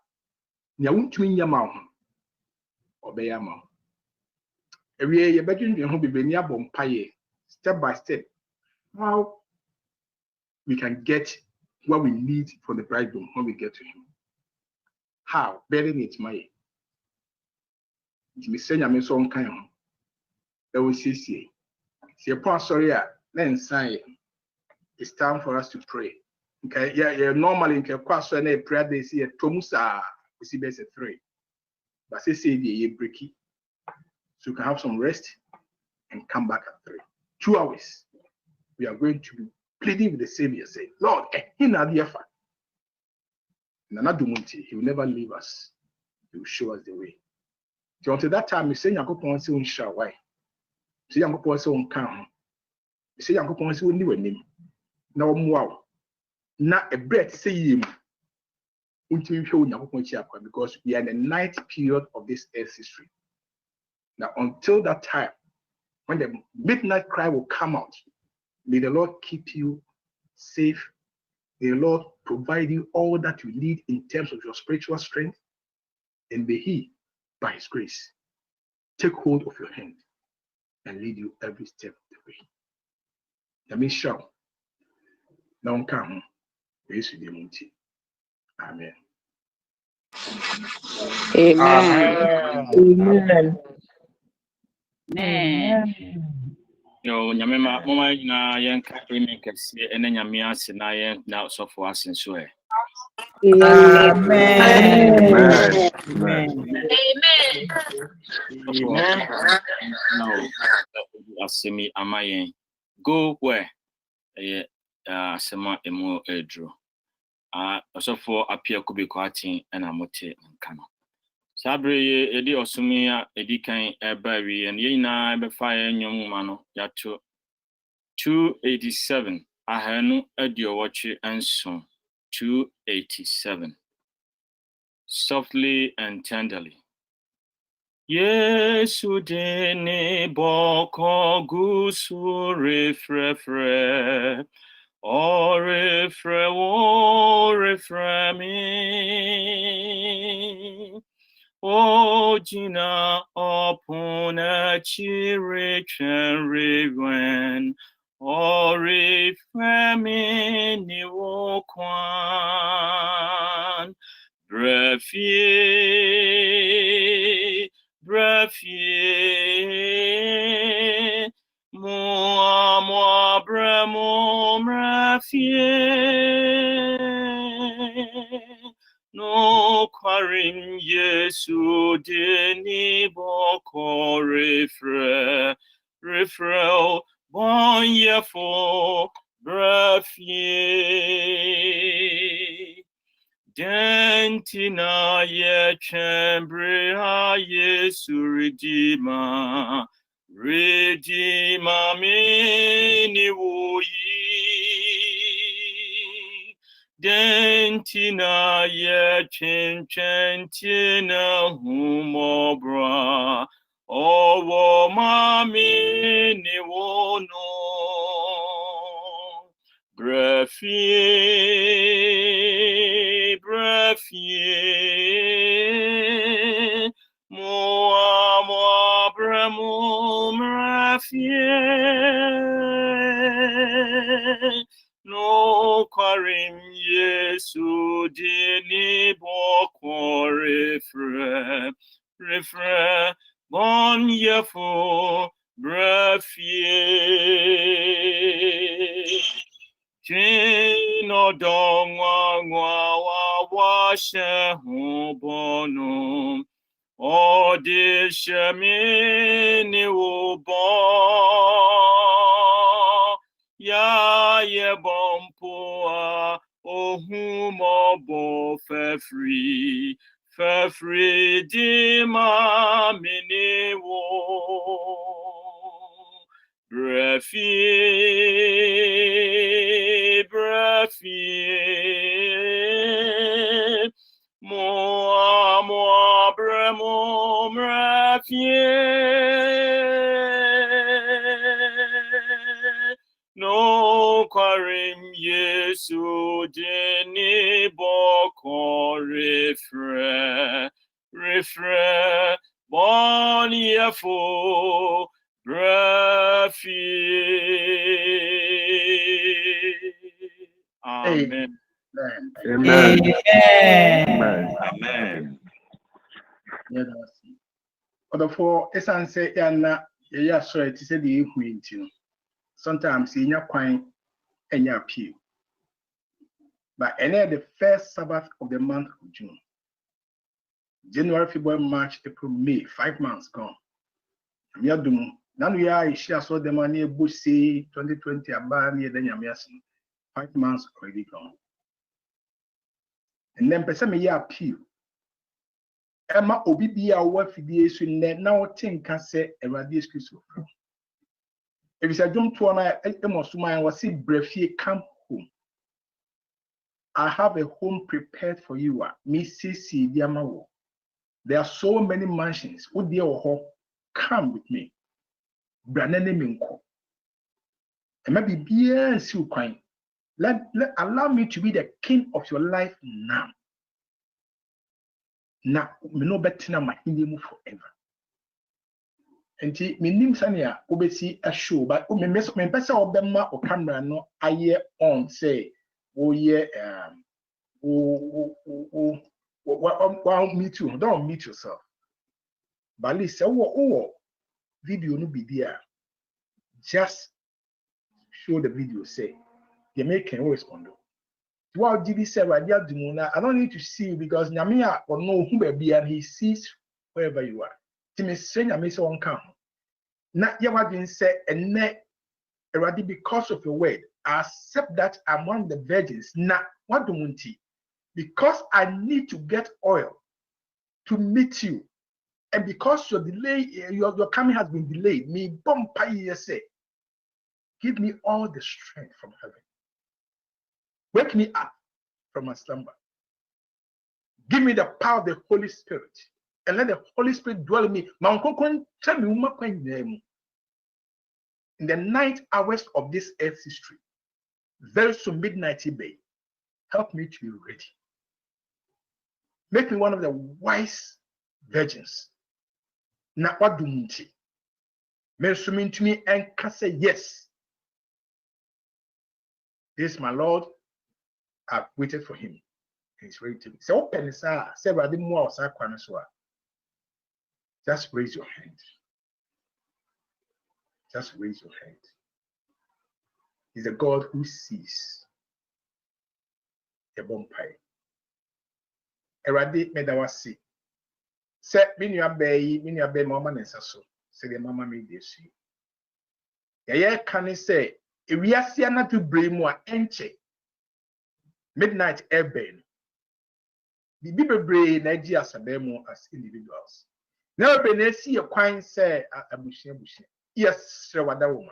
Nya wuntumi nyama ho. Obeyama. Every year, bedroom home be near Bompaye, step by step, how we can get what we need for the bridegroom when we get to him. How? Bearing it, my. It's me saying I'm so kind of. That we see. See a point, sorry, then sign. It's time for us to pray. Okay, yeah, normally in a question, a prayer they see a Tomusa, we see best at 3. But they say the breaky. So you can have some rest and come back at 3. 2 hours, we are going to be pleading with the Savior, saying, Lord, he will never leave us. He will show us the way. So until that time, we say, Yankopon say, why? Say, Yankopon say, come. Say, Yankopon say, name. Now, wow. Now, a breath say, him. Because we are in the ninth period of this earth history. Now, until that time, when the midnight cry will come out, may the Lord keep you safe. May the Lord provide you all that you need in terms of your spiritual strength. And may He, by His grace, take hold of your hand and lead you every step of the way. Let me shout. Now come. Amen. Amen. Amen. Yo, nyamema mama na yenka ime kesi ene nyamia sina yen na so for us so e. Amen. Amen. No, asemi amayen. Go where? Asema emu edro. So for appear could be quatin and amote nkano. Sabre edi osumia edi kan ebawi and ye na ebe fire nyom mano yato 287 ahanu edio watch and so 287 softly and tenderly. Yesu dene boko gusu refre o refre me. O Gina upon a chirichen riven, or if famine kwan, brefie, moi bremo brefie. No quarin Yesu deni boko refre bon yefo brafie dentina ye chembre ha Yesu redeema mini woyi dentina ye chentina humobra owo mami ni wono brefie mo bremo brefie no quarim Yesu dini boko refre bon yefo brefie Jino dongwa wa she bono o de shemini ubo ya ye bompoa ohumo bo fefri di ma mini wo brefie mo bremo brefie no quarim Yesu deni boko refre bon yefo brefie. Amen. Amen. Amen. Therefore, esan say yana ya sorry to say the equity. Sometimes in your coin and your appeal. But any the first Sabbath of the month of June. January, February, March, April, May, 5 months gone. Yadum Now we are share so the money bush say 2020 about near the Yamiasin. 5 months already gone. And then person me appeal. Emma Obibia work now think can say a radius Christo. If it's a jump to an I was see brefie come home. I have a home prepared for you. Mrs. Diamawo. There are so many mansions. Would dear come with me? Branene Minko. And maybe be and see crying. Allow me to be the king of your life now. Now, me no better na my Indian forever. And me nim sania obesi a show, but me pesa obema o camera no aye on say oh yeah meet you, don't meet yourself. But listen, video no be there. Just show the video. Say you make can respond. What did he say? I don't need to see you because Nyamia or know who be and he sees wherever you are. Timmy saying I miss one come. Not what didn't say and net already because of your word. I accept that I'm one of the virgins. Now what do you want? Because I need to get oil to meet you. And because your delay, your coming has been delayed, me bumpy say, give me all the strength from heaven. Wake me up from my slumber. Give me the power of the Holy Spirit. And let the Holy Spirit dwell in me. In the night hours of this earth's history, very soon midnight bay, help me to be ready. Make me one of the wise virgins. Now what do you think? May you to me and can say yes. This my Lord. I've waited for him. He's ready to be. So open several more. Just raise your hand. Just raise your hand. He's a God who sees a bonfire. Eradi medawasi. Say, minya bay, mama nesaso. Say the mama made this. Yeah, can he say, if we are seeing not to bring more enche. Midnight airburn. The people brain Nigeria Sabemo as individuals. Never been see a quine say a bushin. Yes, sir, what that woman.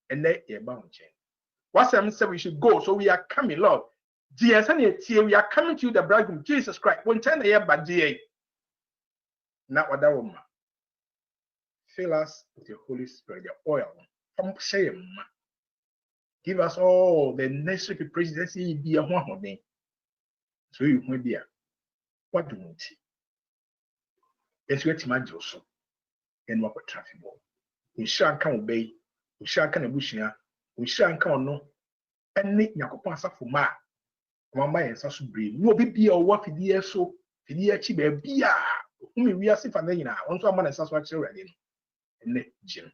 And they a bound chain. What I'm saying we should go, so we are coming, Lord. Jesus, we are coming to you, the bridegroom, Jesus Christ. 1 10 a year, but GA. Not what that woman. Fill us with the Holy Spirit, the oil. From shame. Give us all the necessary presidency be a one of me. So you may be a what do you want? Let's get my Joseph and what a traffic ball. We shall come obey, we shall come a bushia, we shall come no, and make Yakopasa for ma. Mama and Sasu breed. No be a what for the so, for the chibe be a whom we are safe and then on to a man and Saswatch already. And let Jim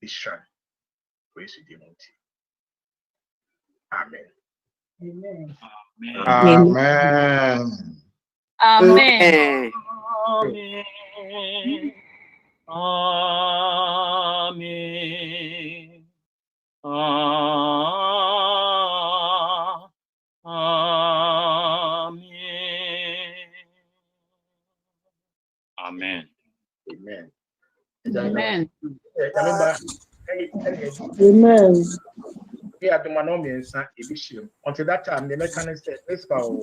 be sure. Praise you, Demonti. Amen. Amen. Amen. Amen. Amen. Amen. Amen. Amen. Amen. We are the Manomians edition. Until that time, the mechanics said, let's go.